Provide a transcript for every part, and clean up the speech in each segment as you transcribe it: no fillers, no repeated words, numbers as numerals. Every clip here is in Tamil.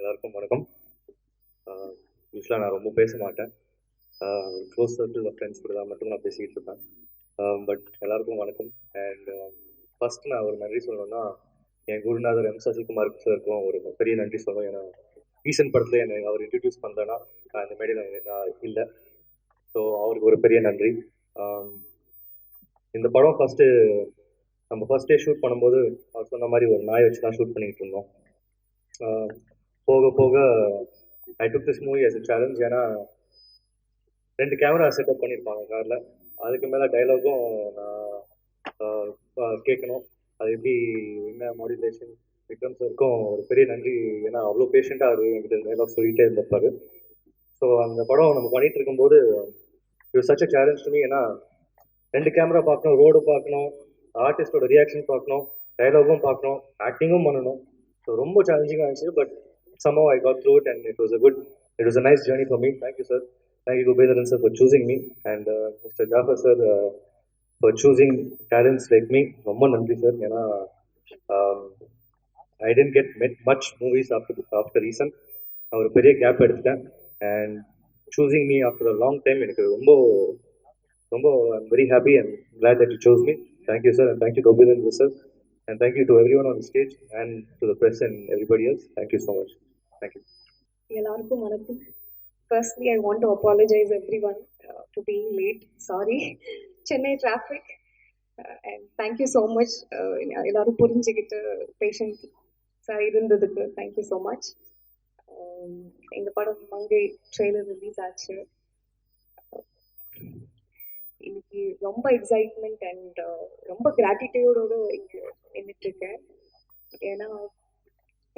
எல்லாருக்கும் வணக்கம். யூஸ்வலாக நான் ரொம்ப பேச மாட்டேன். க்ளோஸ் சர்க்கிள் ஆஃப் ஃப்ரெண்ட்ஸ் கூட தான் மட்டும் நான் பேசிக்கிட்டு இருப்பேன். பட் எல்லாருக்கும் வணக்கம். அண்ட் ஃபர்ஸ்ட் நான் ஒரு நன்றி சொல்லணும்னா என் குருநாதர் எம் சசிகுமார் சாருக்கும் ஒரு பெரிய நன்றி சொல்லணும். ஏன்னா ரீசன்ட் படத்தில் என்னை அவர் இன்ட்ரடியூஸ் பண்ணலன்னா அந்த மேடையில் நான் இல்லை. ஸோ அவருக்கு ஒரு பெரிய நன்றி. இந்த படம் நம்ம ஃபர்ஸ்ட் டே ஷூட் பண்ணும்போது அவர் சொன்ன மாதிரி ஒரு நாயை வச்சு தான் ஷூட் பண்ணிக்கிட்டு இருந்தோம். போக போக I took this movie as a challenge. ஏன்னா 2 கேமரா செட்டப் பண்ணியிருப்பாங்க காரில். அதுக்கு மேலே டைலாகும் நான் கேட்கணும். அது எப்படி என்ன மாடுலேஷன் விக்ரம் சாருக்கும் ஒரு பெரிய நன்றி. ஏன்னா அவ்வளோ பேஷண்ட்டாக அது என்கிட்ட டைலாக் சொல்லிகிட்டே இருந்திருப்பாரு. ஸோ அந்த படம் நம்ம பண்ணிட்டு இருக்கும்போது இது such a challenge to me. ஏன்னா 2 கேமரா பார்க்கணும், ரோடு பார்க்கணும், ஆர்டிஸ்டோட ரியாக்ஷன் பார்க்கணும், டைலாகும் பார்க்கணும், ஆக்டிங்கும் பண்ணணும். ஸோ ரொம்ப சேலஞ்சிங்காக இருந்துச்சு. But somehow I got through it and it was a nice journey for me. Thank you, sir. Thank you, Gobindan sir, for choosing me, and Mr. Jafar sir for choosing talents like me. Romma nandri sir. Ena I didn't get much movies after recent. I ஒரு பெரிய கேப் எடுத்துட்டேன். And choosing me after a long time எனக்கு ரொம்ப I'm very happy and glad that you chose me. Thank you, sir, and thank you, Gobindan sir, and thank you to everyone on the stage and to the press and everybody else. Thank you so much. Thank you. எல்லாருக்கும் வணக்கம். Firstly, I want to apologize everyone for being late. Sorry. Chennai traffic. And thank you so much. எல்லாரும் புரிஞ்சுக்கிட்டு பேஷண்ட் இருந்ததுக்கு thank you so much. இந்த படம் மங்கை ட்ரெய்லர் ரிலீஸ் ஆச்சு. இன்னைக்கு ரொம்ப எக்ஸைட்மெண்ட் அண்ட் ரொம்ப கிராட்டிடியூடோடு இங்கே நின்றுட்டு இருக்கேன். ஏன்னா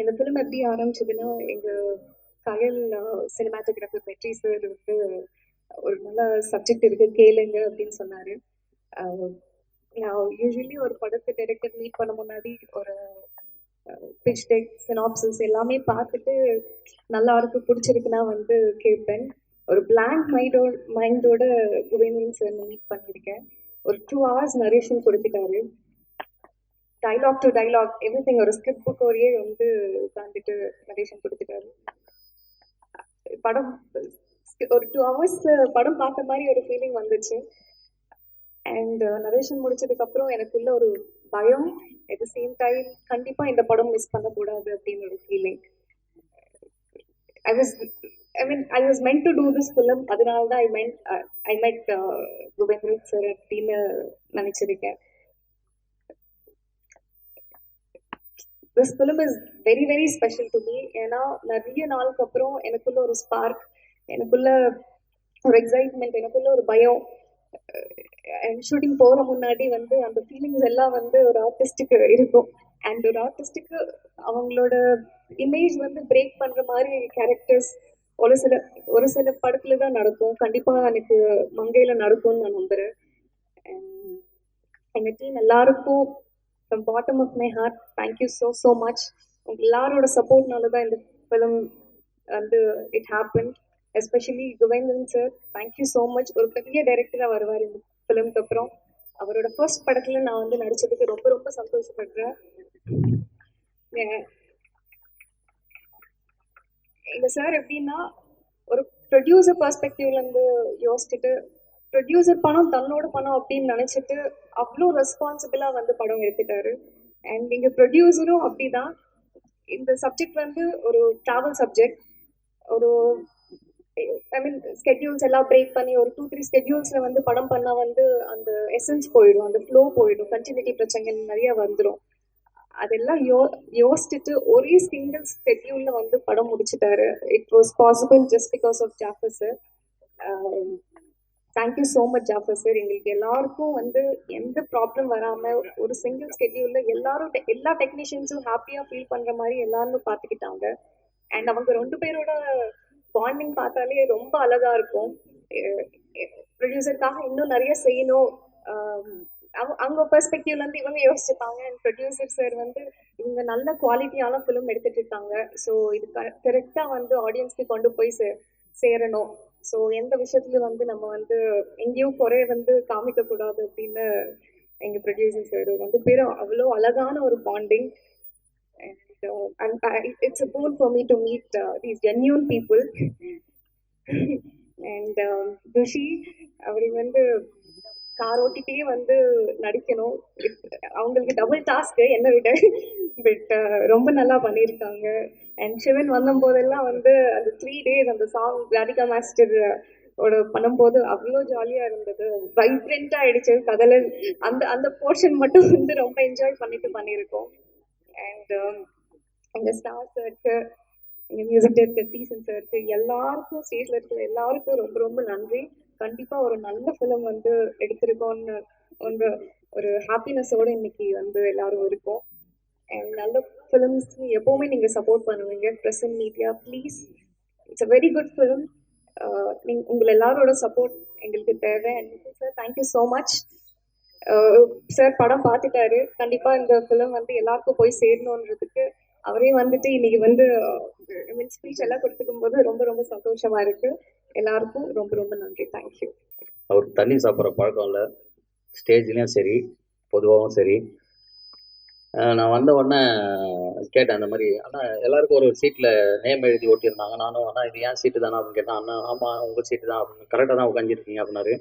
இந்த ஃபிலிம் எப்படி ஆரம்பிச்சதுன்னா, எங்கள் கயல் சினிமாட்டோகிராஃபர் வெற்றி சார் வந்து ஒரு நல்ல சப்ஜெக்ட் இருக்கு கேளுங்க அப்படின்னு சொன்னார். நான் யூஸ்வலி ஒரு படத்தை டைரக்டர் மீட் பண்ண முன்னாடி ஒரு பிச் டெக் சினாப்சிஸ் எல்லாமே பார்த்துட்டு நல்லா இருக்கு பிடிச்சிருக்குன்னா வந்து கேட்பேன். ஒரு பிளாங்க் மைண்டோட குபேந்திரன் சார் மீட் பண்ணியிருக்கேன். ஒரு 2 hours நரேஷன் கொடுத்துட்டாரு. டைலாக் டு டைலாக் எவ்ரிதிங் ஒரு ஸ்கிரிப்ட் புக்கோடையே வந்து உட்காந்துட்டு நரேஷன் கொடுத்துட்டாரு. படம் ஒரு 2 hours படம் பார்த்த மாதிரி ஒரு ஃபீலிங் வந்துச்சு. அண்ட் நரேஷன் முடிச்சதுக்கப்புறம் எனக்குள்ள ஒரு பயம், அட் த சேம் டைம் கண்டிப்பாக இந்த படம் மிஸ் பண்ணக்கூடாது அப்படின்னு ஒரு feeling. I was meant to do this film. அதனால தான் I met குபேந்திரன் சார் அப்படின்னு நினைச்சிருக்கேன். This film is very very special to me. ஏன்னா நிறைய நாளுக்கு அப்புறம் எனக்குள்ள ஒரு ஸ்பார்க், எனக்குள்ள ஒரு எக்ஸைட்மெண்ட், எனக்குள்ள ஒரு பயம். ஷூட்டிங் போகிற முன்னாடி வந்து அந்த ஃபீலிங்ஸ் எல்லாம் வந்து ஒரு ஆர்டிஸ்டுக்கு இருக்கும். அண்ட் ஒரு ஆர்டிஸ்டுக்கு அவங்களோட இமேஜ் வந்து பிரேக் பண்ணுற மாதிரி கேரக்டர்ஸ் ஒரு சில படத்துல தான் நடக்கும். கண்டிப்பாக எனக்கு மங்கையில் நடக்கும்னு நான் நம்புகிறேன். எங்கள் டீம் எல்லாருக்கும் from bottom of my heart thank you so much. உங்கள் எல்லாரோட சப்போர்ட்னால தான் இந்த ஃபிலிம் வந்து it happened. Especially Kubendran sir, thank you so much. ஒரு பெரிய டைரக்டராக வருவார் இந்த ஃபிலிம்க்கு அப்புறம். அவரோட ஃபர்ஸ்ட் படத்தில் நான் வந்து நடிச்சதுக்கு ரொம்ப ரொம்ப சந்தோஷப்படுறேன். எங்க சார் எப்படின்னா ஒரு ப்ரொடியூசர் பெர்ஸ்பெக்டிவ்லேருந்து யோசிச்சுட்டு, ப்ரொடியூசர் பணம் தன்னோட பணம் அப்படின்னு நினச்சிட்டு அவ்வளோ ரெஸ்பான்சிபிளாக வந்து படம் எடுத்துட்டாரு. அண்ட் இங்கே ப்ரொடியூசரும் அப்படிதான். இந்த சப்ஜெக்ட் வந்து ஒரு ட்ராவல் சப்ஜெக்ட். ஒரு ஸ்கெட்யூல்ஸ் எல்லாம் பிரேக் பண்ணி ஒரு 2-3 ஸ்கெட்யூல்ஸில் வந்து படம் பண்ணால் வந்து அந்த எசன்ஸ் போயிடும், அந்த ஃப்ளோ போயிடும், கண்டினியூட்டி பிரச்சனைகள் நிறைய வந்துடும். அதெல்லாம் யோசிச்சுட்டு ஒரே சிங்கிள் ஸ்கெட்யூலில் வந்து படம் முடிச்சுட்டாரு. It was possible just because of Jaffer sir. Thank you so much Jaffer sir. எங்களுக்கு எல்லாருக்கும் வந்து எந்த ப்ராப்ளம் வராமல் ஒரு சிங்கிள் ஸ்கெட்யூலில் எல்லா டெக்னீஷியன்ஸும் ஹாப்பியாக ஃபீல் பண்ணுற மாதிரி எல்லாருமே பார்த்துக்கிட்டாங்க. அண்ட் அவங்க 2 பேரோட பாண்டிங் பார்த்தாலே ரொம்ப அழகாக இருக்கும். ப்ரொடியூசருக்காக இன்னும் நிறைய செய்யணும், அவங்க பெர்ஸ்பெக்டிவ்லேருந்து இவங்க யோசிச்சுப்பாங்க. அண்ட் ப்ரொடியூசர் சார் வந்து இவங்க நல்ல குவாலிட்டியான ஃபிலிம் எடுத்துகிட்டு இருக்காங்க. ஸோ இது கரெக்டாக வந்து ஆடியன்ஸ்க்கு கொண்டு போய் சேரணும். ஸோ எந்த விஷயத்துலையும் வந்து நம்ம வந்து எங்கேயும் குறைய வந்து காமிக்கக்கூடாது அப்படின்னு எங்கள் ப்ரொடியூசர் சார் 2 பேரும் அவ்வளோ அழகான ஒரு bonding. it's a boon for me to meet these genuine people. And Dushi, அவருக்கு வந்து கார் ஓட்டிட்டே வந்து நடிக்கணும். அவங்களுக்கு டபுள் டாஸ்க் என்ன விட. பட் ரொம்ப நல்லா பண்ணியிருக்காங்க. அண்ட் சிவன் வந்தபோதெல்லாம் வந்து அந்த 3 days அந்த சாங் ராதிகா மாஸ்டர் ஓட பண்ணும்போது அவ்வளோ ஜாலியாக இருந்தது. வைப்ரண்ட்டாக ஆயிடுச்சு கதல. அந்த அந்த போர்ஷன் மட்டும் வந்து ரொம்ப என்ஜாய் பண்ணியிருக்கோம். அண்ட் எங்கள் ஸ்டார் சாருக்கு, எங்கள் மியூசிக் டைரக்டர் டீசன் சாருக்கு, எல்லாருக்கும் ஸ்டேஜில் இருக்கிற எல்லாருக்கும் ரொம்ப ரொம்ப நன்றி. கண்டிப்பாக ஒரு நல்ல ஃபிலிம் வந்து எடுத்திருக்கோன்னு ஒரு ஒரு ஹாப்பினஸோடு இன்னைக்கு வந்து எல்லாரும் இருக்கோம். அண்ட் நல்ல ஃபிலிம்ஸ் எப்போவுமே நீங்கள் சப்போர்ட் பண்ணுவீங்க. Present media please, it's a very good film. உங்கள் எல்லாரோட சப்போர்ட் எங்களுக்கு தேவை. And sir thank you so much. Sir படம் பார்த்துட்டாரு. கண்டிப்பாக இந்த ஃபிலிம் வந்து எல்லாருக்கும் போய் சேரணுன்றதுக்கு அவரே வந்துட்டு இன்னைக்கு வந்து ஸ்பீச் எல்லாம் கொடுத்துக்கும் போது ரொம்ப ரொம்ப சந்தோஷமா இருக்கு. எல்லாருக்கும் ரொம்ப ரொம்ப நன்றி. தேங்க்யூ. அவர் தண்ணி சாப்பிட்ற பழக்கம் இல்லை, ஸ்டேஜ்லேயும் சரி பொதுவாகவும் சரி. நான் வந்த உடனே கேட்டேன் அந்த மாதிரி, ஆனால் எல்லாருக்கும் ஒரு சீட்டில் நேம் எழுதி ஓட்டியிருந்தாங்க. நானும் அண்ணா இது ஏன் சீட்டு தானே அப்படின்னு கேட்டேன். அண்ணா ஆமாம் உங்கள் சீட்டு தான் அப்படின்னு, கரெக்டாக தான் உட்காந்துருக்கீங்க அப்படின்னாரு.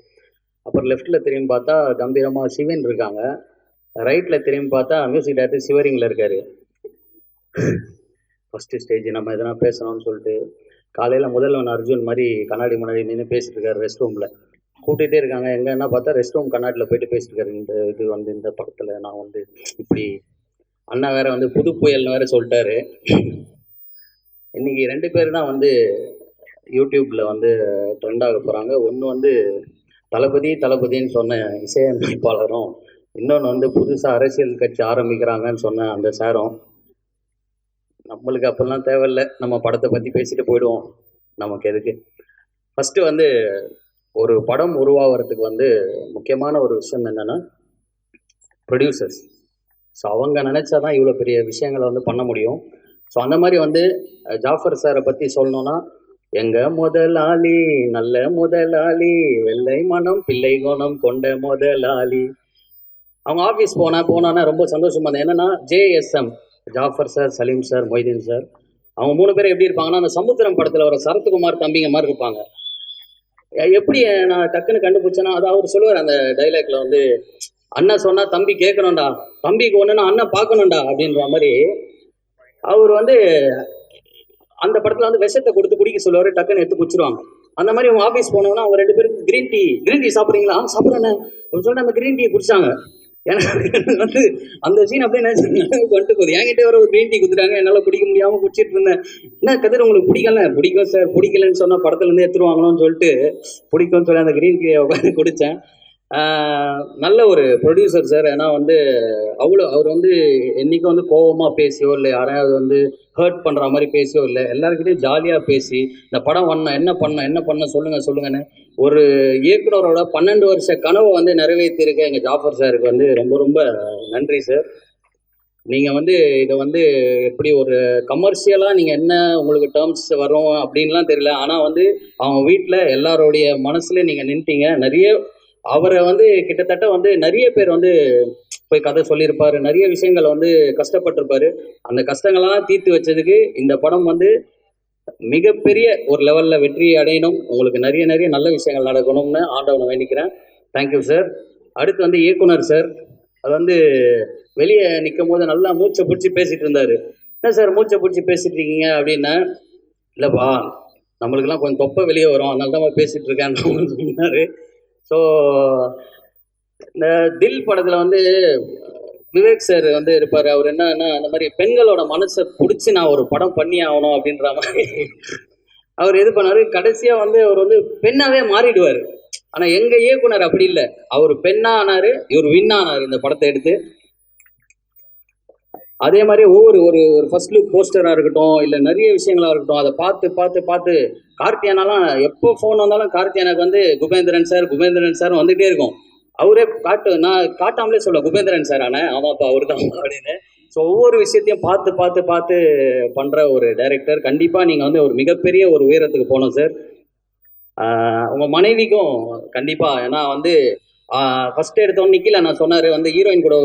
அப்புறம் லெஃப்ட்டில் திரும்பி பார்த்தா கம்பீரமாக சிவன் இருக்காங்க, ரைட்டில் திரும்பி பார்த்தா மியூசிக் டைரக்டர் சிவரிங்கில் இருக்கார். ஃபஸ்ட்டு ஸ்டேஜ் நம்ம எதனா பேசணும்னு சொல்லிட்டு காலையில் முதல்வன் அர்ஜுன் மாதிரி கண்ணாடி முன்னாடி நின்று பேசிட்டு இருக்காரு. ரெஸ்ட் ரூமில் கூட்டிகிட்டே இருக்காங்க. எங்கன்னா பார்த்தா ரெஸ்ட் ரூம் கண்ணாடியில் போயிட்டு பேசிட்டு இருக்காரு. இந்த இது வந்து இந்த படத்தில் நான் வந்து இப்படி, அண்ணா வேற வந்து புது புயல்னு வேற சொல்லிட்டாரு. இன்னைக்கு 2 பேர் தான் வந்து யூடியூப்ல வந்து ட்ரெண்ட் ஆக போகிறாங்க. ஒன்று வந்து தளபதின்னு சொன்ன இசையமைப்பாளரும், இன்னொன்று வந்து புதுசாக அரசியல் கட்சி ஆரம்பிக்கிறாங்கன்னு சொன்ன அந்த சாரும். நம்மளுக்கு அப்பெல்லாம் தேவையில்லை, நம்ம படத்தை பற்றி பேசிட்டு போயிடுவோம். நமக்கு எதுக்கு? ஃபஸ்ட்டு வந்து ஒரு படம் உருவாகிறதுக்கு வந்து முக்கியமான ஒரு விஷயம் என்னென்னா ப்ரொடியூசர்ஸ். ஸோ அவங்க நினச்சாதான் இவ்வளோ பெரிய விஷயங்களை வந்து பண்ண முடியும். ஸோ அந்த மாதிரி வந்து ஜாஃபர் சாரை பற்றி சொல்லணுன்னா, எங்கள் முதலாளி நல்ல முதலாளி, வெள்ளை மனம் பிள்ளை குணம் கொண்ட முதலாளி. அவங்க ஆஃபீஸ் போனான்னா ரொம்ப சந்தோஷமாக இருந்தேன். என்னென்னா JSM, Jafar sir, Salim sir, Moideen sir, அவங்க 3 பேரும் எப்படி இருப்பாங்கன்னா, அந்த சமுத்திரம் படத்தில் வர சரத்குமார் தம்பிங்க மாதிரி இருப்பாங்க. எப்படி நான் டக்குன்னு கண்டுபிடிச்சேன்னா, அது அவர் சொல்லுவார் அந்த டைலாக்ல வந்து, அண்ணன் சொன்னா தம்பி கேட்கணும்டா, தம்பிக்கு ஒண்ணுன்னா அண்ணன் பார்க்கணும்டா அப்படின்ற மாதிரி. அவர் வந்து அந்த படத்துல வந்து விஷத்தை கொடுத்து குடிக்க சொல்லுவாரு, டக்குன்னு எடுத்து குடிச்சிருவாங்க. அந்த மாதிரி அவங்க ஆஃபீஸ் போனோம்னா அவங்க 2 பேருக்கு கிரீன் டீ சாப்பிட்றீங்களா? சாப்பிட்றேன்னு சொல்லிட்டு அந்த கிரீன் டீ குடிச்சாங்க. ஏன்னா வந்து அந்த சீன் அப்படியே வந்துட்டு போகுது. என்கிட்ட ஒரு கிரீன் டீ கொடுத்துட்டாங்க, என்னால் குடிக்க முடியாமல் குடிச்சிட்டு இருந்தேன். என்ன கதிர் உங்களுக்கு பிடிக்கல? பிடிக்கும் சார். பிடிக்கலன்னு சொன்னால் படத்துலேருந்து எடுத்துருவாங்களோன்னு சொல்லிட்டு பிடிக்கும்னு சொல்லி அந்த கிரீன் டீயை உட்காந்து குடித்தேன். நல்ல ஒரு ப்ரொடியூசர் சார். ஏன்னா வந்து அவர் வந்து என்றைக்கும் வந்து கோபமாக பேசியோ இல்லை யாரையாவது வந்து ஹர்ட் பண்ணுற மாதிரி பேசியோ இல்லை, எல்லாருக்கிட்டையும் ஜாலியாக பேசி இந்த படம் என்ன பண்ண சொல்லுங்கன்னு ஒரு இயக்குனரோட 12 வருஷ கனவை வந்து நிறைவேற்றிருக்க எங்கள் ஜாஃபர் சாருக்கு வந்து ரொம்ப ரொம்ப நன்றி சார். நீங்கள் வந்து இதை வந்து எப்படி ஒரு கமர்ஷியலாக நீங்கள் என்ன உங்களுக்கு டேர்ம்ஸ் வரும் அப்படின்லாம் தெரியல, ஆனால் வந்து அவங்க வீட்டில் எல்லாரோடைய மனசுல நீங்கள் நின்ட்டீங்க. நிறைய அவரை வந்து கிட்டத்தட்ட வந்து நிறைய பேர் வந்து போய் கதை சொல்லியிருப்பாரு, நிறைய விஷயங்களை வந்து கஷ்டப்பட்டிருப்பாரு. அந்த கஷ்டங்கள்லாம் தீர்த்து வச்சதுக்கு இந்த படம் வந்து மிகப்பெரிய ஒரு லெவலில் வெற்றி அடையணும், உங்களுக்கு நிறைய நல்ல விஷயங்கள் நடக்கணும்னு ஆண்டவனை வேண்டிக்கிறேன். Thank you sir. அடுத்து வந்து இயக்குனர் சார், அது வந்து வெளியே நிற்கும் போது நல்லா மூச்சை பிடிச்சி பேசிட்டு இருந்தாரு. என்ன சார் மூச்சை பிடிச்சி பேசிட்டு இருக்கீங்க அப்படின்னா, இல்லைப்பா நம்மளுக்கெல்லாம் கொஞ்சம் தொப்பை வெளியே வரும், அதனால தான் பேசிட்டு இருக்கேன் சொன்னாரு. ஸோ இந்த தில் படத்தில் வந்து விவேக் சார் வந்து இருப்பார். அவர் என்னன்னா அந்த மாதிரி பெண்களோட மனசை பிடிச்சி நான் ஒரு படம் பண்ணி ஆகணும் அப்படின்ற மாதிரி அவர் இது பண்ணாரு. கடைசியாக வந்து அவர் வந்து பெண்ணாவே மாறிடுவார். ஆனால் எங்கள் இயக்குனர் அப்படி இல்லை, அவர் பெண்ணா ஆனார், இவர் வின்னானார் இந்த படத்தை எடுத்து. அதே மாதிரி ஒவ்வொரு ஒரு ஃபர்ஸ்ட் லுக் போஸ்டராக இருக்கட்டும், இல்லை நிறைய விஷயங்களாக இருக்கட்டும், அதை பார்த்து கார்த்தியானாலாம் எப்போ ஃபோன் வந்தாலும் கார்த்தியானாக்கு வந்து குபேந்திரன் சார் வந்துகிட்டே இருக்கும். அவரே நான் காட்டாமலே சொல்ல குபேந்திரன் சார் ஆனேன், ஆமாப்பா அவர் தான் அப்படின்னு. ஸோ ஒவ்வொரு விஷயத்தையும் பார்த்து பண்ணுற ஒரு டைரக்டர். கண்டிப்பாக நீங்கள் வந்து ஒரு மிகப்பெரிய ஒரு உயரத்துக்கு போகணும் சார். உங்கள் மனைவிக்கும் கண்டிப்பாக, ஏன்னா வந்து ஃபஸ்ட்டு எடுத்தோன்னு நிற்கல நான் சொன்னார் வந்து ஹீரோயின் கூட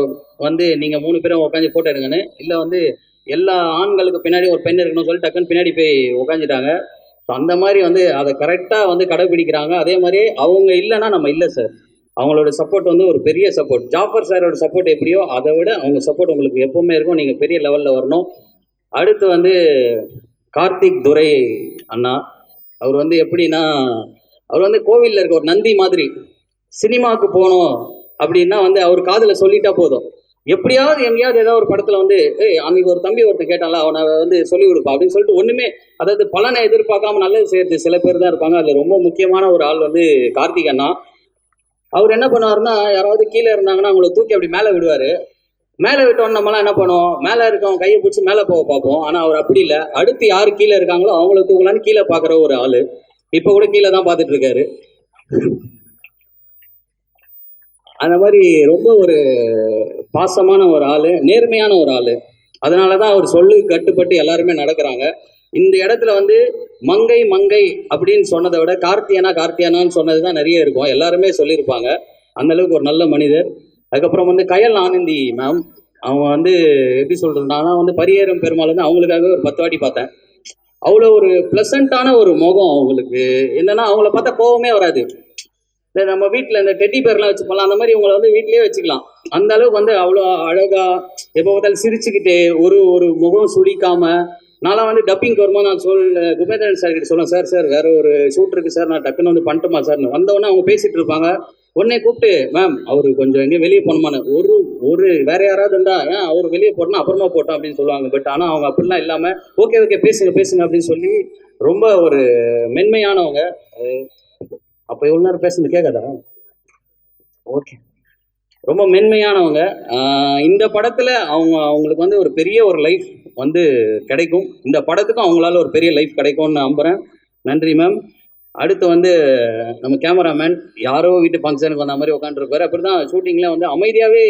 வந்து நீங்கள் 3 பேரும் உட்காந்து ஃபோட்டோ எடுங்கன்னு. இல்லை வந்து எல்லா ஆண்களுக்கு பின்னாடி ஒரு பெண் இருக்கணும்னு சொல்லி டக்குன்னு பின்னாடி போய் உட்காந்துட்டாங்க. ஸோ அந்த மாதிரி வந்து அதை கரெக்டாக வந்து கடைபிடிக்கிறாங்க. அதே மாதிரி அவங்க இல்லைன்னா நம்ம இல்லை சார். அவங்களோட சப்போர்ட் வந்து ஒரு பெரிய சப்போர்ட். ஜாஃபர் சாரோட சப்போர்ட் எப்படியோ அதை விட அவங்க சப்போர்ட் உங்களுக்கு எப்பவுமே இருக்கும். நீங்கள் பெரிய லெவலில் வரணும். அடுத்து வந்து கார்த்திக் துரை அண்ணா, அவர் வந்து எப்படின்னா, அவர் வந்து கோவிலில் இருக்க ஒரு நந்தி மாதிரி. சினிமாவுக்கு போகணும் அப்படின்னா வந்து அவர் காதில் சொல்லிட்டா போதும், எப்படியாவது எங்கேயாவது ஏதாவது ஒரு படத்துல வந்து அன்னைக்கு ஒரு தம்பி ஒருத்தன் கேட்டால அவனை வந்து சொல்லி கொடுப்பா அப்படின்னு சொல்லிட்டு ஒண்ணுமே, அதாவது பலனை எதிர்பார்க்காம நல்லது செய்யறது சில பேர் தான் இருப்பாங்க. அதுல ரொம்ப முக்கியமான ஒரு ஆள் வந்து கார்த்திக் அண்ணா. அவர் என்ன பண்ணுவாருன்னா, யாராவது கீழே இருந்தாங்கன்னா அவங்கள தூக்கி அப்படி மேலே விடுவாரு. மேலே விட்டோன்னு நம்மளாம் என்ன பண்ணுவோம், மேலே இருக்கவங்க கையை பிடிச்சி மேலே போக பார்ப்போம். ஆனா அவர் அப்படி இல்லை, அடுத்து யாரு கீழே இருக்காங்களோ அவங்கள தூக்கலான்னு கீழே பாக்குற ஒரு ஆளு. இப்ப கூட கீழே தான் பார்த்துட்டு இருக்காரு. அந்த மாதிரி ரொம்ப ஒரு பாசமான ஒரு ஆளு, நேர்மையான ஒரு ஆளு. அதனாலதான் அவர் சொல்லு கட்டுப்பட்டு எல்லாருமே நடக்கிறாங்க. இந்த இடத்துல வந்து மங்கை மங்கை அப்படின்னு சொன்னதை விட கார்த்தியானா கார்த்தியானான்னு சொன்னதுதான் நிறைய இருக்கும். எல்லாருமே சொல்லியிருப்பாங்க. அந்த அளவுக்கு ஒரு நல்ல மனிதர். அதுக்கப்புறம் வந்து கயல் ஆனந்தி மேம், அவங்க வந்து எப்படி சொல்றது, நான் வந்து பரியேறும் பெருமாள் வந்து அவங்களுக்காகவே ஒரு 10 வாட்டி பார்த்தேன். அவ்வளோ ஒரு பிளசண்டான ஒரு முகம் அவங்களுக்கு. என்னன்னா அவங்கள பார்த்தா கோவமே வராது. நம்ம வீட்டில் இந்த டெட்டி பேர்லாம் வச்சுப்போம்ல, அந்த மாதிரி இவங்களை வந்து வீட்லயே வச்சுக்கலாம். அந்த அளவுக்கு வந்து அவ்வளோ அழகா எப்போ பார்த்தாலும் சிரிச்சுக்கிட்டு, ஒரு ஒரு முகம் சுளிக்காம. நான்லாம் வந்து டப்பிங் வரும்போது நான் குபேந்திரன் சார் கிட்ட சொல்லுவேன், சார் சார் வேற ஒரு ஷூட் இருக்கு சார், நான் டக்குன்னு வந்து பண்ணட்டுமா சார். வந்தவொடனே அவங்க பேசிட்டு இருப்பாங்க. உடனே கூப்பிட்டு, மேம் அவரு கொஞ்சம் எங்கேயும் வெளியே போகணுமான்னு, ஒரு ஒரு வேற யாராவது இருந்தா ஏன் அவர் வெளியே போட்டோம்னா அப்புறமா போட்டோம் அப்படின்னு சொல்லுவாங்க. பட் ஆனால் அவங்க அப்படிலாம் இல்லாம ஓகே ஓகே பேசுங்க பேசுங்க அப்படின்னு சொல்லி ரொம்ப ஒரு மென்மையானவங்க. அப்ப எவ்வளவு நேரம் பேசுறது கேட்காதா? ஓகே. ரொம்ப மென்மையானவங்க. இந்த படத்துல அவங்களுக்கு வந்து ஒரு பெரிய ஒரு லைஃப் வந்து கிடைக்கும். இந்த படத்துக்கும் அவங்களால ஒரு பெரிய லைஃப் கிடைக்கும்னு நம்புறேன். நன்றி மேம். அடுத்து வந்து நம்ம கேமராமேன் யாரோ வீட்டு ஃபங்க்ஷனுக்கு வந்த மாதிரி உட்காந்துருப்பாரு. அப்படிதான் ஷூட்டிங்ல வந்து அமைதியாவே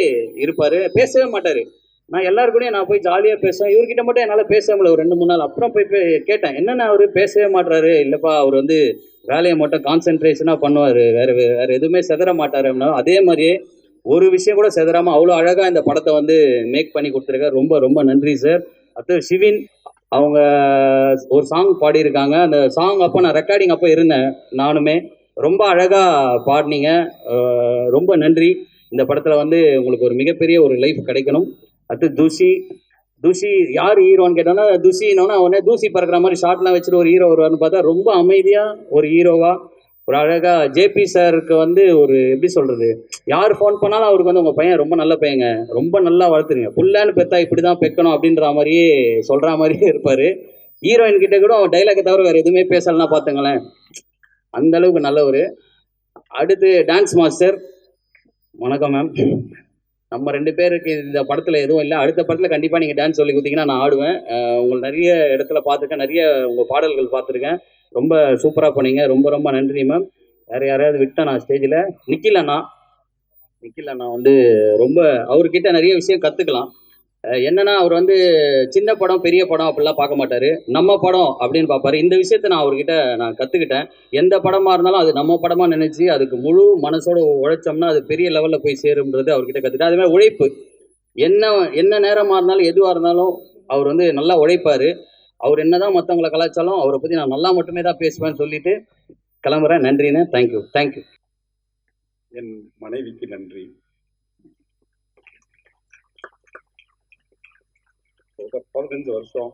இருப்பாரு, பேசவே மாட்டாரு. நான் எல்லாருக்கூடயும் நான் போய் ஜாலியாக பேசுவேன். இவர்கிட்ட மட்டும் என்னால் பேச முடியல ஒரு 2-3 நாள். அப்புறம் போய் கேட்டேன், என்னென்ன அவர் பேசவே மாட்டாரு. இல்லைப்பா அவர் வந்து வேலையை மட்டும் கான்சென்ட்ரேஷனாக பண்ணுவார், வேற வேற எதுவுமே செதற மாட்டார் அப்படின்னா. அதே மாதிரியே ஒரு விஷயம் கூட செதறாமல் அவ்வளோ அழகாக இந்த படத்தை வந்து மேக் பண்ணி கொடுத்துருக்காரு. ரொம்ப ரொம்ப நன்றி சார். அடுத்து ஷிவின், அவங்க ஒரு சாங் பாடியிருக்காங்க. அந்த சாங் அப்போ நான் ரெக்கார்டிங் அப்போ இருந்தேன் நானுமே. ரொம்ப அழகாக பாடினீங்க. ரொம்ப நன்றி. இந்த படத்தில் வந்து உங்களுக்கு ஒரு மிகப்பெரிய ஒரு லைஃப் கிடைக்கணும். அடுத்து துஷி. துஷி யார் ஹீரோன்னு கேட்டோன்னா, துஷினோன்னா உடனே தூசி பறக்கிற மாதிரி ஷார்ட்லாம் வச்சுட்டு ஒரு ஹீரோ வருவார்னு பார்த்தா ரொம்ப அமைதியாக ஒரு ஹீரோவா ஒரு அழகா ஜேபி சாருக்கு வந்து ஒரு எப்படி சொல்றது, யார் ஃபோன் பண்ணாலும் அவருக்கு வந்து உங்க பையன் ரொம்ப நல்ல பையங்க, ரொம்ப நல்லா வளர்த்துருங்க, புள்ளன்னு பெத்தா இப்படிதான் பெக்கணும் அப்படின்ற மாதிரியே சொல்ற மாதிரியே இருப்பாரு. ஹீரோயின் கிட்ட கூட அவன் டைலாக்கை தவிர வேற எதுவுமே பேசலன்னா பாத்துங்களேன், அந்த அளவுக்கு நல்லவர். அடுத்து டான்ஸ் மாஸ்டர். வணக்கம் மேம். நம்ம 2 பேருக்கு இந்த படத்துல எதுவும் இல்லை. அடுத்த படத்துல கண்டிப்பா நீங்க டான்ஸ் சொல்லி கொடுத்தீங்கன்னா நான் ஆடுவேன். உங்களை நிறைய இடத்துல பார்த்துருக்கேன், நிறைய உங்க பாடல்கள் பார்த்துருக்கேன். ரொம்ப சூப்பரா பண்ணீங்க. ரொம்ப ரொம்ப நன்றி மேம். வேற யாரையாவது விட்டா நான் ஸ்டேஜில் நிக்கில் அண்ணா. நிக்கில் அண்ணா வந்து ரொம்ப அவர்கிட்ட நிறைய விஷயம் கத்துக்கலாம். என்னன்னா அவர் வந்து சின்ன படம் பெரிய படம் அப்படிலாம் பார்க்க மாட்டாரு, நம்ம படம் அப்படின்னு பார்ப்பாரு. இந்த விஷயத்த நான் அவர்கிட்ட நான் கத்துக்கிட்டேன். எந்த படமா இருந்தாலும் அது நம்ம படமா நினைச்சு அதுக்கு முழு மனசோட உழைச்சோம்னா அது பெரிய லெவல்ல போய் சேரும்ன்றது அவர்கிட்ட கத்துக்கிட்டேன். அதே மாதிரி உழைப்பு, என்ன என்ன நேரமா இருந்தாலும் எதுவா இருந்தாலும் அவர் வந்து நல்லா உழைப்பாரு. அவர் என்னதான் மற்றவங்களை கலாச்சாரம் அவரை பத்தி நான் நல்லா மட்டுமே தான் பேசுவேன்னு சொல்லிட்டு கிளம்புறேன். நன்றிண்ணே. Thank you thank you. என் மனைவிக்கு நன்றி. 15 வருஷம்,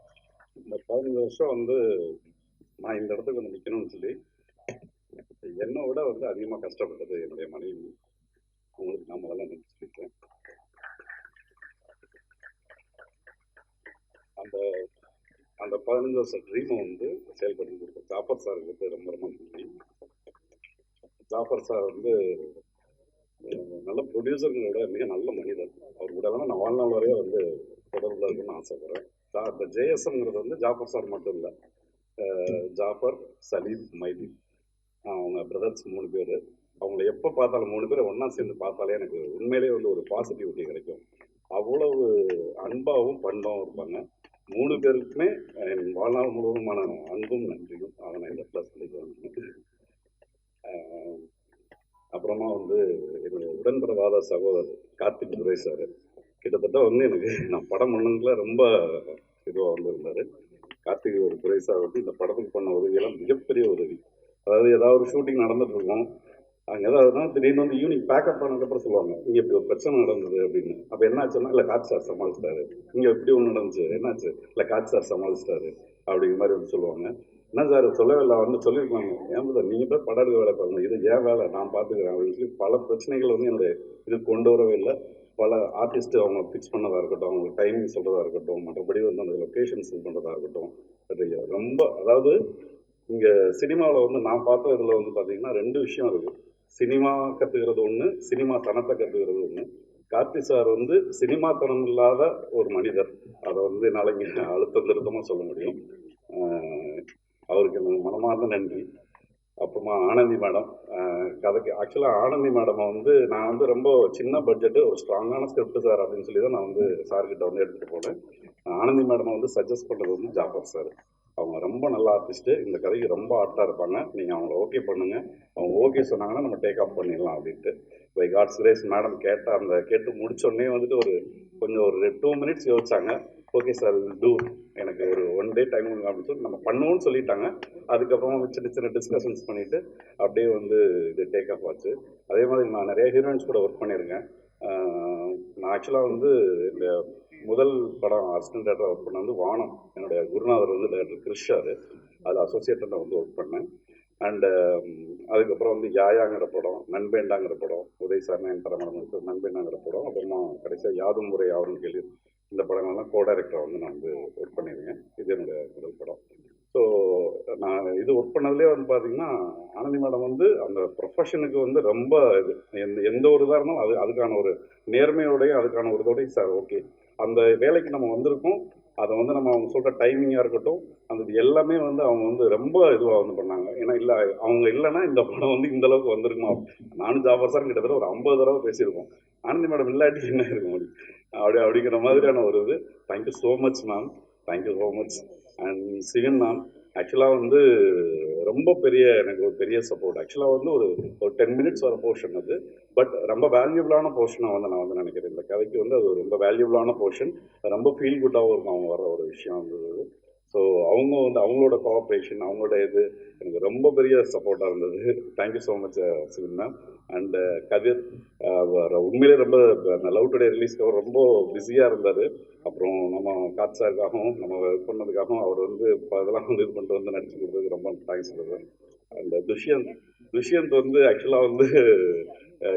இந்த 15 வருஷம் வந்து நான் இந்த இடத்துக்கு வந்து நிற்கணும்னு சொல்லி என்னை விட வந்து அதிகமாக கஷ்டப்பட்டது என்னுடைய மனைவி. அவங்களுக்கு நான் முதல்ல நினைச்சிருக்கேன். அந்த அந்த 15 வருஷம் ட்ரீமை வந்து செயல்படுத்தி கொடுத்தேன். ஜாஃபர் சாருக்கு வந்து ரொம்ப ரொம்ப நன்றி. ஜாஃபர் சார் வந்து நல்ல ப்ரொடியூசர்களோட மிக நல்ல மனிதர். அவர் கூட வேணா நான் வாழ்நாள் வரைய வந்து தொடர்பில் இருக்குன்னு ஆசைப்படுறேன். இந்த ஜேஎஸ்எம்ங்கிறது வந்து ஜாஃபர் சார் மட்டும் இல்லை, ஜாஃபர், சலீம், மைதி, அவங்க பிரதர்ஸ் 3 பேர். அவங்கள எப்போ பார்த்தாலும் 3 பேரை ஒன்றா சேர்ந்து பார்த்தாலே எனக்கு உண்மையிலேயே வந்து ஒரு பாசிட்டிவிட்டி கிடைக்கும். அவ்வளவு அன்பாகவும் பண்பாகவும் இருப்பாங்க. 3 பேருக்குமே என் வாழ்நாள் முழுவதுமான அன்பும் நன்றியும் அதை நான் இந்த ப்ளஸ் சொல்லிக்குவேன். அப்புறமா வந்து என்னோட உடன்பிறவாத சகோதரர் கார்த்திக் துரை சார், கிட்டத்தட்ட வந்து எனக்கு நான் படம் பண்ணதுல ரொம்ப இதுவாக வந்திருந்தார். கார்த்திகை ஒரு துறை சார் வந்து இந்த படத்துக்கு பண்ண உதவியெல்லாம் மிகப்பெரிய உதவி. அதாவது ஏதாவது ஒரு ஷூட்டிங் நடந்துட்டு இருக்கும், அங்கே ஏதாவதுனா திடீர்னு வந்து ஈவினிங் பேக்கப் பண்ணதுக்கப்புறம் சொல்லுவாங்க, இங்கே இப்படி ஒரு பிரச்சனை நடந்தது அப்படின்னு. அப்போ என்ன ஆச்சுன்னா, இல்லை காட்சி சார் சமாளிச்சிட்டாரு. இங்கே இப்படி ஒன்று நடந்துச்சு, என்னாச்சு, இல்லை காட்சி சார் சமாளிச்சிட்டாரு அப்படிங்கிற மாதிரி வந்து சொல்லுவாங்க. என்ன சார் சொல்லவே இல்லை, வந்து சொல்லியிருக்காங்க, ஏன் சார் நீங்கள் போய் படம் எடுக்க வேலை பாருங்க, இது ஏன் வேலை, நான் பார்த்துக்கிறேன் அப்படின்னு சொல்லி பல பிரச்சனைகள் வந்து என்னுடைய இது கொண்டு வரவே இல்லை. பல ஆர்டிஸ்ட் அவங்க ஃபிக்ஸ் பண்ணதாக இருக்கட்டும், அவங்க டைமிங் சொல்கிறதா இருக்கட்டும், மற்றபடி வந்து அந்த லொக்கேஷன்ஸ் இது பண்ணுறதா இருக்கட்டும், அது ரொம்ப, அதாவது இங்கே சினிமாவில் வந்து நான் பார்த்த இதில் வந்து பார்த்தீங்கன்னா 2 விஷயம் இருக்குது. சினிமா கற்றுக்கிறது ஒன்று, சினிமா தனத்தை கற்றுக்கிறது ஒன்று. கார்த்தி சார் வந்து சினிமா தனம் இல்லாத ஒரு மனிதர், அதை வந்து என்னால் இங்கே அழுத்தம் திருத்தமாக சொல்ல முடியும். அவருக்கு எனக்கு மனமார்ந்த நன்றி. அப்புறமா ஆனந்தி மேடம், கதைக்கு ஆக்சுவலாக ஆனந்தி மேடமை வந்து நான் வந்து ரொம்ப சின்ன பட்ஜெட்டு, ஒரு ஸ்ட்ராங்கான ஸ்கிரிப்ட் சார் அப்படின்னு சொல்லி தான் நான் வந்து சார்கிட்ட வந்து எடுத்துகிட்டு போனேன். ஆனந்தி மேடமை வந்து சஜஸ்ட் பண்ணது வந்து ஜாஃபர் சார். அவங்க ரொம்ப நல்ல ஆர்டிஸ்ட்டு, இந்த கதைக்கு ரொம்ப ஆர்ட்டாக இருப்பாங்க, நீங்கள் அவங்கள ஓகே பண்ணுங்கள், அவங்க ஓகே சொன்னாங்கன்னா நம்ம டேக் ஆஃப் பண்ணிடலாம் அப்படின்ட்டு. பை காட்ஸ் கிரேஸ் மேடம் கேட்டு முடிச்சோடனே வந்துட்டு கொஞ்சம் ஒரு 2 மினிட்ஸ் யோசிச்சாங்க. ஓகே சார் டூ, எனக்கு ஒரு 1 டே டைம் அப்படின்னு சொல்லி நம்ம பண்ணுவோம்னு சொல்லிட்டாங்க. அதுக்கப்புறமா சின்ன சின்ன டிஸ்கஷன்ஸ் பண்ணிவிட்டு அப்படியே வந்து இது டேக் ஆஃப் ஆச்சு. அதே மாதிரி நான் நிறைய ஹீரோயின்ஸ் கூட ஒர்க் பண்ணியிருக்கேன். நான் ஆக்சுவலாக வந்து இந்த முதல் படம் அசிஸ்டன்ட் டேரக்டர் ஒர்க் பண்ண வந்து வானம், என்னுடைய குருநாதர் வந்து டேரக்டர் கிருஷ்ணார், அதில் அசோசியேட்டாக வந்து ஒர்க் பண்ணேன். அண்டு அதுக்கப்புறம் வந்து யாயாங்கிற படம், நண்பேண்டாங்கிற படம், உதய் சார் என் படம் நண்பேண்டாங்கிற படம், அப்புறமா கடைசியாக யாதும் முறை யாரும் கேள்வி, இந்த படங்கள்லாம் கோ டைரக்டராக வந்து நான் வந்து ஒர்க் பண்ணியிருக்கேன். இது என்னுடைய முதல் படம். ஸோ நான் இது ஒர்க் பண்ணதுலேயே வந்து பார்த்தீங்கன்னா ஆனந்தி மேடம் வந்து அந்த ப்ரொஃபஷனுக்கு வந்து ரொம்ப இது எந்த ஒரு இதாக இருந்தாலும் அதுக்கான ஒரு நேர்மையோடையும் அதுக்கான ஒரு இதோடையும் சார் ஓகே அந்த வேலைக்கு நம்ம வந்திருக்கோம், அதை வந்து நம்ம அவங்க சொல்கிற டைமிங்காக இருக்கட்டும், அந்த எல்லாமே வந்து அவங்க வந்து ரொம்ப இதுவாக வந்து பண்ணாங்க. ஏன்னா இல்லை அவங்க இல்லைன்னா இந்த படம் வந்து இந்த அளவுக்கு வந்திருக்குமா. நானும் ஜாஃபர் சார் கிட்டத்தட்ட ஒரு 50 தடவை பேசியிருக்கோம், ஆனந்தி மேடம் இல்லாட்டி என்ன இருக்கும் அப்படிங்கிற மாதிரியான ஒரு இது. Thank you so much ma'am, thank you so much. And Sivan ma'am ஆக்சுவலாக வந்து ரொம்ப எனக்கு ஒரு பெரிய சப்போர்ட். ஆக்சுவலாக வந்து ஒரு 10 மினிட்ஸ் வர போர்ஷன் அது, பட் ரொம்ப வேல்யூபிளான போர்ஷனாக வந்து நான் வந்து நினைக்கிறேன். இந்த கதைக்கு வந்து அது ரொம்ப வேல்யூபிளான போர்ஷன், ரொம்ப ஃபீல் குட்டாகவும் இருக்கும் அவங்க வர ஒரு விஷயம் வந்து. ஸோ அவங்க வந்து அவங்களோட கோஆப்ரேஷன், அவங்களோட இது எனக்கு ரொம்ப பெரிய சப்போர்ட்டாக இருந்தது. Thank you so much Sivan ma'am. And Kathir உண்மையிலே ரொம்ப அந்த லவ் டுடே ரிலீஸ்க்கு அவர் ரொம்ப பிஸியாக இருந்தார். அப்புறம் நம்ம காட் சாருக்காகவும் நம்ம ஒர்க் பண்ணதுக்காகவும் அவர் வந்து அதெல்லாம் வந்து இது பண்ணிட்டு வந்து நடிச்சு கொடுத்ததுக்கு ரொம்ப தேங்க்ஸ் சொல்லுவேன். அண்ட் துஷ்யந்த் வந்து ஆக்சுவலாக வந்து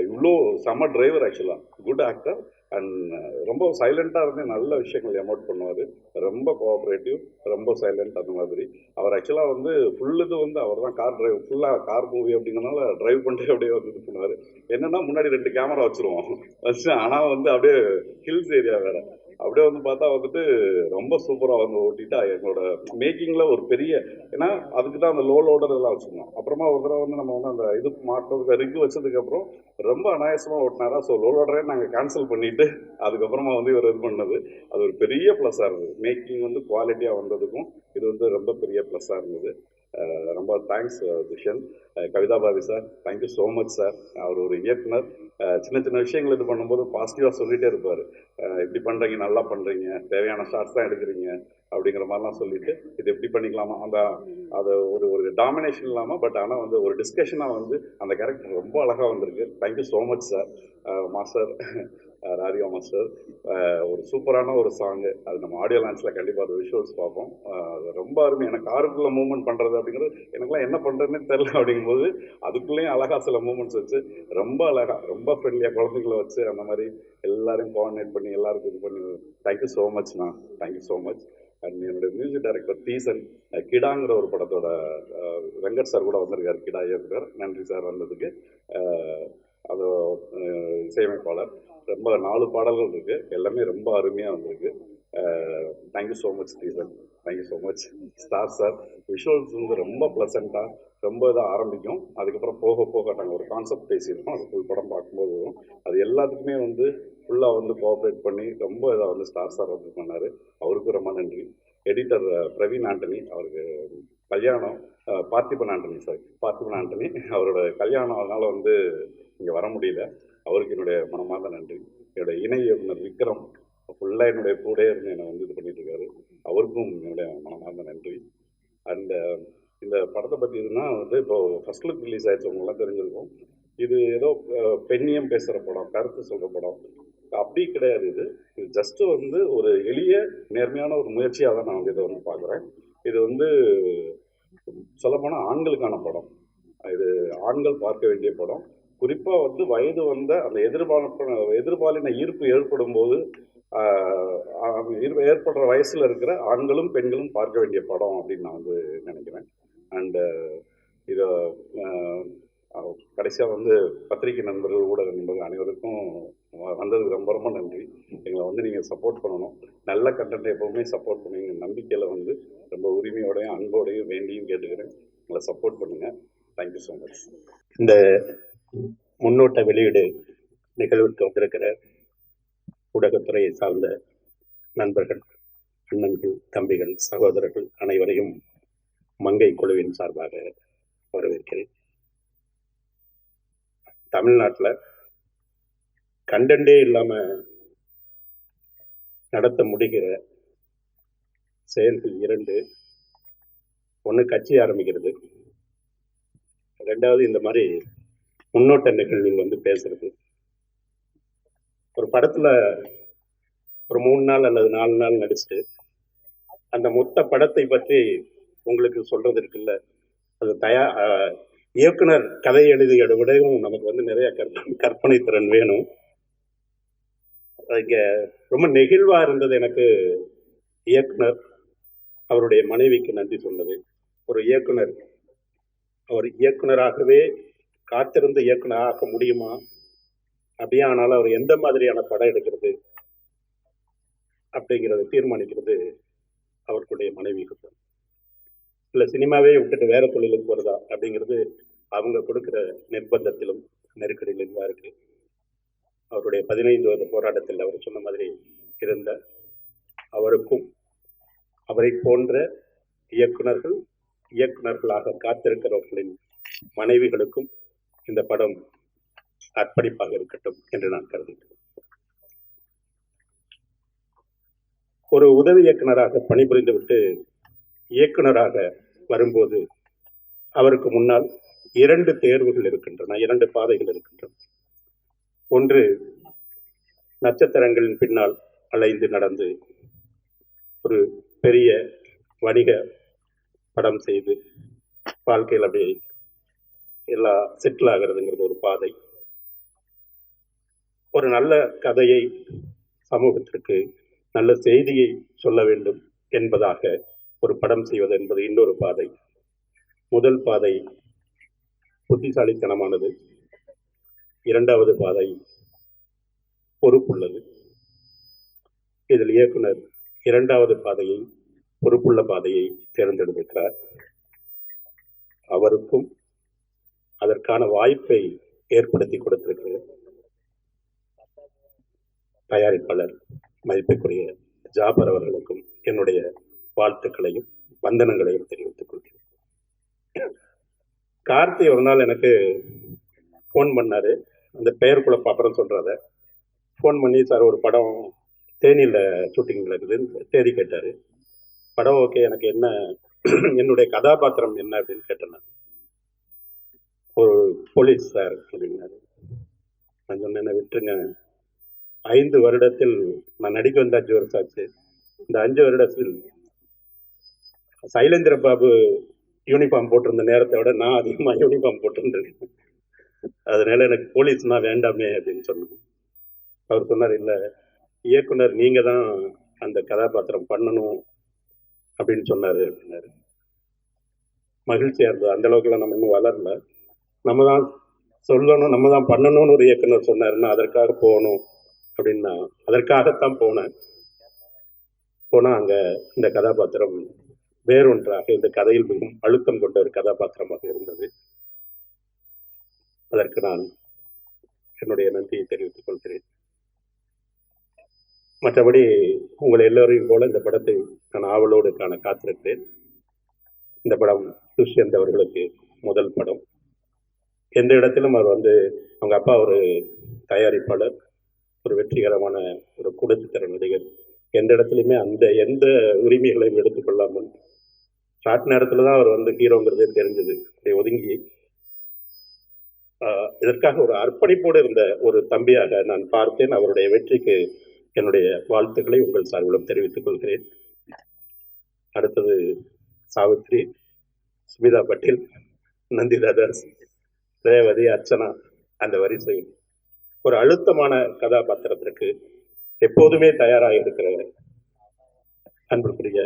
இவ்வளோ செம்ம டிரைவர், ஆக்சுவலாக குட் ஆக்டர் அண்ட் ரொம்ப சைலண்ட்டாக இருந்து நல்ல விஷயங்கள் எமோட் பண்ணுவார், ரொம்ப கோஆப்ரேட்டிவ், ரொம்ப சைலண்ட் அந்த மாதிரி. அவர் ஆக்சுவலாக வந்து ஃபுல்லுது வந்து அவர் தான் கார் டிரைவ், ஃபுல்லாக கார் மூவி அப்படிங்கிறனால டிரைவ் பண்ணிட்டு அப்படியே வந்து இது பண்ணுவார். என்னென்னா முன்னாடி 2 கேமரா வச்சுருவோம் ஆனால் வந்து அப்படியே ஹில்ஸ் ஏரியா வேறு, அப்படியே வந்து பார்த்தா வந்துட்டு ரொம்ப சூப்பராக வந்து ஓட்டிட்டு எங்களோட மேக்கிங்கில் ஒரு பெரிய, ஏன்னா அதுக்கு தான் அந்த லோ லோடர் எல்லாம் வச்சுருந்தோம். அப்புறமா ஒரு தடவை வந்து நம்ம வந்து அந்த இது மாட்டுறதுக்கு ரிக்கு வச்சதுக்கப்புறம் ரொம்ப அனாயாசமாக ஓட்டினாரா. ஸோ லோ லோடரே நாங்கள் கேன்சல் பண்ணிவிட்டு அதுக்கப்புறமா வந்து இவர் இது பண்ணது அது ஒரு பெரிய ப்ளஸ்ஸாக இருந்தது. மேக்கிங் வந்து குவாலிட்டியாக வந்ததுக்கும் இது வந்து ரொம்ப பெரிய ப்ளஸ்ஸாக இருந்தது. ரொம்ப thanks Dushyanth. Kavitha Bharathi sir, thank you so much sir. அவர் ஒரு இயக்குனர், சின்ன சின்ன விஷயங்கள் இது பண்ணும்போது பாசிட்டிவாக சொல்லிகிட்டே இருப்பார். இப்படி பண்ணுறீங்க, நல்லா பண்ணுறீங்க, தேவையான ஷார்ட்ஸ் தான் எடுக்கிறீங்க அப்படிங்கிற மாதிரிலாம் சொல்லிவிட்டு இது எப்படி பண்ணிக்கலாமா அதை ஒரு டாமினேஷன் இல்லாமல் பட் ஆனால் வந்து ஒரு டிஸ்கஷனாக வந்து அந்த கேரக்டர் ரொம்ப அழகாக வந்திருக்கு. Thank you so much sir. Master Radhika master, ஒரு சூப்பரான ஒரு சாங்கு, அது நம்ம ஆடியோ லான்ச்சில் கண்டிப்பாக அது விஷுவல்ஸ் பார்ப்போம். அது ரொம்ப அருமை. எனக்கு காருக்குள்ளே மூவ்மெண்ட் பண்ணுறது அப்படிங்கிறது எனக்குலாம் என்ன பண்ணுறதுன்னே தெரில. அப்படிங்கும்போது அதுக்குள்ளேயும் அழகாக சில மூமெண்ட்ஸ் வச்சு ரொம்ப அழகாக, ரொம்ப ஃப்ரெண்ட்லியாக குழந்தைங்களை வச்சு அந்த மாதிரி எல்லாரையும் கோஆர்டினேட் பண்ணி எல்லாருக்கும் இது பண்ணி தேங்க்யூ ஸோ மச்ண்ணா, தேங்க்யூ ஸோ மச். அண்ட் என்னுடைய மியூசிக் டைரக்டர் தீசன், கிடாங்கிற ஒரு படத்தோட வெங்கட் சார் கூட வந்திருக்காரு, கிடா இயக்குனர். நன்றி சார் வந்ததுக்கு. அது இசையமைப்பாளர், ரொம்ப 4 பாடல்கள் இருக்குது, எல்லாமே ரொம்ப அருமையாக வந்திருக்கு. Thank you so much Theesan, thank you so much. Star sir, visuals வந்து ரொம்ப ப்ளசண்ட்டாக ரொம்ப இதாக ஆரம்பிக்கும், அதுக்கப்புறம் போக போக நாங்கள் ஒரு கான்செப்ட் பேசியிருக்கோம், அது ஃபுல் படம் பார்க்கும்போது அது எல்லாத்துக்குமே வந்து ஃபுல்லாக வந்து கோஆப்ரேட் பண்ணி ரொம்ப இதாக வந்து ஸ்டார் சார் வந்து பண்ணார், அவருக்கும் ரொம்ப நன்றி. எடிட்டர் பிரவீன் ஆண்டனி, அவருக்கு கல்யாணம், பார்த்திபன் ஆண்டனி அவரோட கல்யாணம், அதனால் வந்து இங்கே வர முடியல, அவருக்கு என்னுடைய மனமார்ந்த நன்றி. என்னுடைய இணை இயக்குனர் விக்ரம் ஃபுல்லாக என்னுடைய கூட இருந்து என்னை வந்து இது பண்ணிட்டு இருக்காரு. அவருக்கும் என்னுடைய மனமார்ந்த நன்றி. அண்ட் இந்த படத்தை பற்றி இதுனா வந்து இப்போ ஃபர்ஸ்ட் லுக் ரிலீஸ் ஆயிடுச்சு, உங்களெல்லாம் தெரிஞ்சிருக்கும். இது ஏதோ பெண்ணியம் பேசுகிற படம், கருத்து சொல்கிற படம் அப்படி கிடையாது. இது ஜஸ்ட்டு வந்து ஒரு எளிய நேர்மையான ஒரு முயற்சியாக தான் நான் வந்து இதை வந்து பார்க்குறேன். இது வந்து சொல்லப்போனால் ஆண்களுக்கான படம். இது ஆண்கள் பார்க்க வேண்டிய படம். குறிப்பாக வந்து வயது வந்த அந்த எதிர்பாலின ஈர்ப்பு ஏற்படும் போது ஏற்படுற வயசில் இருக்கிற ஆண்களும் பெண்களும் பார்க்க வேண்டிய படம் அப்படின்னு நான் வந்து நினைக்கிறேன். அண்டு இதை கடைசியாக வந்து பத்திரிகை நண்பர்கள், ஊடக நண்பர்கள் அனைவருக்கும் வந்ததுக்கு ரொம்ப ரொம்ப நன்றி. எங்களை வந்து நீங்கள் சப்போர்ட் பண்ணணும். நல்ல கண்டென்ட் எப்போவுமே சப்போர்ட் பண்ணுவீங்க நம்பிக்கையில் வந்து ரொம்ப உரிமையோடையும் அன்போடையும் வேண்டியும் கேட்டுக்கிறேன். எங்களை சப்போர்ட் பண்ணுங்கள். Thank you so much. இந்த முன்னோட்ட வெளியீடு நிகழ்வுக்கு வந்திருக்கிற ஊடகத்துறையை சார்ந்த நண்பர்கள், அண்ணன்கள், தம்பிகள், சகோதரர்கள் அனைவரையும் மங்கை குழுவின் சார்பாக வரவேற்கிறேன். தமிழ்நாட்டில் கண்டென்ட்டே இல்லாமல் நடத்த முடிகிற செயல்கள் இரண்டு. ஒன்று கட்சி ஆரம்பிக்கிறது, ரெண்டாவது இந்த மாதிரி முன்னோட்ட நிகழ்வில் வந்து பேசுறது. ஒரு படத்தில் ஒரு 3 நாள் அல்லது 4 நாள் நடிச்சுட்டு அந்த மொத்த படத்தை பற்றி உங்களுக்கு சொல்றது இருக்குல்ல, அது இயக்குனர் கதை எழுதியோட விடவும் நமக்கு வந்து நிறைய கற்பனை திறன் வேணும். இங்க ரொம்ப நெகிழ்வா இருந்தது எனக்கு இயக்குனர் அவருடைய மனைவிக்கு நன்றி சொன்னது. ஒரு இயக்குனர் அவர் இயக்குனராகவே காத்திருந்த இயக்குனராக முடியுமா, அப்படியே ஆனாலும் அவர் எந்த மாதிரியான படம் எடுக்கிறது அப்படிங்கிறத தீர்மானிக்கிறது அவர்களுடைய மனைவிக்கு தான். இல்லை சினிமாவே விட்டுட்டு வேற தொழிலுக்கு போறதா அப்படிங்கிறது அவங்க கொடுக்குற நிர்பந்தத்திலும் நெருக்கடியிலும் தான் இருக்கு. அவருடைய 15 வருட போராட்டத்தில் அவர் சொன்ன மாதிரி இருந்த அவருக்கும் அவரை போன்ற இயக்குனர்களாக காத்திருக்கிறவர்களின் மனைவிகளுக்கும் இந்த படம் அர்ப்பணிப்பாக இருக்கட்டும் என்று நான் கருதுகிறேன். ஒரு உதவி இயக்குனராக பணிபுரிந்துவிட்டு இயக்குனராக வரும்போது அவருக்கு முன்னால் 2 தேர்வுகள் இருக்கின்றன, 2 பாதைகள் இருக்கின்றன. ஒன்று, நட்சத்திரங்களின் பின்னால் அலைந்து நடந்து ஒரு பெரிய வணிக படம் செய்து வாழ்க்கையில் அப்படியே எல்லாம் செட்டில் ஆகிறதுங்கிறது ஒரு பாதை. ஒரு நல்ல கதையை சமூகத்திற்கு நல்ல செய்தியை சொல்ல வேண்டும் என்பதாக ஒரு படம் செய்வது என்பது இன்னொரு பாதை. முதல் பாதை புத்திசாலித்தனமானது, இரண்டாவது பாதை பொறுப்புள்ளது. இதில் இயக்குனர் இரண்டாவது பாதையை, பொறுப்புள்ள பாதையை தேர்ந்தெடுத்திருக்கிறார். அவருக்கும் அதற்கான வாய்ப்பை ஏற்படுத்தி கொடுத்திருக்கிறார் தயாரிப்பாளர் மதிப்புக்குரிய ஜாபர் அவர்களுக்கும் என்னுடைய வாழ்த்துக்களையும் வந்தனங்களையும் தெரிவித்துக் கொள்கிறேன். கார்த்தி ஒரு நாள் எனக்கு ஃபோன் பண்ணாரு, அந்த பெயர் குழப்பம் அப்புறம் சொல்றத ஃபோன் பண்ணி, சார் ஒரு படம் தேனியில் ஷூட்டிங் நடக்குதுன்னு தேதி கேட்டார். படம் ஓகே, எனக்கு என்ன என்னுடைய கதாபாத்திரம் என்ன அப்படின்னு கேட்டேன். ஒரு போலீஸ் சார் அப்படின்னாரு. நான் சொன்னேன், என்ன விட்டுருங்க, 5 வருடத்தில் நான் நடிக்க வந்த 5 வருஷம் ஆச்சு. இந்த 5 வருடத்தில் சைலேந்திர பாபு யூனிஃபார்ம் போட்டிருந்த நேரத்தை விட நான் அதிகமாக யூனிஃபார்ம் போட்டிருந்திருக்கேன். அதனால எனக்கு போலீஸ்னா வேண்டாமே அப்படின்னு சொன்னேன். அவர் சொன்னார், இல்லை இயக்குனர் நீங்க தான் அந்த கதாபாத்திரம் பண்ணணும் அப்படின்னு சொன்னாரு அப்படின்னாரு. மகிழ்ச்சியா இருந்தது. அந்த அளவுக்குலாம் நம்ம இன்னும் வளரல. நம்ம தான் சொல்லணும், நம்ம தான் பண்ணணும்னு ஒரு இயக்குனர் சொன்னாருன்னா அதற்காக போகணும் அப்படின்னா அதற்காகத்தான் போனேன். போனால் அங்கே இந்த கதாபாத்திரம் வேறொன்றாக, இந்த கதையில் மிகவும் அழுத்தம் கொண்ட ஒரு கதாபாத்திரமாக இருந்தது. அதற்கு நான் என்னுடைய நன்றியை தெரிவித்துக் கொள்கிறேன். மற்றபடி உங்கள் எல்லோரையும் போல இந்த படத்தை நான் ஆவலோடு காண காத்திருக்கிறேன். இந்த படம் துஷ்யந்த் அவர்களுக்கு முதல் படம். எந்த இடத்திலும் அவர் வந்து, அவங்க அப்பா ஒரு தயாரிப்பாளர், ஒரு வெற்றிகரமான ஒரு குடச்சித்திர நடிகர். எந்த இடத்துலையுமே எந்த உரிமைகளையும் எடுத்துக்கொள்ளாமல் ஷார்ட் நேரத்தில் தான் அவர் வந்து ஹீரோங்கிறதே தெரிஞ்சது. அப்படி ஒதுங்கி இதற்காக ஒரு அர்ப்பணிப்போடு இருந்த ஒரு தம்பியாக நான் பார்த்தேன். அவருடைய வெற்றிக்கு என்னுடைய வாழ்த்துக்களை உங்கள் சார்பிலும் தெரிவித்துக் கொள்கிறேன். அடுத்தது சாவித்ரி, ஸ்மிதா பட்டேல், நந்திதா தாஸ், ரேவதி, அர்ச்சனா, அந்த வரிசையில் ஒரு அழுத்தமான கதாபாத்திரத்திற்கு எப்போதுமே தயாராக இருக்கிற அன்புக்குரிய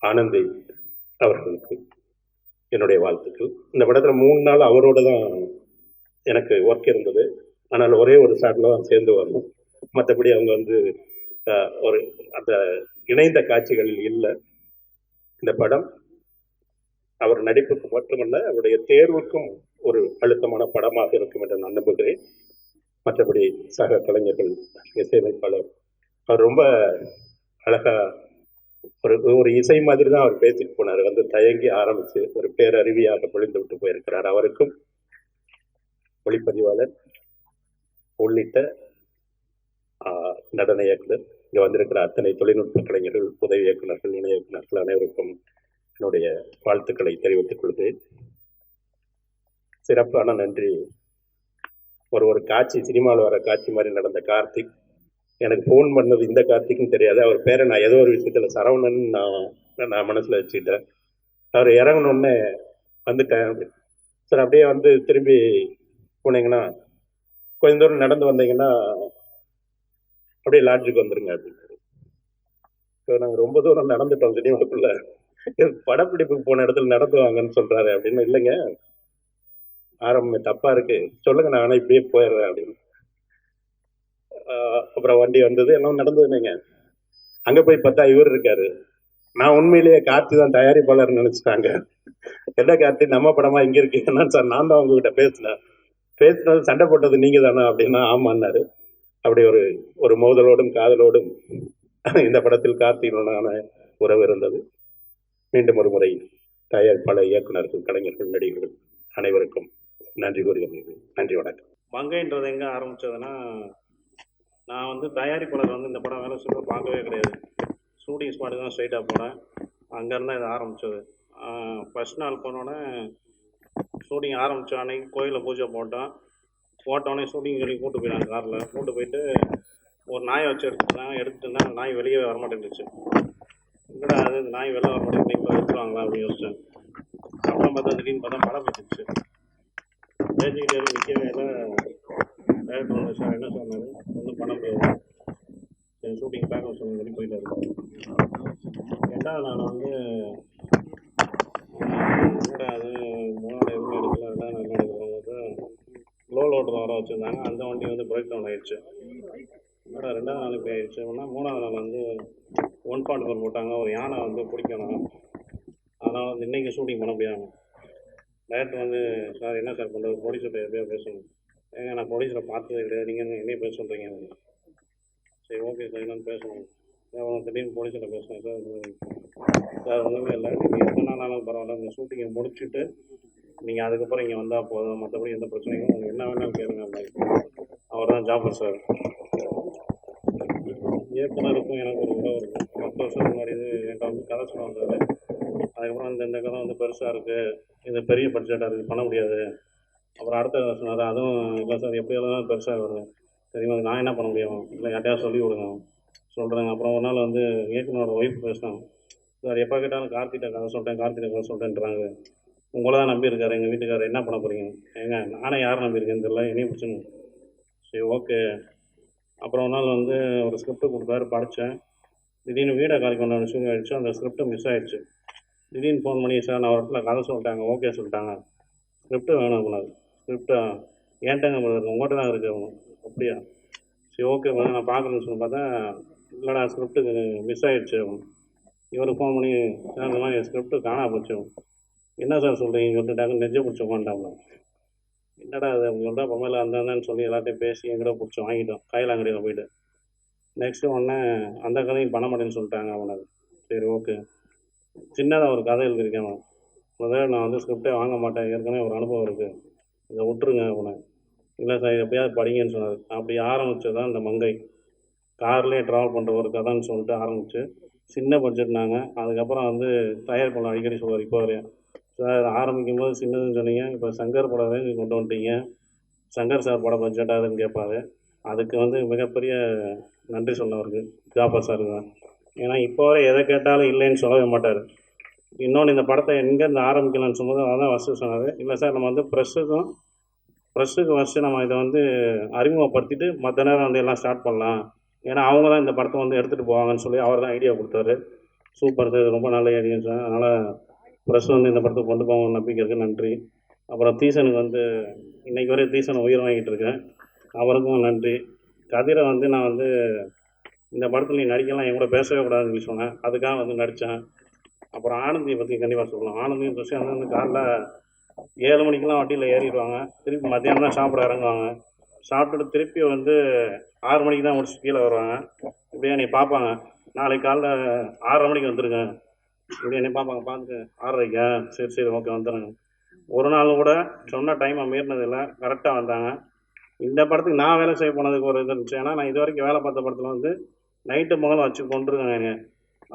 ஆனந்தி அவர்களுக்கு என்னுடைய வாழ்த்துக்கள். இந்த படத்துல 3 நாள் அவரோட தான் எனக்கு ஒர்க் இருந்தது. ஆனால் ஒரே ஒரு ஷாட்ல தான் சேர்ந்து வரணும். மற்றபடி அவங்க வந்து ஒரு அந்த இணைந்த காட்சிகளில் இல்லை. இந்த படம் அவர் நடிப்புக்கு மட்டுமல்ல, அவருடைய தேர்வுக்கும் ஒரு அழுத்தமான படமாக இருக்கும் என்று நான் நம்புகிறேன். மற்றபடி சக கலைஞர்கள், இசையமைப்பாளர் அவர் ரொம்ப அழகா ஒரு இசை மாதிரி தான் அவர் பேசிட்டு போனார். வந்து தயங்கி ஆரம்பிச்சு ஒரு பேரறிவியாக பொழிந்து விட்டு போயிருக்கிறார். அவருக்கும் ஒளிப்பதிவாளர் உள்ளிட்ட நடன இயக்குனர், இங்கே வந்திருக்கிற அத்தனை தொழில்நுட்ப கலைஞர்கள், உதவி இயக்குநர்கள், இணை இயக்குநர்கள் அனைவருக்கும் என்னுடைய வாழ்த்துக்களை தெரிவித்துக் கொள்கிறேன். சிறப்பான நன்றி. ஒரு காட்சி, சினிமாவில் வர காட்சி மாதிரி நடந்த கார்த்திக் எனக்கு ஃபோன் பண்ணது இந்த கார்த்திக்னு தெரியாது. அவர் பேரை நான் ஏதோ ஒரு விஷயத்தில் சரவணன் நான் மனசில் வச்சுக்கிட்டேன். அவர் இறங்கணுன்னே வந்துட்டேன் சார். அப்படியே வந்து திரும்பி போனீங்கன்னா கொஞ்சம் தூரம் நடந்து வந்தீங்கன்னா அப்படியே லாட்ஜுக்கு வந்துருங்க அப்படின்னு. ஸோ நாங்கள் ரொம்ப தூரம் நடந்துட்டோம் சினிமாக்குள்ள. படப்பிடிப்புக்கு போன இடத்துல நடந்து வாங்கன்னு சொல்கிறாரு அப்படின்னு. இல்லைங்க, ஆரம்பமே தப்பாக இருக்கு, சொல்லுங்க, நான் ஆனால் இப்படியே போயிடுறேன் அப்படின்னு. அப்புறம் வண்டி வந்தது, எல்லாம் நடந்ததுங்க. அங்கே போய் பார்த்தா இவர் இருக்காரு. நான் உண்மையிலேயே கார்த்தி தான் தயாரிப்பாளர் நினச்சிட்டாங்க. என்ன கார்த்தி, நம்ம படமா இங்கே இருக்கீங்கன்னா சார் நான் தான் உங்ககிட்ட பேசினது சண்டை போட்டது நீங்கள் தானே அப்படின்னா ஆமான்னாரு. அப்படி ஒரு மோதலோடும் காதலோடும் இந்த படத்தில் கார்த்திகனான உறவு இருந்தது. மீண்டும் ஒரு முறை தயாரிப்பாளர், இயக்குநர்கள், கலைஞர்கள், நடிகர்கள் அனைவருக்கும் நன்றி கூறுகிறது. நன்றி, வணக்கம். மங்கைன்றது எங்கே ஆரம்பித்ததுன்னா, நான் வந்து தயாரிப்பாளர் வந்து இந்த படம் வேலை செய்ய பார்க்கவே கிடையாது. ஷூட்டிங் ஸ்பாட்டுக்கு தான் ஸ்ட்ரைட்டாக போனேன். அங்கேருந்து இது ஆரம்பித்தது. ஃபஸ்ட் நாள் போனோடனே ஷூட்டிங் ஆரம்பித்த அன்னைக்கு கோயிலில் பூஜை போட்டோடனே ஷூட்டிங் சொல்லி கூப்பிட்டு போயிட்டாங்க. காரில் கூப்பிட்டு போயிட்டு ஒரு நாயை வச்சு எடுத்துட்டு இருந்தேன். நாய் வெளியே வரமாட்டேங்குச்சு. என்னடா அது, நாய் வெளில வரமாட்டேங்குது, இப்போ எடுத்துருவாங்களா அப்படின்னு யோசிச்சேன். அப்புறம் பார்த்தா திடீர்னு பார்த்தா படம் பேசிடுச்சு. பேசிக்கிட்டே நிற்கவே இல்லை. டேரக்டர் வந்து சார் என்ன சொன்னார், ஒன்றும் பண்ண முடியாது, சரி ஷூட்டிங் பேக்கப் சொல்லி சொல்லி போயிட்டாரு. 2வது நாள் வந்து என்னடா அது, 3நாள் எதுவுமே எடுக்கல, 2வது நாள் என்ன எடுக்கிறவங்க லோ லோட்டர் வர வச்சுருந்தாங்க. அந்த வண்டி வந்து பிரேக் டவுன் ஆகிடுச்சு. என்னடா 2வது நாள் இப்படி ஆகிடுச்சு அப்படின்னா, 3வது நாள் வந்து 1.4 போட்டாங்க. ஒரு யானை வந்து பிடிக்கணும், அதனால் வந்து இன்றைக்கி ஷூட்டிங் பண்ண முடியாது. டேரக்டர் வந்து சார் என்ன சார் பண்ணுறது, ப்ரொடியூசர்கிட்ட எப்படியோ பேசணும். ஏங்க நான் ப்ரொடியூசரை பார்த்ததே கிடையாது, நீங்கள் என்னையே பேச சொல்கிறீங்க. சரி ஓகே சார், என்னன்னு பேசணும். அவன் திடீர்னு ப்ரொடியூசரை பேசுகிறேன் சார் ஒன்றுமே இல்லை, நீங்கள் எத்தனை நாளாலும் பரவாயில்ல, இந்த ஷூட்டிங்கை முடிச்சுட்டு நீங்கள் அதுக்கப்புறம் இங்கே வந்தால் போதும், மற்றபடி எந்த பிரச்சனையும் உங்களுக்கு என்ன வேணாலும் கேளுங்க அப்படின்னு. அவர் தான் ஜாஃபர் சார். இயக்குனருக்கும் எனக்கு ஒரு உறவு இருக்கும். 10 வருஷத்துக்கு முன்னாடி என்கிட்ட வந்து கதை சொல்ல வந்தது. அதுக்கப்புறம் இந்த கதை வந்து பெருசாக இருக்குது, இது பெரிய பட்ஜெட்டாக இருக்குது, பண்ண முடியாது. அப்புறம் அடுத்த கதை சொன்னார், அதுவும் இல்லை சார், எப்படி இருந்தாலும் பெருசாக வருது, சரிங்களா, நான் என்ன பண்ண முடியும், இல்லை யார்ட்டையாவது சொல்லி விடுங்க சொல்கிறேங்க. அப்புறம் ஒரு நாள் வந்து இயக்குனரோட ஒய்ஃப் பேசினாங்க, சார் எப்போ கேட்டாலும் கார்த்திகிட்ட கதை சொல்லிட்டேன்றாங்க, உங்களை தான் நம்பியிருக்காரு எங்கள் வீட்டுக்காரர், என்ன பண்ண போகிறீங்க. ஏங்க நானே யாரை நம்பியிருக்கேன்னு தெரியல, என்னையும் பிடிச்சுங்க. சரி ஓகே. அப்புறம் ஒரு நாள் வந்து ஒரு ஸ்கிரிப்ட் கொடுத்தாரு, படித்தேன். திடீர்னு வீடை காலி கொண்டாட விஷயம் ஆகிடுச்சு, அந்த ஸ்கிரிப்ட் மிஸ் ஆகிடுச்சு. திடீர்னு ஃபோன் பண்ணி சார் நான் ஒரு இடத்துல கதை சொல்லிட்டாங்க, ஓகே சொல்லிட்டாங்க, ஸ்கிரிப்ட்டு வேணும் அப்படின்னாரு. ஸ்கிரிப்டா ஏன்ட்டாங்க உங்கள்கிட்ட தான் இருக்குது. அப்படியா, சரி ஓகே நான் பார்க்குறேன்னு சொல்லி பார்த்தா, இல்லைடா ஸ்கிரிப்ட்டு மிஸ் ஆகிடுச்சு. இவருக்கு ஃபோன் பண்ணி சார் இந்த மாதிரி ஸ்கிரிப்ட்டு காணா போச்சு. என்ன சார் சொல்கிறீங்க சொல்லிட்டாங்க, நெஞ்சை பிடிச்சி உட்காந்துட்டாங்க. என்னடா அது உங்கள்கிட்ட பொம்மையில் அந்தான்னு சொல்லி எல்லாத்தையும் பேசி எங்கிட்ட பிடிச்சி வாங்கிட்டோம் கைலாங்கடியில் போயிட்டு. நெக்ஸ்ட்டு உடனே அந்த கதையும் பண்ண மாட்டேன்னு சொல்லிட்டாங்க அவனுக்கு. சரி ஓகே, சின்னதாக ஒரு கதை எழுதியிருக்கேன், முதல்ல நான் வந்து ஸ்கிரிப்டே வாங்க மாட்டேன், ஏற்கனவே ஒரு அனுபவம் இருக்குது, இதை விட்டுருங்க அவனை. இல்லை சார் எப்படியாவது படிங்கன்னு சொன்னார். அப்படி ஆரம்பித்தது தான் இந்த மங்கை. கார்லேயே ட்ராவல் பண்ணுற ஒரு கதைன்னு சொல்லிட்டு ஆரம்பித்து சின்ன பட்ஜெட்னாங்க. அதுக்கப்புறம் வந்து தயாரிப்பாளர் அடிக்கடி சொல்லுவார், இப்போ வரையும் சார் ஆரம்பிக்கும் போது சின்னதுன்னு சொன்னீங்க, இப்போ சங்கர் படம் ரேஞ்சுக்கு கொண்டு வந்துட்டீங்க, சங்கர் சார் படம் பட்ஜெட்டாகுதுன்னு கேட்பாரு. அதுக்கு வந்து மிகப்பெரிய நன்றி சொன்னவருக்கு ஜாஃபர் சாருக்கு தான். ஏன்னா இப்போ வரை எதை கேட்டாலும் இல்லைன்னு சொல்லவே மாட்டார். இன்னொன்று, இந்த படத்தை எங்கேருந்து ஆரம்பிக்கலாம்னு சொல்லும்போது அதான் ஃபஸ்ட்டு சொன்னார், இல்லை சார் நம்ம வந்து ப்ரெஸ்ஸுக்கு ஃபஸ்ட்டு நம்ம இதை வந்து அறிமுகப்படுத்திட்டு மற்ற நேரம் வந்து எல்லாம் ஸ்டார்ட் பண்ணலாம். ஏன்னா அவங்க தான் இந்த படத்தை வந்து எடுத்துகிட்டு போவாங்கன்னு சொல்லி அவர் தான் ஐடியா கொடுத்தாரு. சூப்பர் சார், ரொம்ப நல்ல ஐடியா சார். அதனால் ப்ரெஸ் வந்து இந்த படத்தை கொண்டு போவாங்க நம்பிக்கை இருக்குது, நன்றி. அப்புறம் தீசனுக்கு வந்து இன்றைக்கி வரை தீசன் உயிர் வாங்கிட்டு இருக்கேன், அவருக்கும் நன்றி. கதிரை வந்து நான் வந்து இந்த படத்தில் நீ நடிக்கலாம், என் கூட பேசவே கூடாதுன்னு சொல்லி சொன்னேன், அதுக்காக வந்து நடித்தேன். அப்புறம் ஆனந்தியை பற்றி கண்டிப்பாக சொல்லலாம். ஆனந்தியும் துஷாந்த் வந்து காலைல 7 மணிக்கெலாம் வண்டியில் ஏறிடுவாங்க, திருப்பி மத்தியானம் தான் சாப்பிட இறங்குவாங்க. சாப்பிட்டுட்டு திருப்பி வந்து 6 மணிக்கு தான் முடிச்சு கீழே வருவாங்க. இப்படியே என்னை பார்ப்பாங்க, நாளைக்கு காலைல 6:30 மணிக்கு வந்துருங்க. இப்படி என்னை பார்ப்பாங்க, பார்த்துட்டு 6:30க்கா, சரி சரி ஓகே வந்துடுங்க. ஒரு நாள் கூட சொன்ன டைமை மீறினதில்லை, கரெக்டாக வந்தாங்க. இந்த படத்துக்கு நான் வேலை செய்ய போனதுக்கு ஒரு இது இருந்துச்சு. ஏன்னா நான் இது வரைக்கும் வேலை பார்த்த படத்தில் வந்து நைட்டு முதல்ல வச்சு கொண்டுருக்காங்க.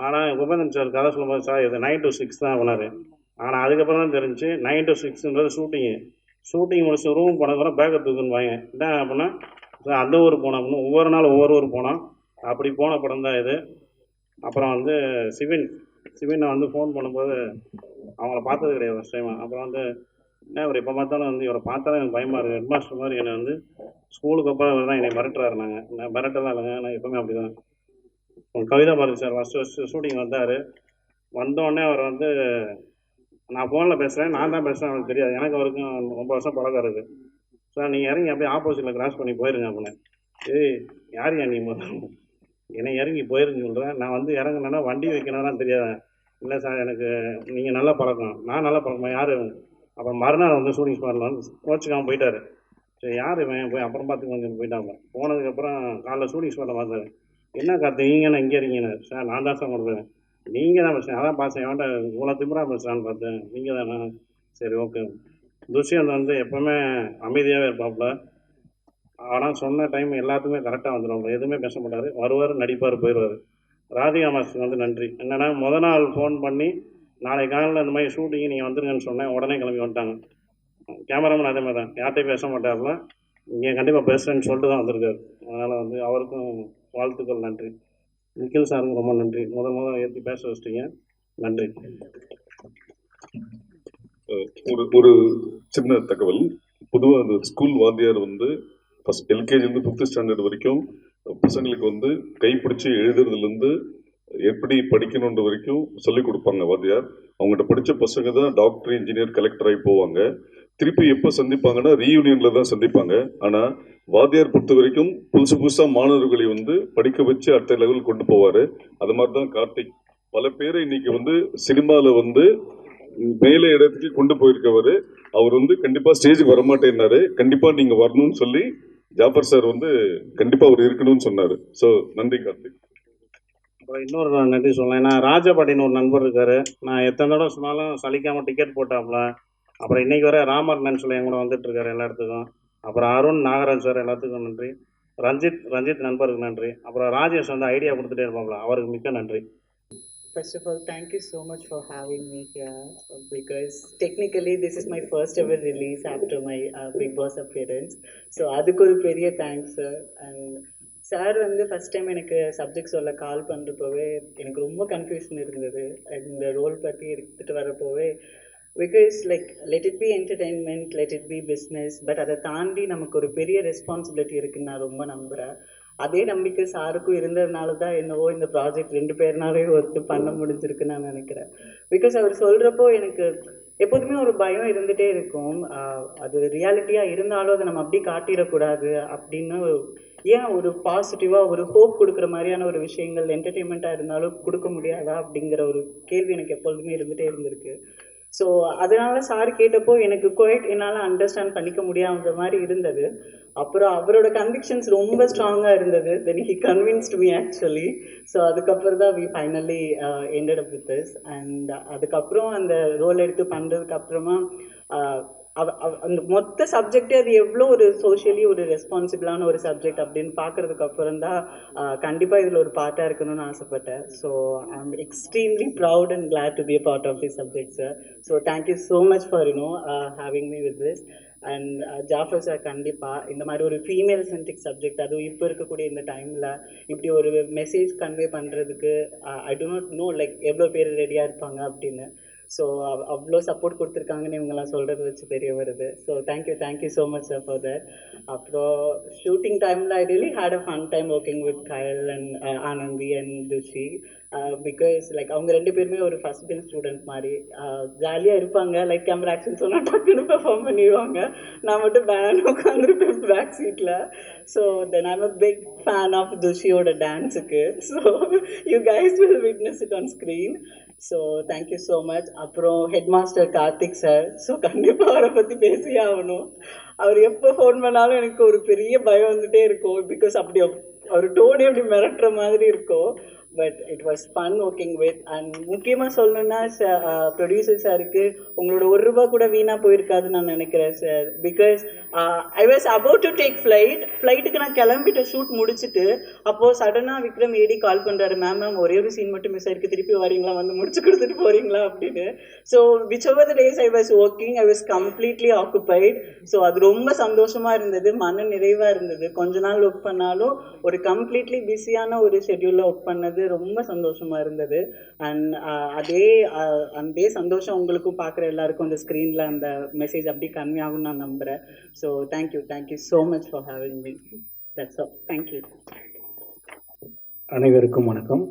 ஆனால் உபேந்திரன் சார் கதை சொல்லும்போது, சார் இது 9 to 6 தான் பண்ணார். ஆனால் அதுக்கப்புறம் தான் தெரிஞ்சு 9 to 6ன்றது ஷூட்டிங் முடிச்சு ரூம் போனதுக்கப்புறம் பேக்கை தூக்குன்னு வாங்க என்ன அப்படின்னா, சார் அந்த ஊர் போனோம் அப்படின்னு ஒவ்வொரு நாள் ஒவ்வொரு ஊர் போனோம். அப்படி போன படம் தான் இது. அப்புறம் வந்து சிவினை வந்து ஃபோன் பண்ணும்போது அவங்கள பார்த்தது கிடையாது ஃபஸ்ட் டைம். அப்புறம் வந்து என்ன இவர் எப்போ பார்த்தாலும் வந்து இவரை பார்த்தாலும் எனக்கு பயமாக இருக்குது, ஹெட் மாஸ்டர் மாதிரி என்னை வந்து ஸ்கூலுக்கு அப்புறம் தான் என்னை மிரட்டுறாரு. நான் மிரட்டலாம் இல்லைங்க, நான் எப்போவுமே அப்படி தான். Kavitha Bharathi sir first shooting வந்தார். வந்தோடனே அவர் வந்து நான் ஃபோனில் பேசுகிறேன், நான் தான் பேசுகிறேன், அவருக்கு தெரியாது. எனக்கு அவருக்கும் ரொம்ப வருஷம் பழக்கம் இருக்குது. சார் நீங்கள் இறங்கி அப்படியே ஆப்போசிட்டில் கிராஸ் பண்ணி போயிருங்க அப்படின்னு. ஏய் யாரையா நீ என்னை இறங்கி போயிருன்னு சொல்கிறேன். நான் வந்து இறங்குனேன்னா வண்டி வைக்கணும்னா தெரியாது. இல்லை சார் எனக்கு நீங்கள் நல்ல பழக்கம், நான் நல்ல பழக்கமா யார்? அப்புறம் மறுநாள் வந்து ஷூட்டிங் ஸ்பாட்டில் வந்து கோச்சுக்காமல் போயிட்டார். சரி யார் இவன் போய் அப்புறம் பார்த்து கொஞ்சம் போயிட்டாங்க. போனதுக்கப்புறம் காலைல ஷூட்டிங் ஸ்பாட்டில் பார்த்தாரு. என்ன கார்த்தி நீங்கள் இங்கே இருக்கீங்க? சார் நான் தான் சார் கொடுப்பேன், நீங்கள் தான் பேசுகிறேன். அதான் பார்த்தேன், எவன்ட்ட இவ்வளோ திமிரா பேசுகிறான்னு பார்த்தேன், நீங்கள் தானே? சரி ஓகே. துஷ்யந்த் வந்து எப்போவுமே அமைதியாகவே இருப்பாப்புல. ஆனால் சொன்ன டைம் எல்லாத்துக்குமே கரெக்டாக வந்துடுவாங்க, எதுவுமே பேச மாட்டார், வருவார், நடிப்பார், போயிடுவார். ராதிகா மாஸ்டருக்கு வந்து நன்றி. என்னென்னா முதல் நாள் ஃபோன் பண்ணி நாளைக்கு காலையில் இந்த மாதிரி ஷூட்டிங்கு நீங்கள் வந்துருங்கன்னு சொன்னேன், உடனே கிளம்பி வந்துட்டாங்க. கேமராமேன் அதே மாதிரி தான், யார்கிட்டையும் பேச மாட்டார்ல, இங்கே கண்டிப்பாக பேசுகிறேன்னு சொல்லிட்டு தான் வந்திருக்காரு. அதனால் வந்து அவருக்கும் வாழ்த்துக்கள், நன்றி. நிக்கில் சாருக்கும் ரொம்ப நன்றி, முதல் ஏற்றி பேச வச்சிட்டீங்க, நன்றி. ஒரு சின்ன தகவல். பொதுவாக அந்த ஸ்கூல் வாத்தியார் வந்து ஃபஸ்ட் எல்கேஜிலேருந்து 5th ஸ்டாண்டர்ட் வரைக்கும் பசங்களுக்கு வந்து கைப்பிடிச்சி எழுதுறதுலேருந்து எப்படி படிக்கணுன்ற வரைக்கும் சொல்லிக் கொடுப்பாங்க வாத்தியார். அவங்ககிட்ட படித்த பசங்க தான் டாக்டர், இன்ஜினியர், கலெக்டர் ஆகி போவாங்க. திருப்பி எப்போ சந்திப்பாங்கன்னா ரீயூனியனில் தான் சந்திப்பாங்க. ஆனால் வாத்தியார் பொறுத்த வரைக்கும் புதுசாக மாணவர்களை வந்து படிக்க வச்சு அடுத்த லெவல் கொண்டு போவார். அது மாதிரி தான் கார்த்திக் பல பேரை இன்னைக்கு வந்து சினிமாவில் வந்து மேலே இடத்துக்கு கொண்டு போயிருக்கவர். அவர் வந்து கண்டிப்பாக ஸ்டேஜுக்கு வரமாட்டேன்னாரு, கண்டிப்பாக நீங்கள் வரணும்னு சொல்லி ஜாஃபர் சார் வந்து கண்டிப்பாக அவர் இருக்கணும்னு சொன்னார். ஸோ நன்றி கார்த்திக். அப்புறம் இன்னொரு நன்றி சொல்லலாம். ஏன்னா ராஜபாட்டின்னு ஒரு நண்பர் இருக்கார், நான் எத்தனை தடவை சொன்னாலும் சலிக்காமல் டிக்கெட் போட்டாப்புல. அப்புறம் இன்றைக்கி வர ராமர்னு சொல்லி என் கூட வந்துட்டுருக்காரு எல்லா இடத்துக்கும். அப்புறம் அருண், நாகராஜ் சார் எல்லாத்துக்கும் நன்றி. ரஞ்சித் நண்பருக்கு நன்றி. அப்புறம் ராஜேஷ் வந்து ஐடியா கொடுத்துட்டே இருப்பாங்களா, அவருக்கு மிக்க நன்றி. First of all, thank you so much for having me here, because technically this is my first ever release after my Big Boss appearance. So adukku oru periya thanks sir. And sir வந்து first time எனக்கு சப்ஜெக்ட் சொல்ல கால் பண்ணுறப்போவே எனக்கு ரொம்ப கன்ஃபியூஷன் இருந்தது இந்த ரோல் பற்றி எடுத்துகிட்டு வரப்போவே. Because like let it be entertainment, let it be business, but அதை தாண்டி நமக்கு ஒரு பெரிய ரெஸ்பான்சிபிலிட்டி இருக்குன்னு நான் ரொம்ப நம்புகிறேன். அதே நம்பிக்கை சாருக்கும் இருந்ததுனால தான் என்னவோ இந்த ப்ராஜெக்ட் 2 பேர்னாலே ஒர்த்து பண்ண முடிஞ்சிருக்குன்னு நான் நினைக்கிறேன். பிகாஸ் அவர் சொல்கிறப்போ எனக்கு எப்போதுமே ஒரு பயம் இருந்துகிட்டே இருக்கும், அது ரியாலிட்டியாக இருந்தாலும் அதை நம்ம அப்படி காட்டிடக்கூடாது அப்படின்னு. ஏன் ஒரு பாசிட்டிவாக ஒரு ஹோப் கொடுக்குற மாதிரியான ஒரு விஷயங்கள் என்டர்டெயின்மெண்ட்டாக இருந்தாலும் கொடுக்க முடியாதா அப்படிங்கிற ஒரு கேள்வி எனக்கு எப்பொழுதுமே இருந்துகிட்டே இருந்திருக்கு. ஸோ அதனால சார் கேட்டப்போ எனக்கு குவைட் என்னால் அண்டர்ஸ்டாண்ட் பண்ணிக்க முடியாத மாதிரி இருந்தது. அப்புறம் அவரோட கன்விக்ஷன்ஸ் ரொம்ப ஸ்ட்ராங்காக இருந்தது. Then he convinced me actually. So அதுக்கப்புறம் தான் we finally ended up with this. And அதுக்கப்புறம் அந்த ரோல் எடுத்து பண்ணுறதுக்கு அப்புறமா அந்த மொத்த சப்ஜெக்டே அது எவ்வளோ ஒரு சோஷியலி ஒரு ரெஸ்பான்சிபிளான ஒரு சப்ஜெக்ட் அப்படின்னு பார்க்கறதுக்கு அப்புறம் தான் கண்டிப்பாக இதில் ஒரு பார்ட்டாக இருக்கணும்னு ஆசைப்பட்டேன். So I am extremely proud and glad to be a part of this subject sir. So thank you so much for having me with this. And Jafar sir கண்டிப்பாக இந்த மாதிரி ஒரு ஃபீமேல் சென்ட்ரிக் சப்ஜெக்ட், அதுவும் இப்போ இருக்கக்கூடிய இந்த டைமில் இப்படி ஒரு மெசேஜ் கன்வே பண்ணுறதுக்கு ஐ டு நாட் நோ லைக் எவ்வளோ பேர் ரெடியாக இருப்பாங்க அப்படின்னு. ஸோ அவ்வளோ சப்போர்ட் கொடுத்துருக்காங்கன்னு இவங்கெல்லாம் சொல்கிறது வச்சு தெரிய வருது. So thank you so much sir for that. அப்புறம் ஷூட்டிங் டைமில் I really had a fun time working with Kayal and Anandhi and Thushi. Because like அவங்க 2 பேருமே ஒரு ஃபஸ்ட் பெஞ்ச் ஸ்டூடெண்ட் மாதிரி ஜாலியாக இருப்பாங்க. லைக் கேமரா ஆக்ஷன் சொன்னால் டக்குன்னு பெர்ஃபார்ம் பண்ணிடுவாங்க. நான் மட்டும் பேன் உட்காந்துருப்பேன் பேக் சீட்டில். So then I'm a big fan of துஷியோட டான்ஸுக்கு. So you guys will witness it on screen. So thank you so much. அப்புறம் head master Karthik sir. So கண்டிப்பாக அவரை பற்றி பேசியே ஆகணும். அவர் எப்போ ஃபோன் பண்ணாலும் எனக்கு ஒரு பெரிய பயம் வந்துகிட்டே இருக்கும். பிகாஸ் அப்படி அவர் டோனே அப்படி மிரட்டுற மாதிரி இருக்கும். But it was fun working with. And முக்கியமாக சொல்லணுன்னா ப்ரொடியூசர் சாருக்கு உங்களோட ₹1 கூட வீணாக போயிருக்காதுன்னு நான் நினைக்கிறேன் sir. Because I was about to take ஃப்ளைட்டுக்கு நான் கிளம்பிட்டு ஷூட் முடிச்சுட்டு அப்போது சடனாக விக்ரம் ஏடி கால் பண்ணுறாரு, மேம் ஒரே ஒரு சீன் மட்டும் மிஸ் ஆயிருக்கு, திருப்பி வரீங்களா, வந்து முடிச்சு கொடுத்துட்டு போகிறீங்களா அப்படின்னு. So which over the days I was working I was completely occupied. So அது ரொம்ப சந்தோஷமாக இருந்தது, மன நிறைவாக இருந்தது. கொஞ்ச நாள் ஒர்க் பண்ணாலும் ஒரு கம்ப்ளீட்லி பிஸியான ஒரு ஷெட்யூலில் ஒர்க் பண்ணது ரொம்ப சந்தோஷமாக இருந்தது. அண்ட் அதே சந்தோஷம் உங்களுக்கும் பார்க்குற எல்லாருக்கும் அந்த ஸ்க்ரீனில் அந்த மெசேஜ் அப்படி கம்மியாகும்னு நான் நம்புகிறேன். So thank you so much for having me. That's all. Thank you. அனைவருக்கும் வணக்கம்.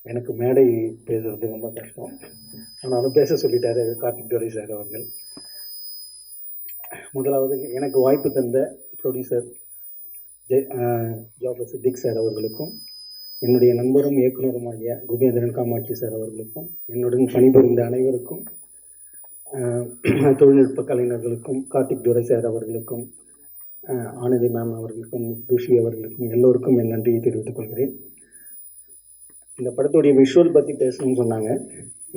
எனக்கு மேடை பேசுறது ரொம்ப கஷ்டம், ஆனாலும் பேச சொல்லிட்டாரு கார்த்திக் துரை சார் அவர்கள். முதலாவது எனக்கு வாய்ப்பு தந்த ப்ரொடியூசர் ஜாஃபர் சித்திக் சார் அவர்களுக்கும், என்னுடைய நண்பரும் இயக்குனருமாகிய குபேந்திரன் காமாட்சி சார் அவர்களுக்கும், என்னுடன் பணிபுரிந்த அனைவருக்கும், தொழில்நுட்ப கலைஞர்களுக்கும், கார்த்திக் துரை சார் அவர்களுக்கும், ஆனந்தி மேம் அவர்களுக்கும், துஷி அவர்களுக்கும், எல்லோருக்கும் என் நன்றியை தெரிவித்துக் கொள்கிறேன். இந்த படத்துடைய விஷுவல் பற்றி பேசணும்னு சொன்னாங்க.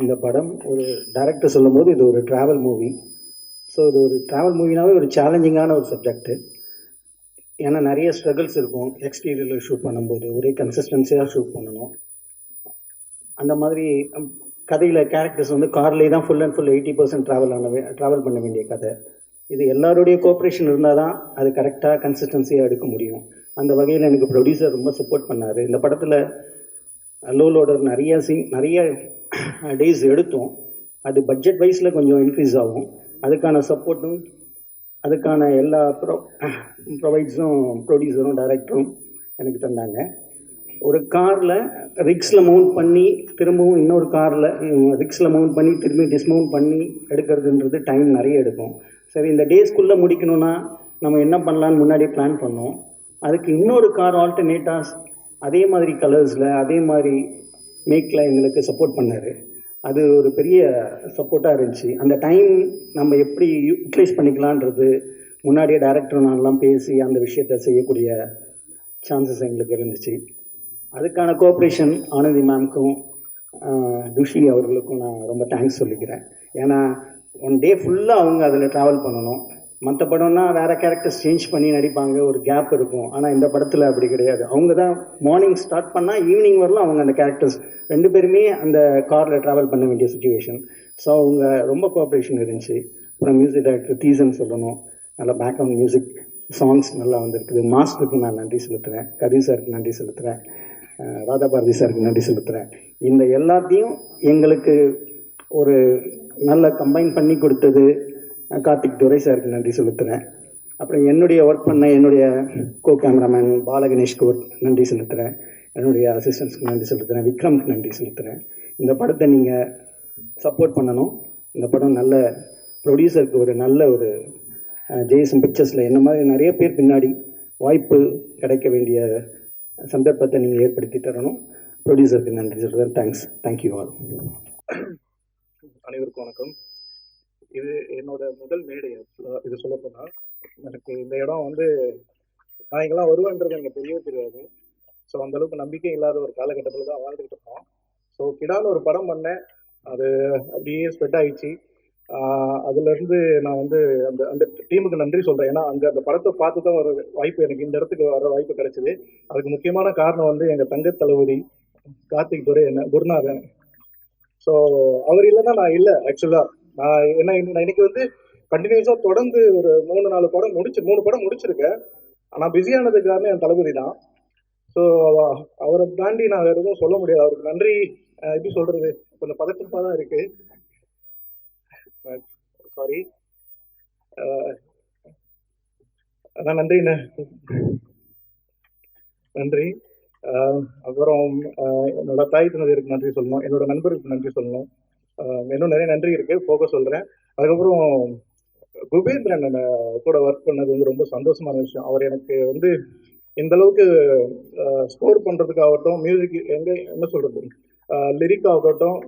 இந்த படம் ஒரு டைரக்டர் சொல்லும் போது இது ஒரு ட்ராவல் மூவி. ஸோ இது ஒரு ட்ராவல் மூவினாவே ஒரு சேலஞ்சிங்கான ஒரு சப்ஜெக்ட்டு. ஏன்னா நிறைய ஸ்ட்ரகிள்ஸ் இருக்கும். எக்ஸ்டீரியரில் ஷூட் பண்ணும்போது ஒரே கன்சிஸ்டன்சியாக ஷூட் பண்ணணும். அந்த மாதிரி கதையில் கேரக்டர்ஸ் வந்து கார்லேயே தான் ஃபுல் அண்ட் ஃபுல் 80% ட்ராவல் பண்ண வேண்டிய கதை. இது எல்லாருடைய கோஆப்ரேஷன் இருந்தால் தான் அது கரெக்டாக கன்சிஸ்டன்சியாக எடுக்க முடியும். அந்த வகையில் எனக்கு ப்ரொடியூசர் ரொம்ப சப்போர்ட் பண்ணார். இந்த படத்தில் லோலோட நிறைய டேஸ் எடுத்தோம். அது பட்ஜெட் வைஸில் கொஞ்சம் இன்க்ரீஸ் ஆகும். அதுக்கான சப்போர்ட்டும் அதுக்கான எல்லா ப்ரொவைட்ஸும் ப்ரொடியூசரும் டைரக்டரும் எனக்கு தந்தாங்க. ஒரு காரில் ரிக்ஸில் மவுண்ட் பண்ணி திரும்பவும் இன்னொரு காரில் ரிக்ஸில் மவுண்ட் பண்ணி திரும்பி டிஸ்மவுண்ட் பண்ணி எடுக்கிறதுன்றது டைம் நிறைய எடுக்கும். சரி, இந்த டேஸ்க்குள்ளே முடிக்கணும்னா நம்ம என்ன பண்ணலான்னு முன்னாடி பிளான் பண்ணோம். அதுக்கு இன்னொரு கார் ஆல்டர்னேட்டாக அதே மாதிரி கலர்ஸில் அதே மாதிரி மேக்கில் எங்களுக்கு சப்போர்ட் பண்ணார். அது ஒரு பெரிய சப்போர்ட்டாக இருந்துச்சு. அந்த டைம் நம்ம எப்படி யூட்டிலைஸ் பண்ணிக்கலான்றது முன்னாடியே டைரக்டர் நான்லாம் பேசி அந்த விஷயத்தை செய்யக்கூடிய சான்சஸ் எங்களுக்கு இருந்துச்சு. அதுக்கான கோஆப்ரேஷன் ஆனந்தி மேம்க்கும் துஷி அவர்களுக்கும் நான் ரொம்ப தேங்க்ஸ் சொல்லிக்கிறேன். ஏன்னா 1 டே ஃபுல்லாக அவங்க அதில் ட்ராவல் பண்ணணும். மற்ற படம்னா வேறு கேரக்டர்ஸ் சேஞ்ச் பண்ணி நடிப்பாங்க, ஒரு கேப் இருக்கும். ஆனால் இந்த படத்தில் அப்படி கிடையாது. அவங்க தான் மார்னிங் ஸ்டார்ட் பண்ணால் ஈவினிங் வரலாம் அவங்க அந்த கேரக்டர்ஸ் 2 பேருமே அந்த காரில் ட்ராவல் பண்ண வேண்டிய சுச்சுவேஷன். ஸோ அவங்க ரொம்ப கோஆப்ரேஷன் இருந்துச்சு. அப்புறம் மியூசிக் டைரக்டர் தீசன் சொல்லணும், நல்லா பேக்ரவுண்ட் மியூசிக் சாங்ஸ் நல்லா வந்திருக்குது. மாஸ்டருக்கு நான் நன்றி செலுத்துகிறேன், கதிர் சாருக்கு நன்றி செலுத்துகிறேன், ராதா பாரதி சாருக்கு நன்றி செலுத்துகிறேன். இந்த எல்லாத்தையும் எங்களுக்கு ஒரு நல்ல கம்பைன் பண்ணி கொடுத்தது கார்த்திக் துரை சாருக்கு நன்றி செலுத்துகிறேன். அப்புறம் என்னுடைய ஒர்க் பண்ண என்னுடைய கோ கேமராமேன் பாலகணேஷ்க்கு நன்றி செலுத்துகிறேன். என்னுடைய அசிஸ்டன்ஸ்க்கு நன்றி செலுத்துகிறேன். விக்ரம்க்கு நன்றி செலுத்துகிறேன். இந்த படத்தை நீங்கள் சப்போர்ட் பண்ணணும். இந்த படம் நல்ல ப்ரொடியூசருக்கு ஒரு நல்ல ஒரு ஜெய்சன் பிக்சர்ஸில் என்ன மாதிரி நிறைய பேர் பின்னாடி வாய்ப்பு கிடைக்க வேண்டிய சந்தர்ப்பத்தை நீங்கள் ஏற்படுத்தி தரணும். ப்ரொடியூசருக்கு நன்றி சொல்கிறேன். Thank you all. அனைவருக்கும் வணக்கம். இது என்னோட முதல் மேடை. இது சொல்லப்போனால் எனக்கு இந்த இடம் வந்து நான் இங்கெல்லாம் வருவேன்றது எனக்கு தெரியவே தெரியாது. ஸோ அந்தளவுக்கு நம்பிக்கை இல்லாத ஒரு காலகட்டத்தில் தான் வாழ்ந்துக்கிட்டு இருக்கோம். ஸோ கிடான்னு ஒரு படம் பண்ணேன், அது அப்படியே ஸ்ப்ரெட் ஆகிடுச்சு. அதுலேருந்து நான் வந்து அந்த அந்த டீமுக்கு நன்றி சொல்கிறேன். ஏன்னா அங்கே அந்த படத்தை பார்த்து தான் ஒரு வாய்ப்பு எனக்கு இந்த இடத்துக்கு வர வாய்ப்பு கிடைச்சிது. அதுக்கு முக்கியமான காரணம் வந்து எங்கள் தங்க தளபதி கார்த்திக் துரை என்ன குருநாதன். ஸோ அவர் இல்லைன்னா நான் இல்லை ஆக்சுவலாக. நான் இன்னைக்கு வந்து கண்டினியூஸாக தொடர்ந்து ஒரு 3 படம் முடிச்சிருக்கேன். ஆனால் பிஸியானதுக்கு காரணம் என் தளபதி தான். ஸோ அவரை தாண்டி நான் வேறு எதுவும் சொல்ல முடியாது. அவருக்கு நன்றி எப்படி சொல்கிறது, கொஞ்சம் பதட்டமாக தான் இருக்குது. சாரி. அதான் நன்றிண்ணே, நன்றி. அப்புறம் என்னோட தாய் தந்தையருக்கு நன்றி சொல்லணும், என்னோட நண்பருக்கு நன்றி சொல்லணும். இன்னும் நிறைய நன்றி இருக்குது, போக சொல்கிறேன். அதுக்கப்புறம் குபேந்திரன் கூட ஒர்க் பண்ணது வந்து ரொம்ப சந்தோஷமான விஷயம். அவர் எனக்கு வந்து இந்த அளவுக்கு ஸ்கோர் பண்ணுறதுக்காகட்டும், மியூசிக் என்ன சொல்கிறது, லிரிக் ஆகட்டும்,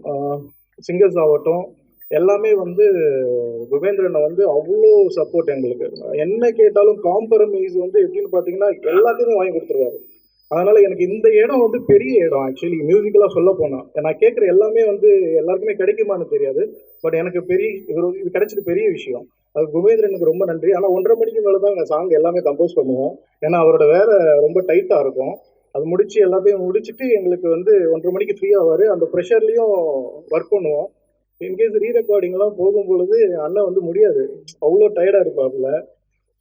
சிங்கர்ஸ் ஆகட்டும், எல்லாமே வந்து குபேந்திரனை வந்து அவ்வளோ சப்போர்ட் எங்களுக்கு. என்ன கேட்டாலும் காம்ப்ரமைஸ் வந்து எப்படின்னு பார்த்தீங்கன்னா எல்லாத்தையுமே வாங்கி கொடுத்துருவாரு. அதனால எனக்கு இந்த இடம் வந்து பெரிய இடம். ஆக்சுவலி மியூசிக்கலாக சொல்ல போனால் நான் கேட்குற எல்லாமே வந்து எல்லாருக்குமே கிடைக்குமான்னு தெரியாது. பட் எனக்கு இது கிடைச்சது பெரிய விஷயம். அது குபேந்திரனுக்கு ரொம்ப நன்றி. ஆனால் 1:30 மணிக்கு மேலே தான் நாங்கள் சாங் எல்லாமே கம்போஸ் பண்ணுவோம். ஏன்னா அவரோட வேலை ரொம்ப டைட்டாக இருக்கும். அது முடிச்சு எல்லாத்தையும் முடிச்சுட்டு எங்களுக்கு வந்து 1:30 மணிக்கு ஃப்ரீயாவார். அந்த ப்ரெஷர்லேயும் ஒர்க் பண்ணுவோம். இன்கேஸ் ரீரெக்கார்டிங்லாம் போகும் பொழுது அண்ணன் வந்து முடியாது, அவ்வளோ டயர்டாக இருப்பாப்புல.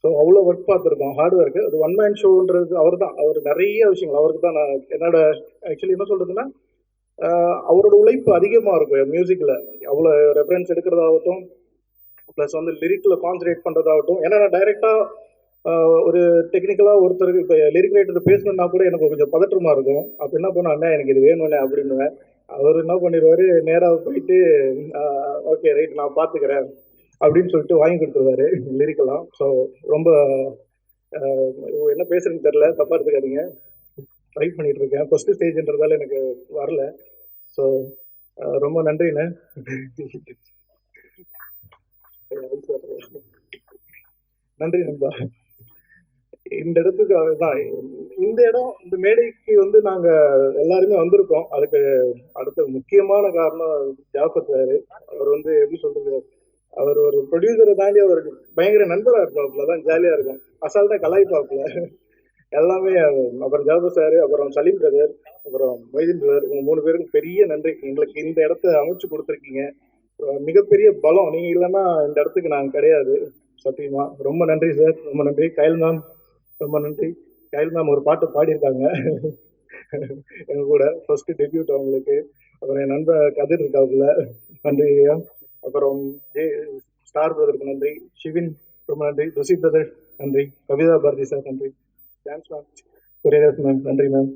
ஸோ அவ்வளோ ஒர்க் பார்த்துருக்கோம், ஹார்ட் ஒர்க்கு. அது ஒன் மேன் ஷோன்றது அவர் தான். அவர் நிறைய விஷயங்கள் அவருக்கு தான். நான் என்னோட ஆக்சுவலி என்ன சொல்கிறதுன்னா, அவரோட உழைப்பு அதிகமாக இருக்கும் மியூசிக்கில். அவ்வளோ ரெஃபரன்ஸ் எடுக்கிறதாகட்டும், ப்ளஸ் வந்து லிரிக்கில் கான்சன்ட்ரேட் பண்ணுறதாகட்டும். ஏன்னா நான் டைரெக்டாக ஒரு டெக்னிக்கலாக ஒருத்தருக்கு இப்போ லிரிக் ரைட்டர் பேசணுன்னா கூட எனக்கு கொஞ்சம் பதற்றமாக இருக்கும். அப்போ என்ன பண்ண, அண்ணா எனக்கு இது வேணும்ண்ணே அப்படின்னுவேன். அவர் என்ன பண்ணிடுவார், நேராக போயிட்டு ஓகே ரைட் நான் பார்த்துக்கிறேன் அப்படின்னு சொல்லிட்டு வாங்கி கொடுத்துருவாரு லிரிக்கெல்லாம். ஸோ ரொம்ப என்ன பேசுறதுன்னு தெரில, தப்பாக எடுத்துக்காதீங்க. ட்ரை பண்ணிட்டு இருக்கேன், ஃபர்ஸ்ட் ஸ்டேஜ்ன்றதால எனக்கு வரல. ஸோ ரொம்ப நன்றிண்ணே. நன்றி நண்பா. இந்த இடத்துக்கு தான் இந்த இடம், இந்த மேடைக்கு வந்து நாங்கள் எல்லாருமே வந்திருக்கோம். அதுக்கு அடுத்த முக்கியமான காரணம் ஜாஃபர் சார். அவர் வந்து எப்படி சொல்றது, அவர் ஒரு ப்ரொடியூசரை தாண்டி அவருக்கு பயங்கர நண்பராக இருப்பாப்புல, தான் ஜாலியாக இருக்கும். அசால்ட்டாக கலாய்ப்பாப்புல எல்லாமே. அப்புறம் ஜாஃபர் சார், அப்புறம் சலீம் பிரதர், அப்புறம் மொய்தீன் பிரதர், இவங்க 3 பேருக்கும் பெரிய நன்றி. எங்களுக்கு இந்த இடத்த அமைச்சு கொடுத்துருக்கீங்க, மிகப்பெரிய பலம். நீங்கள் இல்லைன்னா இந்த இடத்துக்கு நாங்கள் கிடையாது, சத்தியமா. ரொம்ப நன்றி சார், ரொம்ப நன்றி. கயல் மேம் ரொம்ப நன்றி. கயல் மேம் ஒரு பாட்டு பாடியிருக்காங்க எங்க கூட, ஃபர்ஸ்ட் டெபியூட் அவங்களுக்கு. அப்புறம் என் நண்பர் கதிர் இருக்காப்புல, நன்றி. அப்புறம் ஸ்டார் பிரதருக்கு நன்றி. ஷிவின் ரொம்ப நன்றி. துசி பிரதர் நன்றி. கவிதா பாரதி சார் நன்றி. டான்ஸ் மேம், கொரியோகிராஃபி மேம் நன்றி மேம்.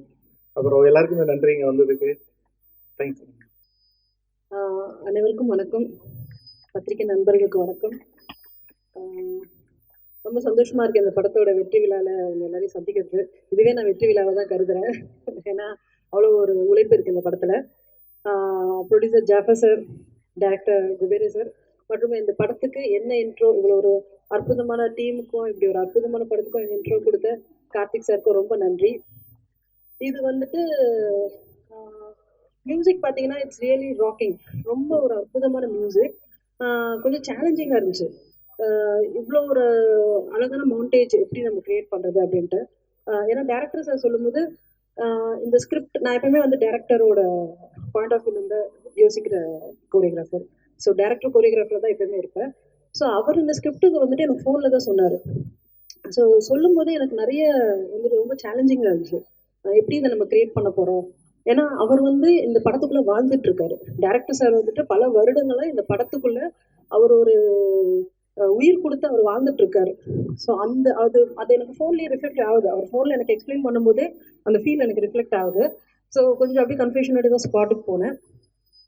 அப்புறம் எல்லாருக்குமே நன்றி இங்கே வந்ததுக்கு. தேங்க்ஸ். அனைவருக்கும் வணக்கம், பத்திரிகை நண்பர்களுக்கு வணக்கம். ரொம்ப சந்தோஷமா இருக்கு இந்த படத்தோட வெற்றி விழாவில் அவங்க எல்லாரையும் சந்திக்கிறது. இதுவே நான் வெற்றி விழாவை தான் கருதுறேன். ஏன்னா அவ்வளோ ஒரு உழைப்பு இருக்குது இந்த படத்தில். Producer Jaffer sir, director Kuberi sir, மற்றும் இந்த படத்துக்கு என்ன இன்ட்ரோ, இவ்வளோ ஒரு அற்புதமான டீமுக்கும் இப்படி ஒரு அற்புதமான படத்துக்கும் இந்த இன்ட்ரோ கொடுத்த கார்த்திக் சாருக்கும் ரொம்ப நன்றி. இது வந்துட்டு மியூசிக் பார்த்தீங்கன்னா இட்ஸ் ரியலி ராக்கிங். ரொம்ப ஒரு அற்புதமான மியூசிக். கொஞ்சம் சேலஞ்சிங்காக இருந்துச்சு. இவ்வளோ ஒரு அழகான மவுண்டேஜ் எப்படி நம்ம கிரியேட் பண்ணுறது அப்படின்ட்டு. ஏன்னா டேரக்டர் சார் சொல்லும்போது இந்த ஸ்கிரிப்ட், நான் எப்பவுமே வந்து டேரக்டரோட பாயிண்ட் ஆஃப் வியூ வந்து யோசிக்கிற கோரியோகிராஃபர். ஸோ டேரக்டர் கோரியோகிராஃபர் தான் எப்பவுமே இருப்பேன். ஸோ அவர் இந்த ஸ்கிரிப்டுக்கு வந்துட்டு எனக்கு ஃபோனில் தான் சொன்னார். ஸோ சொல்லும் போது எனக்கு நிறைய வந்துட்டு ரொம்ப சேலஞ்சிங்காக இருந்துச்சு, எப்படி இதை நம்ம கிரியேட் பண்ண போகிறோம். ஏன்னா அவர் வந்து இந்த படத்துக்குள்ளே வாழ்ந்துட்டு இருக்காரு. டேரக்டர் சார் வந்துட்டு பல வருடங்களாக இந்த படத்துக்குள்ள அவர் ஒரு உயிர் கொடுத்து அவர் வாழ்ந்துட்டு இருக்காரு. ஸோ அது எனக்கு ஃபோன்லேயே ரிஃப்ளெக்ட் ஆகுது. அவர் ஃபோனில் எனக்கு எக்ஸ்பிளைன் பண்ணும்போதே அந்த ஃபீல் எனக்கு ரிஃப்ளெக்ட் ஆகுது. ஸோ கொஞ்சம் அப்படியே கன்ஃபியூஷனோட தான் ஸ்பாட்டுக்கு போனேன்.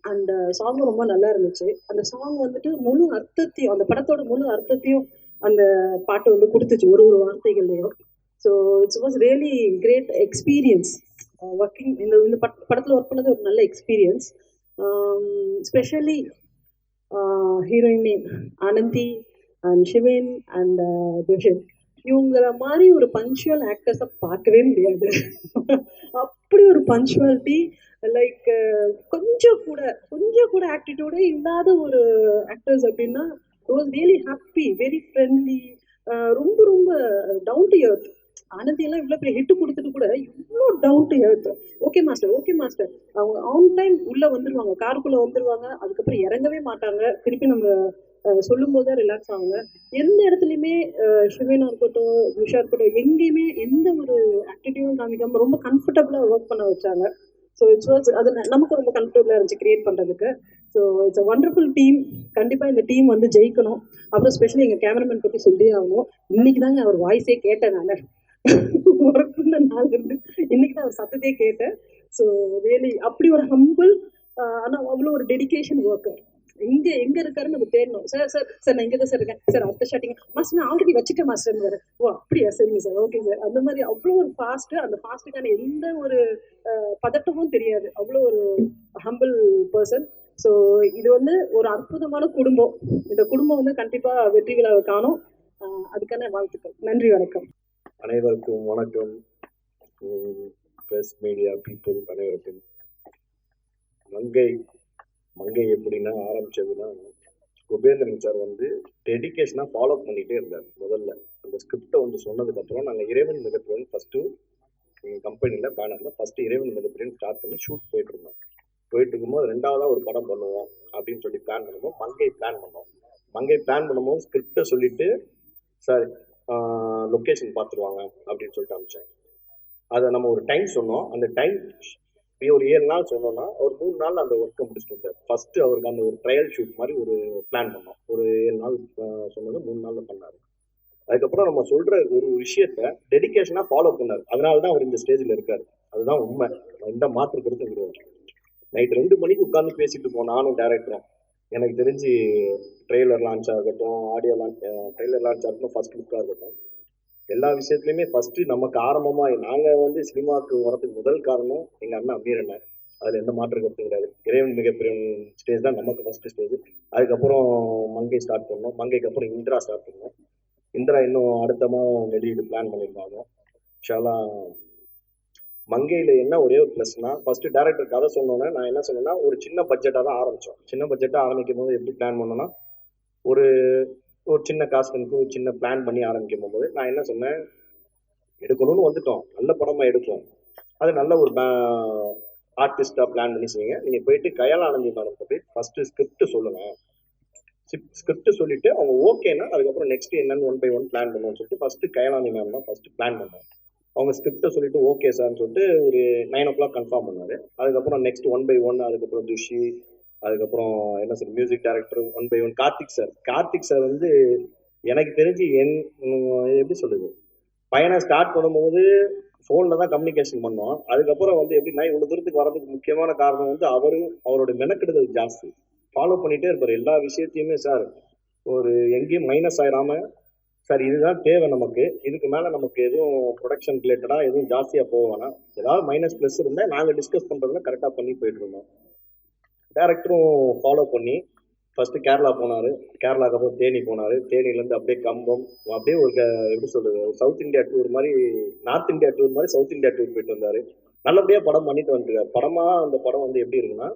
அந்த சாங்கும் ரொம்ப நல்லா இருந்துச்சு. அந்த சாங் வந்துட்டு முழு அர்த்தத்தையும், அந்த படத்தோட முழு அர்த்தத்தையும் அந்த பாட்டு வந்து கொடுத்துச்சு ஒரு ஒரு வார்த்தைகள்லையும். So it's was really great experience working. இந்த படத்தில் ஒர்க் பண்ணது ஒரு நல்ல experience. Specially heroine Anandhi and Shiven and Dushan, இவங்கள மாதிரி ஒரு பஞ்சுவல் ஆக்டர்ஸை பார்க்கவே முடியாது. அப்படி ஒரு பஞ்சுவாலிட்டி, லைக் கொஞ்சம் கூட ஆட்டிடியூடே இல்லாத ஒரு ஆக்டர்ஸ் அப்படின்னா was really happy, very friendly, ரொம்ப ரொம்ப டவுன் டு எர்த். ஆனந்தி எல்லாம் இவ்வளோ பெரிய ஹிட் கொடுத்துட்டு கூட இவ்வளோ down to earth. Okay master அவங்க ஆன் டைம் உள்ள வந்துருவாங்க, காருக்குள்ள வந்துருவாங்க, அதுக்கப்புறம் இறங்கவே மாட்டாங்க. திருப்பி நம்ம சொல்லும் போது ரிலாக்ஸ் ஆகுங்க. எந்த இடத்துலையுமே ஷிவேனா இருக்கட்டும், விஷா இருக்கட்டும், எங்கேயுமே எந்த ஒரு ஆக்டிவிட்டியும் காமிக்காம ரொம்ப கம்ஃபர்டபுளாக ஒர்க் பண்ண வச்சாங்க. ஸோ இட்ஸ் வாஸ் அது நமக்கு ரொம்ப கம்ஃபர்டபுளாக இருந்துச்சு கிரியேட் பண்ணுறதுக்கு. So it's a wonderful team. கண்டிப்பாக இந்த டீம் வந்து ஜெயிக்கணும். அப்புறம் ஸ்பெஷலி எங்கள் கேமராமேன் பற்றி சொல்லி ஆகணும். இன்னைக்கு தாங்க அவர் வாய்ஸே கேட்டேன். நான் ஒர்க் பண்ண நாள் இருந்து இன்னைக்கு தான் அவர் சத்தத்தையே கேட்டேன். ஸோ ரியலி அப்படி ஒரு ஹம்பிள், ஆனால் அவ்வளோ ஒரு டெடிகேஷன் ஒர்க்கர். எங்க இருக்காருன்னு நம்ம தேடணும். சார் நான் இங்கே தான் சார் இருக்கேன் சார், அடுத்த ஷாட்டிங் மாஸ்டர் நான் ஆல்ரெடி வச்சுட்டேன் மாஸ்டர் வேறு. ஓ அப்படியா, சரிங்க சார், ஓகே சார். அந்த மாதிரி அவ்வளோ ஒரு ஃபாஸ்ட்டு, அந்த ஃபாஸ்ட்டுக்கான எந்த ஒரு பதட்டமும் தெரியாது. அவ்வளோ ஒரு ஹம்பிள் பர்சன். ஸோ இது வந்து ஒரு அற்புதமான குடும்பம். இந்த குடும்பம் வந்து கண்டிப்பாக வெற்றி விழாவை காணும். அதுக்கான வாழ்த்துக்கள். நன்றி, வணக்கம். அனைவருக்கும் வணக்கம். ப்ரெஸ் மீடியா பீப்புள் அனைவருக்கும். மங்கை எப்படின்னா ஆரம்பிச்சதுன்னா, குபேந்திரன் சார் வந்து டெடிகேஷனாக ஃபாலோ பண்ணிகிட்டே இருந்தார். முதல்ல அந்த ஸ்கிரிப்டை வந்து சொன்னதுக்கப்புறம் நாங்கள் இறைவன் மிகப்பெரியன் ஃபஸ்ட்டு எங்கள் கம்பெனியில் பேனரில் ஃபஸ்ட்டு இறைவன் மிகப்பெரியன் ஸ்டார்ட் பண்ணி ஷூட் போயிட்டு இருக்கும்போது ரெண்டாவதாக ஒரு படம் பண்ணுவோம் அப்படின்னு சொல்லி பிளான் பண்ணும்போது மங்கை பிளான் பண்ணும்போது ஸ்கிரிப்டை சொல்லிவிட்டு சார் லொக்கேஷன் பார்த்துருவாங்க அப்படின்னு சொல்லிட்டு அனுப்பிச்சேன். அதை நம்ம ஒரு டைம் சொன்னோம். அந்த டைம் ஒரு 7 நாள் சொன்னோம்னா ஒரு 3 நாள் அந்த ஒர்க்கை முடிச்சுட்டு வந்தார். ஃபர்ஸ்ட் அவருக்கு அந்த ஒரு ட்ரையல் ஷூட் மாதிரி ஒரு பிளான் பண்ணோம். ஒரு 7 நாள் சொன்னது 3 நாள்ல பண்ணாரு. அதுக்கப்புறம் நம்ம சொல்ற ஒரு விஷயத்த டெடிகேஷனா ஃபாலோ பண்ணாரு. அதனாலதான் அவர் இந்த ஸ்டேஜ்ல இருக்காரு. அதுதான் உண்மை, எந்த மாற்று கருத்தும் கிடையாது. நைட் 2 மணிக்கு உட்காந்து பேசிட்டு போனோம் நானும் டேரக்டரும். எனக்கு தெரிஞ்சு ட்ரெய்லர் லான்ச் ஆகட்டும், ஆடியோ லான்ச், ட்ரெய்லர் லான்ச் ஆகட்டும், ஃபர்ஸ்ட் லுக்காக இருக்கட்டும், எல்லா விஷயத்துலையுமே ஃபர்ஸ்ட் நமக்கு ஆரம்பமாக நாங்கள் வந்து சினிமாவுக்கு வரதுக்கு முதல் காரணம் எங்கள் அண்ணன் அமீர் அண்ணன். அதில் எந்த மாற்று கருத்தும் கிடையாது. இறைவன் மிகப்பெரிய ஸ்டேஜ் தான் நமக்கு ஃபர்ஸ்ட் ஸ்டேஜ். அதுக்கப்புறம் மங்கை ஸ்டார்ட் பண்ணோம். மங்கைக்கு அப்புறம் இந்திரா ஸ்டார்ட் பண்ணோம். இந்திரா இன்னும் அடுத்தமாக வெளியீடு பிளான் பண்ணியிருந்தாங்க. ஷாலா மங்கையில் என்ன ஒரே ஒரு ப்ளஸ்னா, ஃபர்ஸ்ட் டேரக்டர் கதை சொன்னோன்னே நான் என்ன சொன்னேன்னா, ஒரு சின்ன பட்ஜெட்டாக தான் ஆரம்பித்தோம். சின்ன பட்ஜெட்டாக ஆரம்பிக்கும் போது எப்படி பிளான் பண்ணோன்னா, ஒரு சின்ன காஸ்டிங்க்கு ஒரு சின்ன பிளான் பண்ணி ஆரம்பிக்கும் போது நான் என்ன சொன்னேன், எடுக்கணும்னு வந்துட்டோம், நல்ல படமாக எடுக்கும், அது நல்ல ஒரு ஆர்டிஸ்டாக பிளான் பண்ணி செய்யுங்க. நீங்கள் போயிட்டு கயாலானந்தி மேடம் போய் ஃபர்ஸ்ட் ஸ்கிரிப்ட் சொல்லுங்கள். ஸ்கிரிப்ட் சொல்லிட்டு அவங்க ஓகேன்னா அதுக்கப்புறம் நெக்ஸ்ட் என்னன்னு 1 by 1 பிளான் பண்ணுவோம்னு சொல்லிட்டு ஃபர்ஸ்ட் கயாலானந்தி மேம் தான் ஃபர்ஸ்ட் பிளான் பண்ணோம். அவங்க ஸ்கிரிப்டை சொல்லிட்டு ஓகே சார்ன்னு சொல்லிட்டு ஒரு 9 o'clock கன்ஃபார்ம் பண்ணாரு. அதுக்கப்புறம் நெக்ஸ்ட் 1 by 1, அதுக்கப்புறம் துஷி, அதுக்கப்புறம் என்ன sir music director 1 by 1 Karthik sir வந்து எனக்கு தெரிஞ்சு எப்படி சொல்றது, பையனை ஸ்டார்ட் பண்ணும்போது ஃபோனில் தான் கம்யூனிகேஷன் பண்ணோம். அதுக்கப்புறம் வந்து எப்படின்னா இவ்வளோ தூரத்துக்கு வரதுக்கு முக்கியமான காரணம் வந்து அவரோட மெனக்கெடுதல் ஜாஸ்தி. ஃபாலோ பண்ணிகிட்டே இருப்பார் எல்லா விஷயத்தையுமே. சார் ஒரு எங்கேயும் மைனஸ் ஆயிடாமல், சார் இதுதான் தேவை நமக்கு, இதுக்கு மேலே நமக்கு எதுவும் ப்ரொடக்ஷன் ரிலேட்டடாக எதுவும் ஜாஸ்தியாக போவானா, ஏதாவது மைனஸ் ப்ளஸ் இருந்தால் நாங்கள் டிஸ்கஸ் பண்ணுறதுல கரெக்டாக பண்ணி போயிட்டு இருந்தோம். டேரக்டரும் ஃபாலோ பண்ணி ஃபர்ஸ்ட் கேரளா போனார், கேரளாவுக்கு அப்புறம் தேனி போனார், தேனிலேருந்து அப்படியே கம்பம், அப்படியே ஒரு எப்படி சொல்றது, சவுத் இந்தியா டூர் மாதிரி, நார்த் இந்தியா டூர் மாதிரி சவுத் இந்தியா டூர் போயிட்டு வந்தார். நல்லபடியாக படம் பண்ணிட்டு வந்துருக்காரு. அந்த படம் வந்து எப்படி இருக்குன்னா,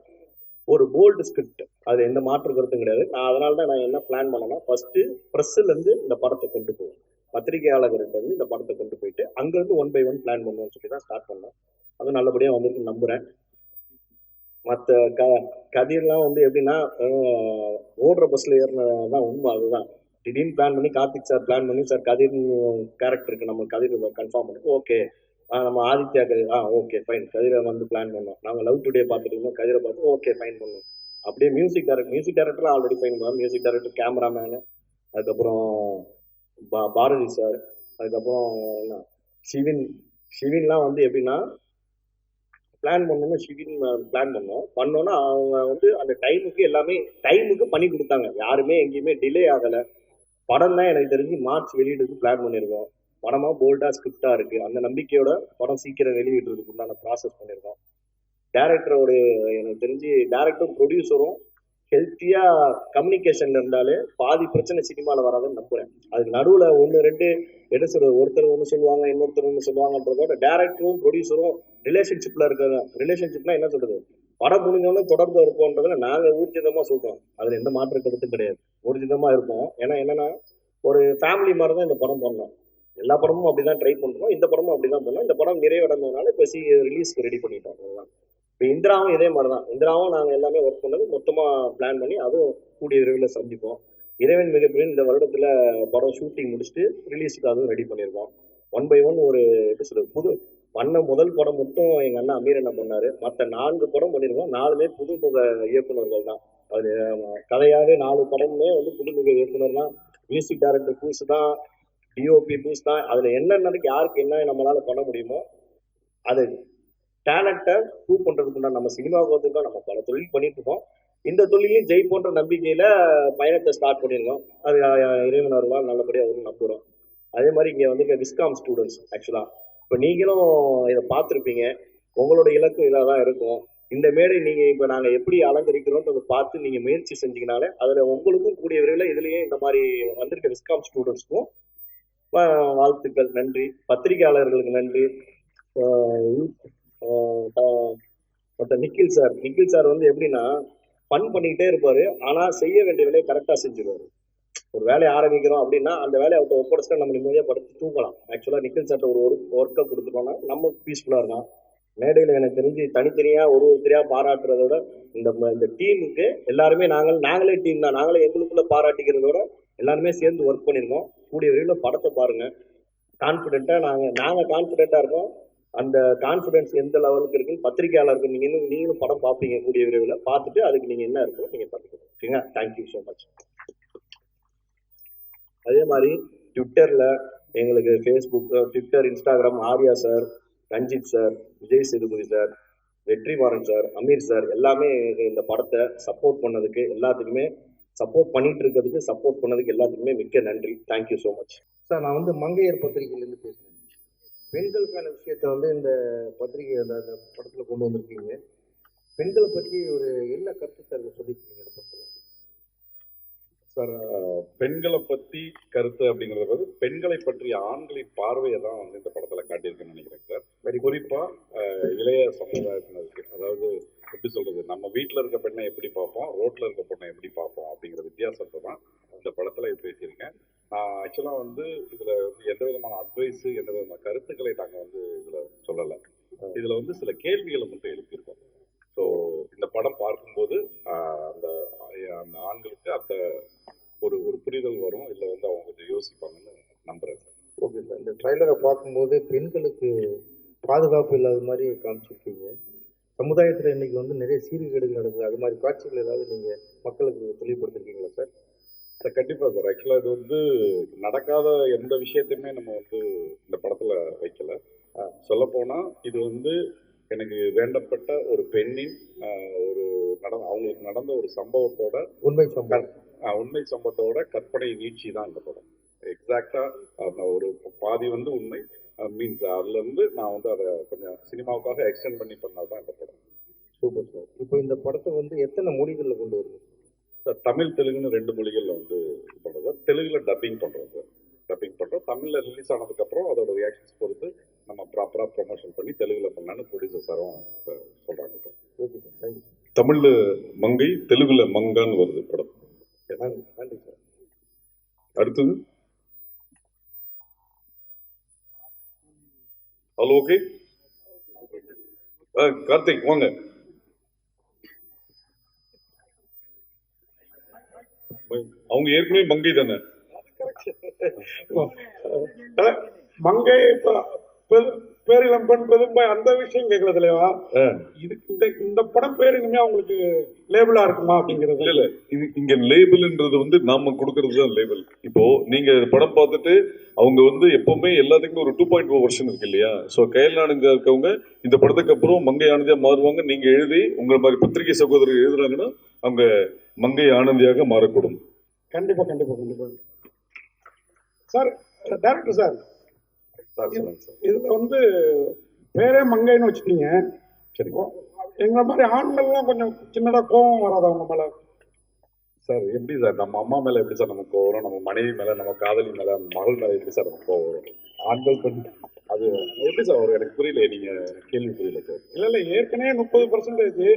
ஒரு போல்டு ஸ்கிரிப்ட், அது எந்த மாற்று கருத்தும் கிடையாது. நான் அதனால தான் நான் என்ன பிளான் பண்ணேன்னா, ஃபர்ஸ்ட் ப்ரெஸ்ஸுலேருந்து இந்த படத்தை கொண்டு போவோம், பத்திரிகையாளர்கிட்ட வந்து இந்த படத்தை கொண்டு போயிட்டு அங்கேருந்து 1 by 1 பிளான் பண்ணுவோம்னு சொல்லி தான் ஸ்டார்ட் பண்ணேன். அது நல்லபடியாக வந்துட்டு நம்புகிறேன். மற்ற கதிர்லாம் வந்து எப்படின்னா ஓடுற பஸ்ஸில் ஏறினதான் உண்மை. அதுதான் திடீர்னு பிளான் பண்ணி கார்த்திக் சார் பிளான் பண்ணி, சார் கதிர் கேரக்டருக்கு நம்ம கதிர் கன்ஃபார்ம் பண்ணி ஓகே, நம்ம ஆதித்யா கதிர் ஓகே ஃபைன், கதிரை வந்து பிளான் பண்ணோம். நாங்கள் லவ் டுடே பார்த்துட்டு இருந்தோம், கதிரை பார்த்து ஓகே ஃபைன் பண்ணோம். அப்படியே மியூசிக் டைரக்டர் ஆல்ரெடி ஃபைன் பண்ணோம். மியூசிக் டைரக்டர், கேமராமேனு, அதுக்கப்புறம் பாரதி சார், அதுக்கப்புறம் ஷிவின்லாம் வந்து எப்படின்னா பிளான் பண்ணோம்னா ஷிவின் பிளான் பண்ணோன்னா அவங்க வந்து அந்த டைமுக்கு எல்லாமே டைமுக்கு பண்ணி கொடுத்தாங்க. யாருமே எங்கேயுமே டிலே ஆகலை. படம் தான் எனக்கு தெரிஞ்சு மார்ச் வெளியிடுறதுக்கு பிளான் பண்ணியிருக்கோம். படமாக போல்டாக ஸ்கிரிப்டாக இருக்குது. அந்த நம்பிக்கையோட படம் சீக்கிரம் வெளியிடுறதுக்கு உண்டான ப்ராசஸ் பண்ணியிருக்கோம். டேரக்டரோட எனக்கு தெரிஞ்சு டேரக்டரும் ப்ரொடியூசரும் ஹெல்த்தியாக கம்யூனிகேஷன் இருந்தாலே பாதி பிரச்சனை சினிமாவில் வராதுன்னு நம்புகிறேன். அதுக்கு நடுவில் ஒன்று ரெண்டு என்ன சொல்றது, ஒருத்தர் ஒன்று சொல்லுவாங்க, இன்னொருத்தர் ஒன்று சொல்லுவாங்கன்றதோட டேரக்டரும் ப்ரொடியூசரும் ரிலேஷன்ஷிப்பில் இருக்கிற ரிலேஷன்ஷிப்னா என்ன சொல்றது, படம் முடிஞ்சவொடனே தொடர்பு இருப்போன்றதுல நாங்கள் ஊர்ஜிதமாக சொல்கிறோம். அதில் எந்த மாற்று கருத்தும் கிடையாது, ஊர்ஜிதமாக இருப்போம். ஏன்னா என்னன்னா ஒரு ஃபேமிலி மாதிரி தான் இந்த படம் பண்ணோம். எல்லா படமும் அப்படிதான் ட்ரை பண்ணுறோம், இந்த படமும் அப்படிதான் பண்ணோம். இந்த படம் நிறைவடைந்ததுனால இப்போ ரிலீஸ்க்கு ரெடி பண்ணிட்டோம். அதுதான் இப்போ இந்திராவும் இதே மாதிரி தான். இந்திராவும் நாங்கள் எல்லாமே ஒர்க் பண்ணது மொத்தமாக பிளான் பண்ணி அதுவும் கூடிய விரைவில் சந்திப்போம். இறைவன் மிகப்பெரிய இந்த வருடத்தில் படம் ஷூட்டிங் முடிச்சுட்டு ரிலீஸுக்கு அதுவும் ரெடி பண்ணியிருக்கோம். 1 by 1 ஒரு எப்படி சொல்றது, புது பண்ண முதல் படம் மட்டும் எங்கள் அண்ணன் அமீர் என்ன பண்ணார். மற்ற 4 படம் பண்ணியிருக்கோம், 4மே புதுமுக இயக்குநர்கள் தான். அது கதையாகவே 4 படமுமே வந்து புதுமுக இயக்குனர் தான். மியூசிக் டைரக்டர் பூஸ் தான், டிஓபி பூஸ் தான். அதில் என்னென்னக்கு யாருக்கு என்ன நம்மளால் பண்ண முடியுமோ அது டேலண்ட்டை ப்ரூவ் பண்ணுறதுக்குண்டா நம்ம சினிமாவுக்கு வந்துருக்கோம். நம்ம பல தொழில் பண்ணிட்டு இருக்கோம். இந்த தொழிலையும் ஜெயிப்போன்ற நம்பிக்கையில் பயணத்தை ஸ்டார்ட் பண்ணியிருக்கோம். அது இறைவன் அருளால் நல்லபடியாக அவரும் நம்புகிறோம். அதே மாதிரி இங்கே வந்து விஸ்காம் ஸ்டூடெண்ட்ஸ் ஆக்சுவலாக இப்போ நீங்களும் இதை பார்த்துருப்பீங்க. உங்களோட இலக்கு இதாக தான் இருக்கும். இந்த மேடை நீங்கள் இப்போ நாங்கள் எப்படி அலங்கரிக்கிறோன்றதை பார்த்து நீங்கள் முயற்சி செஞ்சீங்கனாலே அதில் உங்களுக்கும் கூடிய விரைவில் இதுலேயே இந்த மாதிரி வந்திருக்க விஸ்காம் ஸ்டூடெண்ட்ஸ்க்கும் வாழ்த்துக்கள், நன்றி. பத்திரிகையாளர்களுக்கு நன்றி. மற்ற நிக்கில் சார் வந்து எப்படின்னா ஃபன் பண்ணிக்கிட்டே இருப்பார், ஆனால் செய்ய வேண்டிய வேலையை கரெக்டாக செஞ்சுருவார். ஒரு வேலையை ஆரம்பிக்கிறோம் அப்படின்னா அந்த வேலையை அவர்கிட்ட ஒப்படைச்சிட்டா நம்ம நிம்மதியாக படுத்து தூங்கலாம். ஆக்சுவலாக நிக்கில் சார்ட்ட ஒரு ஒர்க்கை கொடுத்துட்டோம்னா நம்ம பீஸ்ஃபுல்லாக இருக்கலாம். மேடையில் எனக்கு தெரிஞ்சு தனித்தனியாக ஒருத்தரையாக பாராட்டுறதோட இந்த டீமுக்கு எல்லாருமே நாங்களே டீம் தான். நாங்களே எங்களுக்குள்ள பாராட்டிக்கிறதோட எல்லாருமே சேர்ந்து ஒர்க் பண்ணியிருக்கோம். கூடிய விரைவில் படத்தை பாருங்கள். கான்ஃபிடென்ட்டாக நாங்கள் கான்ஃபிடென்ட்டாக இருக்கோம். அந்த கான்ஃபிடென்ஸ் எந்த லெவலுக்கு இருக்குன்னு பத்திரிகையாளருக்கு நீங்களும் படம் பார்ப்பீங்க. கூடிய விரைவில் பார்த்துட்டு அதுக்கு நீங்கள் என்ன இருக்கோ நீங்கள் பார்த்துக்கணும். ஓகேங்களா? Thank you so much. அதே மாதிரி ட்விட்டரில் எங்களுக்கு Facebook, Twitter, Instagram Arya sir, Ranjith sir, Vijay Sethupathi sir, Vetrimaaran sir, Ameer sir எல்லாமே இந்த படத்தை சப்போர்ட் பண்ணதுக்கு எல்லாத்துக்குமே சப்போர்ட் பண்ணிட்டு இருக்கிறதுக்கு சப்போர்ட் பண்ணதுக்கு எல்லாத்துக்குமே மிக்க நன்றி. Thank you so much sir. நான் வந்து மங்கையர் பத்திரிகையிலேருந்து பேசுகிறேன். பெண்களுக்கான விஷயத்த வந்து இந்த பத்திரிகை அந்த படத்தில் கொண்டு வந்திருக்கீங்க. பெண்களை பற்றி ஒரு என்ன கருத்து சார் சொல்லியிருக்கீங்க இந்த படத்தில்? சார், பெண்களை பற்றி கருத்து அப்படிங்கிறது வந்து பெண்களை பற்றிய ஆண்களின் பார்வையை தான் வந்து இந்த படத்தில் காட்டியிருக்கேன்னு நினைக்கிறேன் சார். குறிப்பாக இளைய சமுதாயத்தினருக்கு, அதாவது எப்படி சொல்றது, நம்ம வீட்டில் இருக்க பெண்ணை எப்படி பார்ப்போம், ரோட்டில் இருக்க பெண்ணை எப்படி பார்ப்போம் அப்படிங்கிற வித்தியாசத்தை தான் இந்த படத்தில் பேசியிருக்கேன். நான் ஆக்சுவலாக வந்து இதில் வந்து எந்த விதமான அட்வைஸு, எந்த விதமான கருத்துக்களை நாங்கள் வந்து இதில் சொல்லலை. இதில் வந்து சில கேள்விகளை மட்டும் எழுப்பியிருக்கோம். ஸோ இந்த படம் பார்க்கும்போது அந்த ஆண்களுக்கு அந்த ஒரு புரிதல் வரும், இல்லை வந்து அவங்க கொஞ்சம் யோசிப்பாங்கன்னு நம்புறேன் சார். Okay sir. இந்த ட்ரைலரை பார்க்கும்போது பெண்களுக்கு பாதுகாப்பு இல்லாத மாதிரி காமிச்சிருக்கீங்க. சமுதாயத்தில் இன்னைக்கு வந்து நிறைய சீர்கேடுகள் நடக்குது. அது மாதிரி காட்சிகள் ஏதாவது நீங்கள் மக்களுக்கு தெளிவுபடுத்திருக்கீங்களா சார்? சார் கண்டிப்பாக சார். ஆக்சுவலாக இது வந்து நடக்காத எந்த விஷயத்தையுமே நம்ம வந்து இந்த படத்தில் வைக்கல. சொல்லப்போனால் இது வந்து எனக்கு வேண்டப்பட்ட ஒரு பெண்ணின் ஒரு அவங்களுக்கு நடந்த ஒரு சம்பவத்தோட உண்மை சம்பவத்தோட கற்பனை நீட்சி தான் இந்த படம். எக்ஸாக்டாக ஒரு பாதி வந்து உண்மை மீன்ஸ் அதுலேருந்து நான் வந்து அதை கொஞ்சம் சினிமாவுக்காக எக்ஸ்டெண்ட் பண்ணி பண்ணாதான் இந்த படம். Super sir. இப்போ இந்த படத்தை வந்து எத்தனை மொழிகளில் கொண்டு வருது சார்? தமிழ், தெலுங்குன்னு 2 மொழிகளில் வந்து பண்ணுறோம் சார். தெலுங்கில் டப்பிங் பண்ணுறோம் சார். டப்பிங் பண்ணுறோம். தமிழில் ரிலீஸ் ஆனதுக்கப்புறம் அதோட ரியாக்ஷன்ஸ் பொறுத்து நம்ம ப்ராப்பராக ப்ரொமோஷன் பண்ணி தெலுங்கில் பண்ணலான்னு ப்ரொடியூசர் சாரும் சொல்கிறாங்க சார். Okay sir, thank you. தமிழில் மங்கை, தெலுங்குல மங்கான்னு வருது படம். நன்றி சார். அடுத்தது ஹலோ. ஓகே கார்த்திக் வாங்க. அவங்க ஏற்கனவே மங்கை தானே. மங்கை பேரிலம் பெண் பெரும்பை அந்த விஷயம் கேட்கல தலைவா. இது இந்த படம் பேர் இனிமே அவங்களுக்கு லேபிளா இருக்குமா அப்படிங்கிறது? இல்ல, இங்க லேபிள்ன்றது வந்து நாம கொடுக்கறது தான் லேபிள். இப்போ நீங்க படம் பார்த்துட்டு அவங்க வந்து எப்பவுமே எல்லாத்துக்குமே ஒரு 2.0 வெர்ஷன் இருக்கு இல்லையா? ஸோ கையில் ஆனந்தியா இருக்கவங்க இந்த படத்துக்கு அப்புறம் மங்கை ஆனந்தியா மாறுவாங்க. நீங்க எழுதி உங்களை மாதிரி பத்திரிகை சகோதரர் எழுதுறாங்கன்னா அவங்க மங்கை ஆனந்தியாக மாறக்கூடும். கண்டிப்பா கண்டிப்பா கண்டிப்பா சார். டைரக்டர் சார், இதுல வந்து பேரே மங்கைன்னு வச்சுட்டீங்க. சரி, எங்களை மாதிரி ஆண்கள்லாம் கொஞ்சம் சின்னதா கோபம் வராது அவங்க மேல? சார் எப்படி சார் நம்ம அம்மா மேல எப்படி சார் நமக்கு கோவம் வரும், நம்ம மனைவி மேல, நம்ம காதலி மேல, மகள் மேல எப்படி சார் நமக்கு கோவம் வரும்? ஆண்கள் பெண் அது எப்படி சார் வரும்? எனக்கு புரியல, நீங்க கேள்வி புரியல சார். இல்ல ஏற்கனவே 30%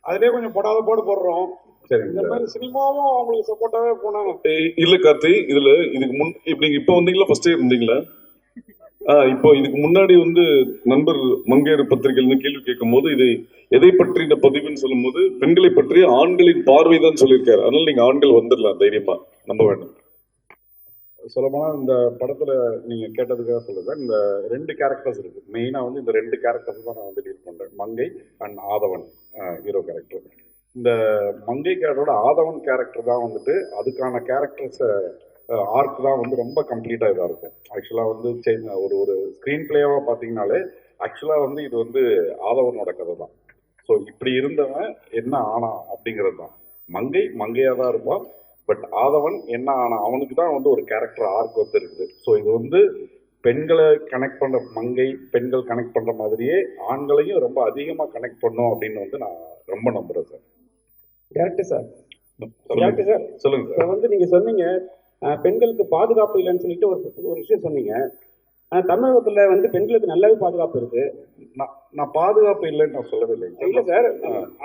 அதுலயே கொஞ்சம் படாத பாடு போடுறோம். சரி, இந்த மாதிரி சினிமாவும் அவங்களுக்கு சப்போர்ட்டாவே போனாங்க. இல்ல கார்த்தி, இதுல இதுக்கு முன் நீங்க இப்ப வந்தீங்களா, ஃபர்ஸ்டே இருந்தீங்களா? இப்போ இதுக்கு முன்னாடி வந்து நண்பர் மங்கையர் பத்திரிகையில் கேள்வி கேட்கும் போது இது எதை பற்றின பதிவுன்னு சொல்லும் போது பெண்களை பற்றிய ஆண்களின் பார்வை தான் சொல்லியிருக்காரு. அதனால நீங்க ஆண்கள் வந்துடலாம், தைரியமா நம்ப வேண்டும். சொல்லப்போனா இந்த படத்துல நீங்க கேட்டதுக்காக சொல்லுங்க, இந்த 2 கேரக்டர்ஸ் இருக்கு. மெயினா வந்து இந்த 2 கேரக்டர்ஸ் தான் நான் வந்து டீல் பண்றேன், மங்கை அண்ட் ஆதவன் ஹீரோ கேரக்டர். இந்த மங்கை கேரக்டரோட ஆதவன் கேரக்டர் தான் வந்துட்டு அதுக்கான கேரக்டர்ஸ் ஆர்க் தான் வந்து ரொம்ப கம்ப்ளீட்டாக இதாக இருக்கும். ஆக்சுவலாக வந்து ஒரு ஸ்க்ரீன் பிளேவாக பார்த்தீங்கன்னாலே ஆக்சுவலாக வந்து இது வந்து ஆதவனோட கதை தான். ஸோ இப்படி இருந்தவன் என்ன ஆனா அப்படிங்கிறது தான். மங்கையாக தான் இருப்பான், பட் ஆதவன் என்ன ஆனா அவனுக்கு தான் வந்து ஒரு கேரக்டர் ஆர்க் வந்து இருக்குது. ஸோ இது வந்து பெண்களை கனெக்ட் பண்ணுற பெண்கள் கனெக்ட் பண்ணுற மாதிரியே ஆண்களையும் ரொம்ப அதிகமாக கனெக்ட் பண்ணும் அப்படின்னு வந்து நான் ரொம்ப நம்புகிறேன் sir. Correct sir. Correct sir. சொல்லுங்க சார். இப்போ வந்து நீங்கள் சொன்னீங்க பெண்களுக்கு பாதுகாப்பு இல்லைன்னு சொல்லிட்டு ஒரு விஷயம் சொன்னீங்க. தமிழகத்துல வந்து பெண்களுக்கு நல்லாவே பாதுகாப்பு இருக்கு. நான் பாதுகாப்பு இல்லைன்னு நான் சொல்லவே இல்லை. இல்லை சார்,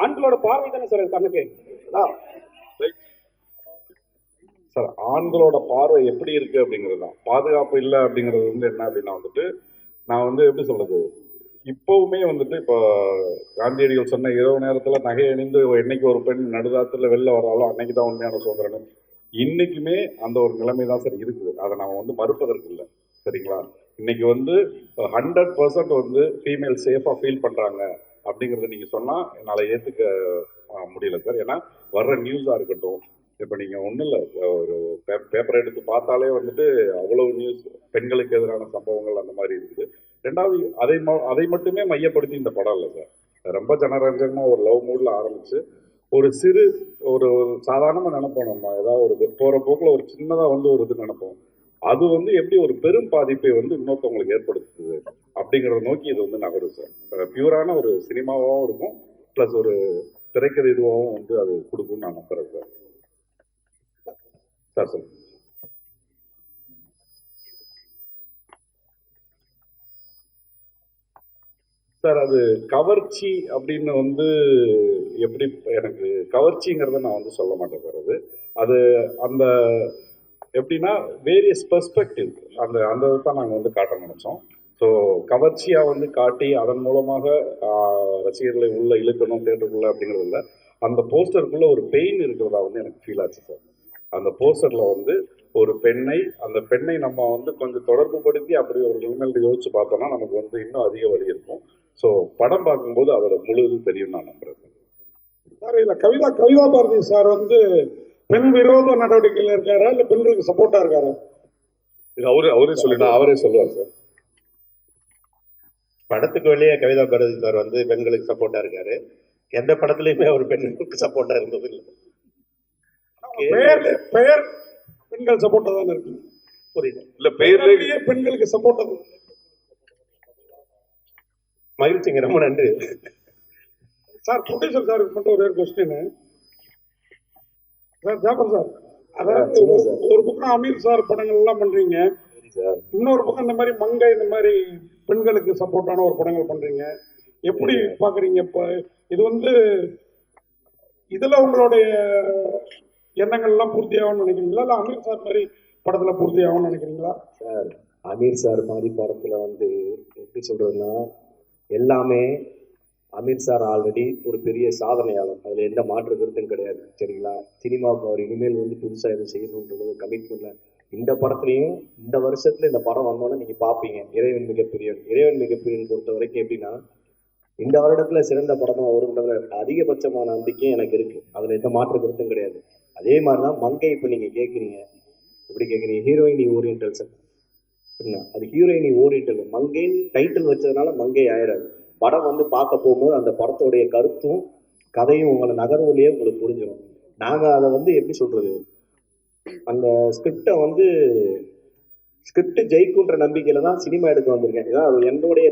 ஆண்களோட பார்வை தானே சார் கணக்கு. சார் ஆண்களோட பார்வை எப்படி இருக்கு அப்படிங்கிறது தான். பாதுகாப்பு இல்லை அப்படிங்கிறது வந்து என்ன அப்படின்னா வந்துட்டு நான் வந்து எப்படி சொல்றது, இப்போவுமே வந்துட்டு இப்போ காந்தியடிகள் சொன்ன இரவு நேரத்துல நகை அணிந்து என்னைக்கு ஒரு பெண் நடுதாத்துல வெளில வராலும் அன்னைக்கு தான் உண்மையான சுதந்திரம். இன்னைக்குமே அந்த ஒரு நிலைமை தான் சார் இருக்குது. அதை நம்ம வந்து மறுப்பதற்கு இல்லை, சரிங்களா? இன்னைக்கு வந்து 100% வந்து ஃபீமேல் சேஃபாக ஃபீல் பண்ணுறாங்க அப்படிங்கிறத நீங்கள் சொன்னால் என்னால் ஏற்றுக்க முடியல சார். ஏன்னா வர்ற நியூஸாக இருக்கட்டும், இப்போ நீங்கள் ஒன்றும் இல்லை, ஒரு பேப்பரை எடுத்து பார்த்தாலே வந்துட்டு அவ்வளவு நியூஸ் பெண்களுக்கு எதிரான சம்பவங்கள் அந்த மாதிரி இருக்குது. ரெண்டாவது அதை மட்டுமே மையப்படுத்தி இந்த படம் இல்லை சார். ரொம்ப ஜனரஞ்சகமாக ஒரு லவ் மூடில் ஆரம்பித்து ஒரு சாதாரணமாக நினைப்போம், நம்ம ஏதாவது ஒரு போகிற போக்கில் ஒரு சின்னதாக வந்து ஒரு இது நினைப்போம், அது வந்து எப்படி ஒரு பெரும் பாதிப்பை வந்து இன்னொருத்தவங்களுக்கு ஏற்படுத்துது அப்படிங்கிறத நோக்கி இது வந்து நகரும் சார். பியூரான ஒரு சினிமாவாகவும் இருக்கும், ப்ளஸ் ஒரு திரைக்கதை இதுவாகவும் வந்து அது கொடுக்கும்னு நான் நம்புறேன் சார். சார் சொல்லுங்க சார். அது கவர்ச்சி அப்படின்னு வந்து எப்படி, எனக்கு கவர்ச்சிங்கிறத நான் வந்து சொல்ல மாட்டேன் சார். அது அந்த எப்படின்னா வேரியஸ் பெர்ஸ்பெக்டிவ் அந்த தான் நாங்கள் வந்து காட்ட நினைச்சோம். ஸோ கவர்ச்சியாக வந்து காட்டி அதன் மூலமாக ரசிகர்களை உள்ள இழுக்கணும் தேட்டருக்குள்ள அப்படிங்கிறது இல்லை. அந்த போஸ்டருக்குள்ள ஒரு பெயின் இருக்கிறதா வந்து எனக்கு ஃபீல் ஆச்சு சார். அந்த போஸ்டரில் வந்து அந்த பெண்ணை நம்ம வந்து கொஞ்சம் தொடர்பு படுத்தி அப்படி ஒரு நிலைமையில யோசிச்சு பார்த்தோம்னா நமக்கு வந்து இன்னும் அதிக வழி இருக்கும். ஸோ படம் பார்க்கும்போது அதோட முழுவதும் தெரியும் நான் நம்புறேன் சார். இல்லை கவிதா பாரதி சார் வந்து பெண் விரோத நடவடிக்கையில் இருக்காரா இல்லை பெண்களுக்கு சப்போர்ட்டா இருக்காரா? இது அவரே சொல்லுவார் சார். படத்துக்கு வெளியே கவிதா பாரதி சார் வந்து பெண்களுக்கு சப்போர்ட்டா இருக்காரு. எந்த படத்துலையுமே அவர் பெண்களுக்கு சப்போர்ட்டா இருந்தது இல்லை. பெயர் பெண்கள் சப்போர்ட்டா தானே இருக்கு. புரியுது இல்ல பெயர்லயே பெண்களுக்கு சப்போர்ட்டா. மகிழ்ச்சிங்க, ரொம்ப நன்றி சார். ப்ரொடியூசர் சார் மட்டும் ஒரே கொஸ்டின் சார். ஜாபர் சார், அதாவது ஒரு பக்கம் அமீர் சார் படங்கள் எல்லாம் பண்றீங்க, இன்னொரு பக்கம் இந்த மாதிரி மங்கை இந்த மாதிரி பெண்களுக்கு சப்போர்ட்டான ஒரு படங்கள் பண்றீங்க. எப்படி பாக்குறீங்க? இப்ப இது வந்து இதுல உங்களுடைய எண்ணங்கள் எல்லாம் பூர்த்தி ஆகும்னு நினைக்கிறீங்களா, இல்ல அமீர் சார் மாதிரி படத்துல பூர்த்தி ஆகும்னு நினைக்கிறீங்களா? சார் அமீர் சார் மாதிரி படத்துல வந்து எப்படி சொல்றதுன்னா எல்லாமே அமீர் சார் ஆல்ரெடி ஒரு பெரிய சாதனையாளர், அதில் எந்த மாற்று கருத்தும் கிடையாது, சரிங்களா? சினிமாவுக்கு அவர் இனிமேல் வந்து புதுசாக எதுவும் செய்யணுன்றது கமிட்மெண்ட்ல இந்த படத்துலையும் இந்த வருஷத்துல இந்த படம் வந்தோன்னே நீங்கள் பார்ப்பீங்க. இறைவன் மிகப்பெரியன் பொறுத்த வரைக்கும் எப்படின்னா இந்த வருடத்துல சிறந்த படமாக வரும்ன்ற அதிகபட்சமான நம்பிக்கை எனக்கு இருக்கு, அதில் எந்த மாற்று கருத்தும் கிடையாது. அதே மாதிரி தான் மங்கை. இப்போ நீங்கள் கேட்குறீங்க, எப்படி கேட்குறீங்க, ஹீரோயினி ஓரியன்டல் சார் என்ன, அது ஹீரோயினி ஓரியன்டல். மங்கைன்னு டைட்டில் வச்சதுனால மங்கை ஆயிடாது. படம் வந்து பார்க்க போகும்போது அந்த படத்தோடைய கருத்தும் கதையும் உங்களை நகர்வுலேயே உங்களுக்கு புரிஞ்சிடும். நாங்கள் அதை வந்து எப்படி சொல்றது, அந்த ஸ்கிரிப்டை வந்து ஸ்கிரிப்ட் ஜெயிக்குன்ற நம்பிக்கையில தான் சினிமா எடுக்க வந்திருக்கேன். இதான் என்னுடைய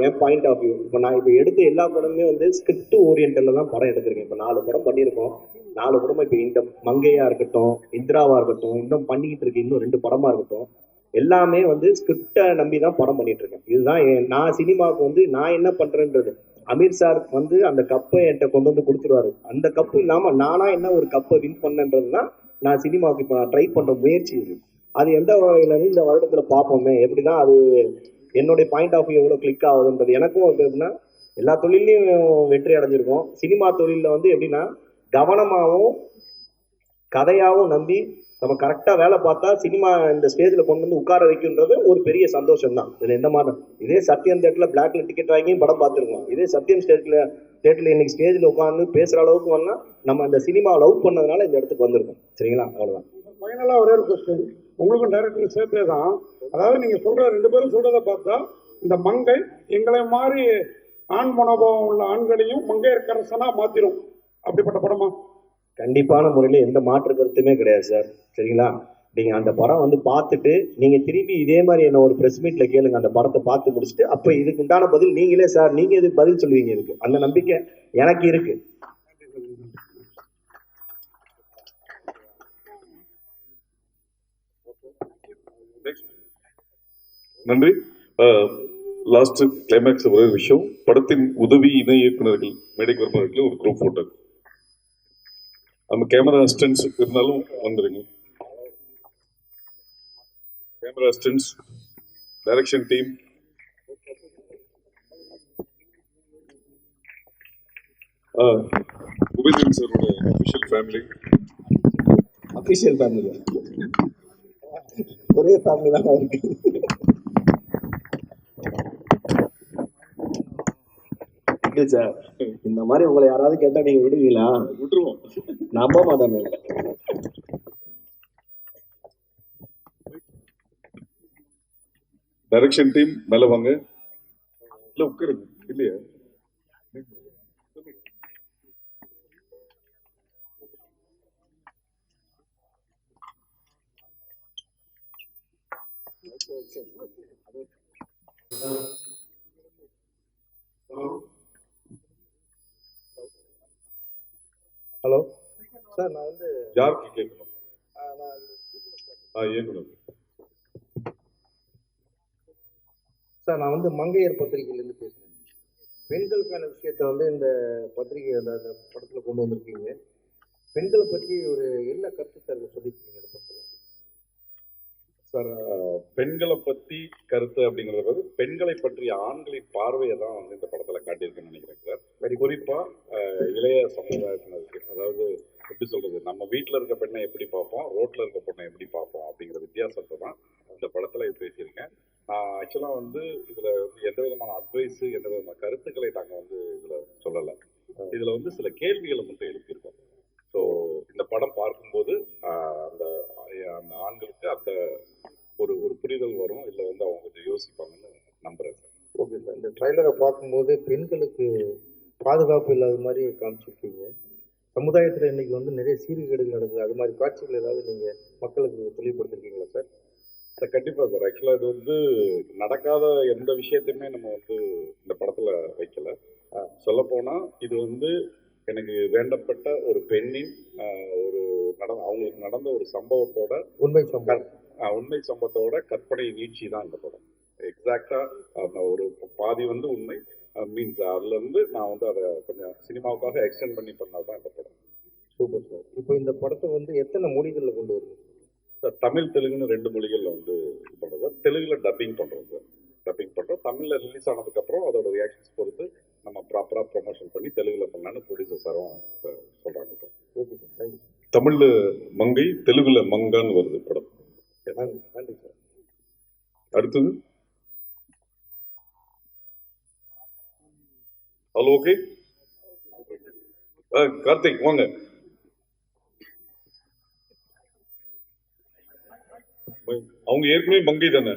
என் பாயிண்ட் ஆஃப் வியூ. இப்போ நான் இப்போ எடுத்த எல்லா படமுமே வந்து ஸ்கிரிப்ட் ஓரியன்டில் தான் படம் எடுத்திருக்கேன். இப்போ 4 படம் பண்ணியிருக்கோம். 4 படமும் இப்போ இந்த மங்கையா இருக்கட்டும், இந்திராவா இருக்கட்டும், இன்னும் பண்ணிக்கிட்டு இருக்கு இன்னும் 2 படமா இருக்கட்டும், எல்லாமே வந்து ஸ்கிரிப்டை நம்பி தான் படம் பண்ணிட்டு இருக்கேன். இதுதான் நான் சினிமாவுக்கு வந்து நான் என்ன பண்றேன்றது. அமீர் சார் வந்து அந்த கப்பை என்கிட்ட கொண்டு வந்து கொடுத்துருவாரு. அந்த கப்பு இல்லாம நானா என்ன ஒரு கப்பை வின் பண்ணன்றது தான் நான் சினிமாவுக்கு இப்போ நான் ட்ரை பண்ற முயற்சி இது. அது எந்த வகையில இந்த வருடத்துல பார்ப்போமே எப்படிதான் அது என்னுடைய பாயிண்ட் ஆஃப் வியூ எவ்வளவு கிளிக் ஆகுதுன்றது. எனக்கும் எப்படின்னா எல்லா தொழிலையும் வெற்றி அடைஞ்சிருக்கோம். சினிமா தொழில வந்து எப்படின்னா கவனமாகவும் கதையாகவும் நம்பி நம்ம கரெக்டா வேலை பார்த்தா சினிமா இந்த ஸ்டேஜ்ல கொண்டு வந்து உட்கார வைக்கின்றது ஒரு பெரிய சந்தோஷம் தான். இதுல எந்த மாற்றம். இதே சத்யம் தேட்டர்ல பிளாக்ல டிக்கெட் வாங்கி படம் பார்த்துருக்கோம். இதே சத்யம் தேட்டர்ல இன்னைக்கு ஸ்டேஜ்ல உட்காந்து பேசுற அளவுக்கு வந்தா நம்ம அந்த சினிமா லவ் பண்ணதுனால இந்த இடத்துக்கு வந்திருக்கோம். சரிங்களா? அவ்வளவுதான். ஃபைனலா ஒரே ஒரு கொஸ்டின் உங்களுக்கும் டைரக்டருக்கு சேர்த்தே தான். அதாவது நீங்க சொல்ற 2 பேரும் சொல்றதை பார்த்தா இந்த மங்கை எங்களை மாதிரி ஆண் மனோபாவம் உள்ள ஆண்களையும் மங்கையர்க்கரசனா மாத்திரும். அப்படிப்பட்ட படமா? கண்டிப்பான முறையில் எந்த மாற்று கருத்துமே கிடையாது சார். சரிங்களா? நீங்க அந்த படம் வந்து பார்த்துட்டு நீங்க திரும்பி இதே மாதிரி என்ன ஒரு பிரஸ் மீட்ல கேளுங்க. அந்த படத்தை பார்த்து முடிச்சுட்டு அப்ப இதுக்கு உண்டான பதில் நீங்களே சார் நீங்க இதுக்கு பதில் சொல்லுவீங்க. இருக்கு அந்த நம்பிக்கை எனக்கு இருக்கு. நன்றி. லாஸ்ட் கிளைமேக்ஸ் ஒரே விஷயம், படத்தின் உதவி இணை இயக்குநர்கள் மேடைக்கு வருபவர்கள் ஒரு குரூப் போட்டோ. நம்ம கேமரா அசிஸ்டன்ஸ் இருந்தாலும் வந்துருங்க. Camera assistance, direction team, Upendran சாரோட அபிஷியல் ஃபேமிலி ஒரே ஃபேமிலி தான் இருக்கு. சார் இந்த மாதிரி உங்களை யாராவது கேட்டா நீங்க விடுவீங்களா? விட்டுருவோம். நம்ப மாட்டேன். டைரக்ஷன் டீம் மேல வாங்க. இல்ல உட்காருங்க. இல்லையா? ஹலோ சார், நான் வந்து யாருக்கு கேட்கணும்? இயக்குனர் சார், நான் வந்து மங்கையர் பத்திரிகையிலேருந்து பேசுகிறேன். பெண்களுக்கான விஷயத்த வந்து இந்த பத்திரிகை அந்த படத்தில் கொண்டு வந்திருக்கீங்க. பெண்களை பற்றி ஒரு என்ன கருத்து சார் சொல்லியிருக்கீங்க இந்த படத்தில்? சார், பெண்களை பற்றி கருத்து அப்படிங்கிறது வந்து பெண்களை பற்றிய ஆண்களின் பார்வையை தான் வந்து இந்த படத்தில் காட்டியிருக்குன்னு நினைக்கிறேன் சார். குறிப்பாக இளைய சமுதாயத்தினருக்கு, அதாவது எப்படி சொல்றது, நம்ம வீட்டில் இருக்க பெண்ணை எப்படி பார்ப்போம், ரோட்டில் இருக்க பெண்ணை எப்படி பார்ப்போம் அப்படிங்கிற வித்தியாசத்தை தான் இந்த படத்தில் பேசியிருக்கேன். நான் ஆக்சுவலாக வந்து இதில் வந்து எந்த விதமான அட்வைஸு, எந்த விதமான கருத்துக்களை நாங்கள் வந்து இதில் சொல்லலை. இதில் வந்து சில கேள்விகளை மட்டும் எழுப்பியிருக்கோம். ஸோ இந்த படம் பார்க்கும்போது அந்த அந்த ஆண்களுக்கு அந்த ஒரு புரிதல் வரும், இல்லை வந்து அவங்க கொஞ்சம் யோசிப்பாங்கன்னு நம்புறேன் சார். Okay sir. இந்த ட்ரைலரை பார்க்கும்போது பெண்களுக்கு பாதுகாப்பு இல்லாத மாதிரி காமிச்சிருக்கீங்க. சமுதாயத்தில் இன்னைக்கு வந்து நிறைய சீர்கேடுகள் நடக்குது. அது மாதிரி காட்சிகள் ஏதாவது நீங்கள் மக்களுக்கு தெளிவுபடுத்திருக்கீங்களா சார்? சார் கண்டிப்பாக சார். ஆக்சுவலாக இது வந்து நடக்காத எந்த விஷயத்தையுமே நம்ம வந்து இந்த படத்தில் வைக்கல. சொல்லப்போனால் இது வந்து எனக்கு வேண்டப்பட்ட ஒரு பெண்ணின் ஒரு அவங்களுக்கு நடந்த ஒரு சம்பவத்தோட உண்மை சம்பவத்தோட கற்பனை நீட்சி தான் இந்த படம். எக்ஸாக்டா அந்த ஒரு பாதி வந்து உண்மை மீன்ஸ் அதுல இருந்து நான் வந்து அதை கொஞ்சம் சினிமாவுக்காக எக்ஸ்டெண்ட் பண்ணி பண்ணாதான் இந்த படம். Super sir. இப்போ இந்த படத்தை வந்து எத்தனை மொழிகளில் கொண்டு வருது சார்? தமிழ் தெலுங்குன்னு 2 மொழிகளில் வந்து இது பண்ணுறோம் சார். தெலுங்குல டப்பிங் பண்ணுறோம் சார். டப்பிங் பண்ணுறோம். தமிழில் ரிலீஸ் ஆனதுக்கப்புறம் அதோட ரியாக்ஷன்ஸ் பொறுத்து நம்ம ப்ராப்பராக ப்ரொமோஷன் பண்ணி தெலுங்குல பண்ணலான்னு ப்ரொடியூசர் சாரும் சொல்கிறாங்க சார். Okay sir, thank you. தமிழ்ல மங்கை, தெலுங்குல மங்கான்னு வருது படம். நன்றி சார். அடுத்தது ஹலோ. ஓகே, கார்த்திக் வாங்க. அவங்க ஏற்கனவே மங்கை தானே?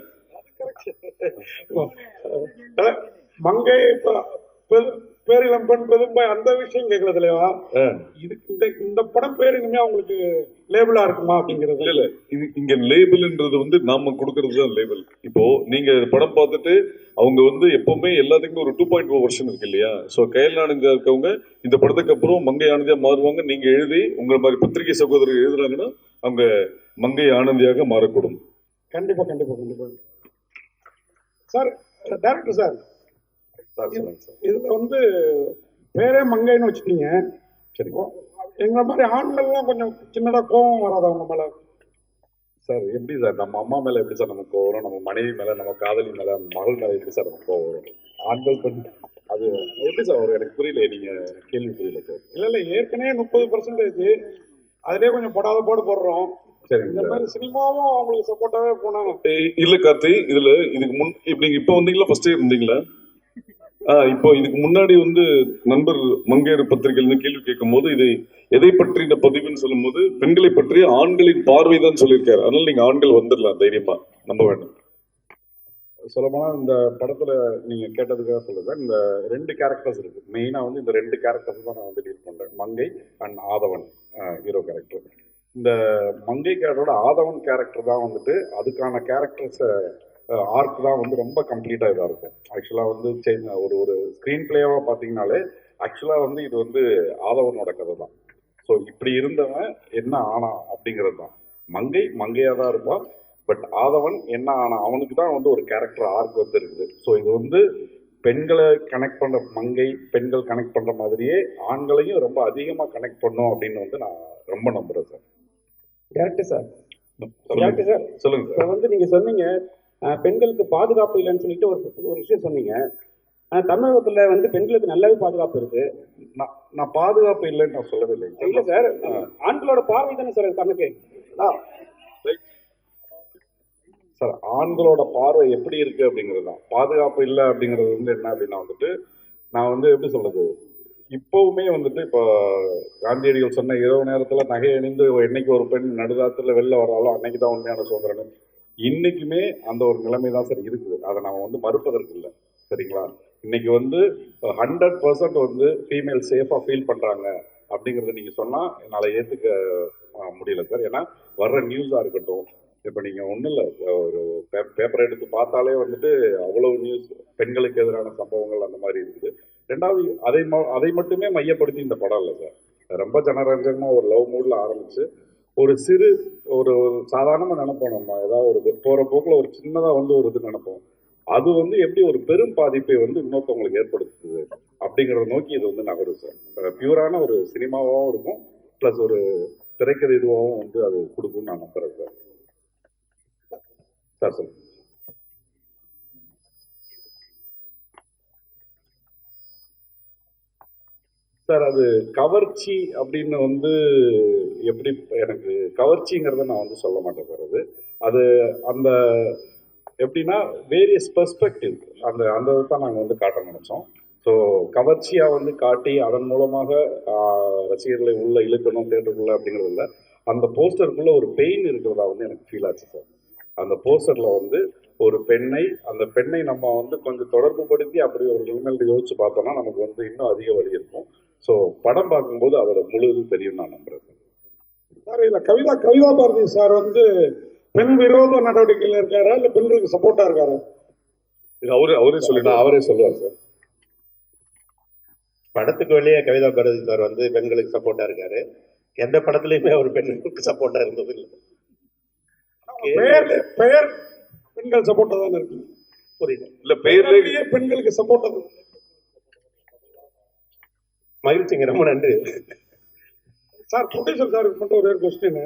மங்கை பேரிளம் பெண் பெரும்பை அந்த விஷயம் கேட்கல தலைவா. இது இந்த படம் பேர் இனிமே அவங்களுக்கு லேபிளா இருக்குமா அப்படிங்கிறது? இல்ல இது இங்க லேபிள்ன்றது வந்து நாம கொடுக்கறது தான் லேபிள். இப்போ நீங்க படம் பார்த்துட்டு அவங்க எப்பவுமே எல்லாத்துக்குமே ஒரு 2.0 வெர்ஷன் இருக்கு இல்லையா? ஸோ கையில் ஆனந்தியா இருக்கவங்க இந்த படத்துக்கு அப்புறம் மங்கை ஆனந்தியா மாறுவாங்க. நீங்க எழுதி உங்களை மாதிரி பத்திரிகை சகோதரர் எழுதுறாங்கன்னா அவங்க மங்கை ஆனந்தியாக மாறக்கூடும். கண்டிப்பா கண்டிப்பா கண்டிப்பா. சார் டைரக்டர் சார், இதுல பேரே மங்கைன்னு வச்சுட்டீங்க. சரி, எங்களை மாதிரி ஆண்கள்லாம் கொஞ்சம் சின்னதா கோபம் வராது அவங்க மேல? சார் எப்படி சார் நம்ம அம்மா மேல எப்படி சார் நமக்கு கோவம் வரும்? நம்ம மனைவி மேல, நம்ம காதலி மேல, மகள் மேல எப்படி சார் நமக்கு கோவம் வரும்? ஆண்கள் பெண் அது எப்படி சார் வரும்? எனக்கு புரியல, நீங்க கேள்வி புரியல சார். இல்ல இப்ப ஏற்கனவே 30% அதுலயே கொஞ்சம் படாத போடு போடுறோம். சரி, இந்த மாதிரி சினிமாவும் அவங்களுக்கு சப்போர்ட்டாவே போனாங்க. இல்ல கார்த்தி, இதுக்கு முன் நீங்க இப்ப வந்தீங்களா ஃபர்ஸ்டே இருந்தீங்களா? இப்போ இதுக்கு முன்னாடி நண்பர் மங்கையர் பத்திரிகையில் கேள்வி கேட்கும் போது இது எதை பற்றின பதிவுன்னு சொல்லும் போது பெண்களை பற்றிய ஆண்களின் பார்வை தான் சொல்லியிருக்காரு. அதனால நீங்க ஆண்கள் வந்துடலாம், தைரியமா நம்ப வேண்டும். சொல்லப்போனா இந்த படத்துல நீங்க கேட்டதுக்காக சொல்லுங்க, இந்த 2 கேரக்டர்ஸ் இருக்கு. மெயினா இந்த 2 கேரக்டர்ஸ் தான் நான் டீல் பண்றேன், மங்கை அண்ட் ஆதவன் ஹீரோ கேரக்டர். இந்த மங்கை கேரக்டரோட ஆதவன் கேரக்டர் தான் அதுக்கான கேரக்டர்ஸ் ஆர்க் தான் ரொம்ப கம்ப்ளீட்டா இதா இருக்கும். ஆக்சுவலா ஒரு ஸ்கிரீன் பிளேவா பாத்தீங்கன்னாலே ஆக்சுவலா இது ஆதவனோட கதை தான். ஸோ இப்படி இருந்தவன் என்ன ஆனா அப்படிங்கிறது தான். மங்கையா தான் இருப்பான், பட் ஆதவன் என்ன ஆனா அவனுக்கு தான் ஒரு கேரக்டர் ஆர்க் இருக்குது. ஸோ இது பெண்களை கனெக்ட் பண்ற மங்கை, பெண்கள் கனெக்ட் பண்ற மாதிரியே ஆண்களையும் ரொம்ப அதிகமா கனெக்ட் பண்ணும் அப்படின்னு நான் ரொம்ப நம்புறேன் சார். டேரக்டர் சார், சொல்லுங்க சார். இப்போ நீங்க சொன்னீங்க பெண்களுக்கு பாதுகாப்பு இல்லைன்னு சொல்லிட்டு ஒரு விஷயம் சொன்னீங்க. தமிழகத்துல பெண்களுக்கு நல்லாவே பாதுகாப்பு இருக்கு. நான் பாதுகாப்பு இல்லைன்னு நான் சொல்லவே இல்லை. இல்ல சார், ஆண்களோட பார்வை தானே சார் கணக்கு. சார் ஆண்களோட பார்வை எப்படி இருக்கு அப்படிங்கிறது தான். பாதுகாப்பு இல்லை அப்படிங்கிறது என்ன அப்படின்னா நான் எப்படி சொல்றது, இப்பவுமே இப்போ காந்தியடிகள் சொன்ன இரவு நேரத்துல நகை அணிந்து என்னைக்கு ஒரு பெண் நடுராத்திரில வெளில வராலும் அன்னைக்கு தான் உண்மையான சுதந்திரம். இன்னைக்குமே அந்த ஒரு நிலைமை தான் சார் இருக்குது. அதை நம்ம மறுப்பதற்கு இல்லை, சரிங்களா? இன்னைக்கு 100% ஃபீமேல் சேஃபா ஃபீல் பண்றாங்க அப்படிங்கறத நீங்க சொன்னா என்னால ஏத்துக்க முடியல சார். ஏன்னா வர்ற நியூஸா இருக்கட்டும், இப்ப நீங்க ஒண்ணும் இல்லை, ஒரு பேப்பர் எடுத்து பார்த்தாலே அவ்வளவு நியூஸ் பெண்களுக்கு எதிரான சம்பவங்கள் அந்த மாதிரி இருக்குது. ரெண்டாவது அதை மட்டுமே மையப்படுத்தி இந்த படம் இல்லை சார். ரொம்ப ஜனரஞ்சகமா ஒரு லவ் மூட்ல ஆரம்பிச்சு ஒரு சாதாரணமா நினைப்போம். நம்ம ஏதாவது போற போக்குல ஒரு சின்னதா ஒரு இது நினைப்போம். அது எப்படி ஒரு பெரும் பாதிப்பை இன்னொருத்தவங்களுக்கு ஏற்படுத்துது அப்படிங்கறத நோக்கி இது நகரும் சார். பியூரான ஒரு சினிமாவாகவும் இருக்கும், பிளஸ் ஒரு திரைக்கதை இதுவாகவும் அது கொடுக்கும்னு நான் நம்புறேன் சார். சார் சொல்லுங்க சார். அது கவர்ச்சி அப்படின்னு எப்படி, எனக்கு கவர்ச்சிங்கிறத நான் சொல்ல மாட்டேன் சார். அது அந்த எப்படின்னா வேரியஸ் பெர்ஸ்பெக்டிவ் அந்த தான் நாங்கள் காட்ட நினைச்சோம். ஸோ கவர்ச்சியாக காட்டி அதன் மூலமாக ரசிகர்களை உள்ள இழுக்கணும் தேட்டருக்குள்ள அப்படிங்கிறது இல்லை. அந்த போஸ்டருக்குள்ள ஒரு பெயின் இருக்கிறதா எனக்கு ஃபீல் ஆச்சு சார். அந்த போஸ்டர்ல ஒரு அந்த பெண்ணை நம்ம கொஞ்சம் தொடர்பு படுத்தி அப்படி ஒரு நிலைமையில யோசிச்சு பார்த்தோம்னா நமக்கு இன்னும் அதிக வழி இருக்கும். ஸோ படம் பார்க்கும்போது அதோட முழுவதும் தெரியும் நான் நம்புறேன் சார். இதுல கவிதா பாரதி சார் பெண் விரோத நடவடிக்கையில் இருக்காரா இல்ல பெண்களுக்கு சப்போர்ட்டா இருக்காரா? இது அவரே சொல்லுவார் சார். படத்துக்கு வெளியே கவிதா பாரதி சார் பெண்களுக்கு சப்போர்ட்டா இருக்காரு. எந்த படத்துலயுமே அவர் பெண்களுக்கு சப்போர்ட்டா இருந்தது இல்லை. பெயர் பெண்கள் சப்போர்ட்டா தானே இருக்கு. புரியுது இல்ல பெயர்லயே பெண்களுக்கு சப்போர்ட்டா. மகிழ்ச்சிங்க, ரொம்ப நன்றி சார். ப்ரொடியூசர் சார் மட்டும் ஒரே கொஸ்டின்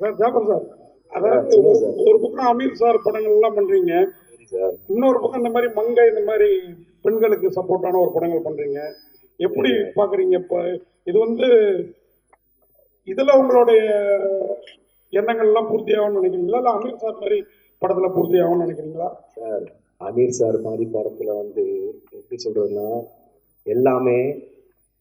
சார். ஜாபர் சார், அதாவது ஒரு பக்கம் அமீர் சார் படங்கள் எல்லாம் பண்றீங்க, இன்னொரு பக்கம் இந்த மாதிரி மங்கை இந்த மாதிரி பெண்களுக்கு சப்போர்ட்டான ஒரு படங்கள் பண்றீங்க. எப்படி பாக்குறீங்க? இப்ப இது இதுல உங்களுடைய எண்ணங்கள் எல்லாம் பூர்த்தி ஆகும்னு நினைக்கிறீங்களா, இல்ல அமீர் சார் மாதிரி படத்துல பூர்த்தி ஆகும்னு நினைக்கிறீங்களா? சார் அமீர் சார் மாதிரி படத்துல எப்படி சொல்றதுன்னா எல்லாமே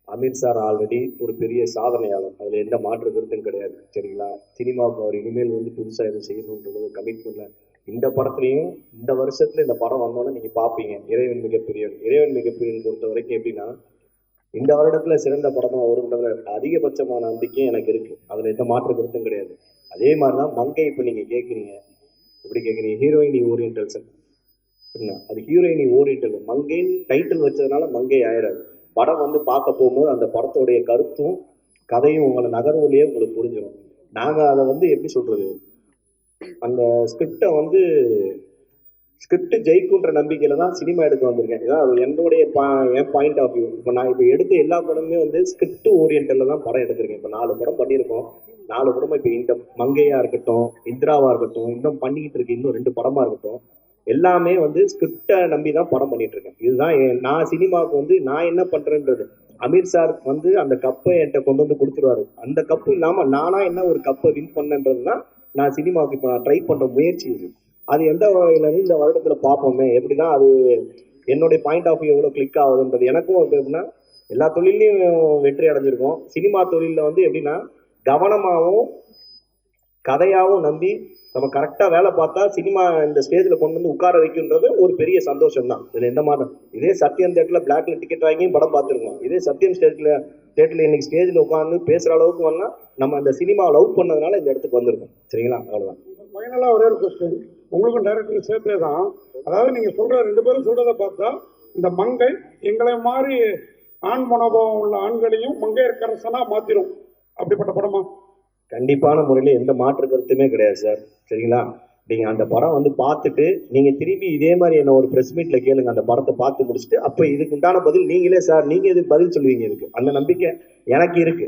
அமீர் சார் ஆல்ரெடி ஒரு பெரிய சாதனையாளர், அதில் எந்த மாற்று கருத்தும் கிடையாது, சரிங்களா? சினிமாவுக்கு அவர் இனிமேல் புதுசாக எதுவும் செய்யணுன்றது கமிட்மெண்ட்ல இந்த படத்துலையும் இந்த வருஷத்துல இந்த படம் வந்தோன்னே நீங்க பார்ப்பீங்க இறைவன் மிகப்பெரியவன். இறைவன் மிகப்பெரியவன் பொறுத்த வரைக்கும் எப்படின்னா இந்த வருடத்துல சிறந்த படமா வரும்ன்ற அதிகபட்சமான நம்பிக்கை எனக்கு இருக்கு. அதுல எந்த மாற்று கருத்தும் கிடையாது. அதே மாதிரிதான் மங்கை. இப்ப நீங்க கேட்குறீங்க, எப்படி கேட்குறீங்க, ஹீரோயினி ஓரியன்டல் சார் என்ன, அது ஹீரோயினி ஓரியன்டல். மங்கைன்னு டைட்டில் வச்சதுனால மங்கை ஆயிடாது. படம் வந்து பார்க்க போகும்போது அந்த படத்தோடைய கருத்தும் கதையும் உங்களை நகர்வுலயே உங்களுக்கு புரிஞ்சிடும். நாங்கள் அதை வந்து எப்படி சொல்றது, அந்த ஸ்கிரிப்டை வந்து ஸ்கிரிப்ட் ஜெயிக்குன்ற நம்பிக்கையில தான் சினிமா எடுக்க வந்திருக்கேன். இதான் என்னுடைய என் பாயிண்ட் ஆஃப் வியூ. இப்போ நான் இப்போ எடுத்த எல்லா படமுமே வந்து ஸ்கிரிப்ட் ஓரியன்டல்ல தான் படம் எடுத்திருக்கேன். இப்போ 4 படம் பண்ணியிருக்கோம். 4 படமும் இப்போ இந்த மங்கையா இருக்கட்டும், இந்திராவா இருக்கட்டும், இன்னும் பண்ணிக்கிட்டு இருக்கு இன்னும் 2 படமா இருக்கட்டும், எல்லாமே வந்து ஸ்கிரிப்டை நம்பி தான் படம் பண்ணிட்டு இருக்கேன். இதுதான் நான் சினிமாவுக்கு வந்து நான் என்ன பண்றேன்றது. அமீர் சார் வந்து அந்த கப்பை என்கிட்ட கொண்டு வந்து கொடுத்துருவாரு. அந்த கப்பு இல்லாம நானா என்ன ஒரு கப்பை வின் பண்ணன்றது தான் நான் சினிமாவுக்கு இப்போ நான் ட்ரை பண்ற முயற்சி இது. அது எந்த வகையில இந்த வருடத்துல பார்ப்போமே எப்படிதான் அது என்னுடைய பாயிண்ட் ஆஃப் வியூ எவ்வளவு கிளிக் ஆகுதுன்றது. எனக்கும் எப்படின்னா எல்லா தொழிலையும் வெற்றி அடைஞ்சிருக்கோம். சினிமா தொழில வந்து எப்படின்னா கவனமாகவும் கதையாகவும் நம்பி நம்ம கரெக்டா வேலை பார்த்தா சினிமா இந்த ஸ்டேஜ்ல கொண்டு வந்து உட்கார வைக்கின்றது ஒரு பெரிய சந்தோஷம் தான். இதுல எந்த மாற்றம். இதே சத்யம் தேட்டர்ல பிளாக்ல டிக்கெட் வாங்கி படம் பார்த்துருக்கோம். இதே சத்யம் தேட்டர்ல இன்னைக்கு ஸ்டேஜ்ல உட்காந்து பேசுற அளவுக்கு வந்தா நம்ம அந்த சினிமா லவ் பண்ணதுனால இந்த இடத்துக்கு வந்திருக்கோம். சரிங்களா, அவ்வளவுதான். ஃபைனலா ஒரே ஒரு கொஸ்டின் உங்களுக்கும் டைரக்டருக்கு சேர்த்தே தான். அதாவது நீங்க சொல்ற 2 பேரும் சொல்றதை பார்த்தா இந்த மங்கை எங்களை மாதிரி ஆண் மனோபாவம் உள்ள ஆண்களையும் மங்கையர்க்கரசனா மாத்திரும். அப்படிப்பட்ட படமா? கண்டிப்பான முறையில் எந்த மாற்று கருத்துமே கிடையாது சார். சரிங்களா, நீங்க அந்த படம் வந்து பார்த்துட்டு நீங்க திரும்பி இதே மாதிரி என்ன ஒரு பிரஸ் மீட்ல கேளுங்க. அந்த படத்தை பார்த்து முடிச்சுட்டு அப்ப இதுக்கு உண்டான பதில் நீங்களே சார் நீங்க எதுக்கு பதில் சொல்லுவீங்க. இருக்கு அந்த நம்பிக்கை எனக்கு இருக்கு.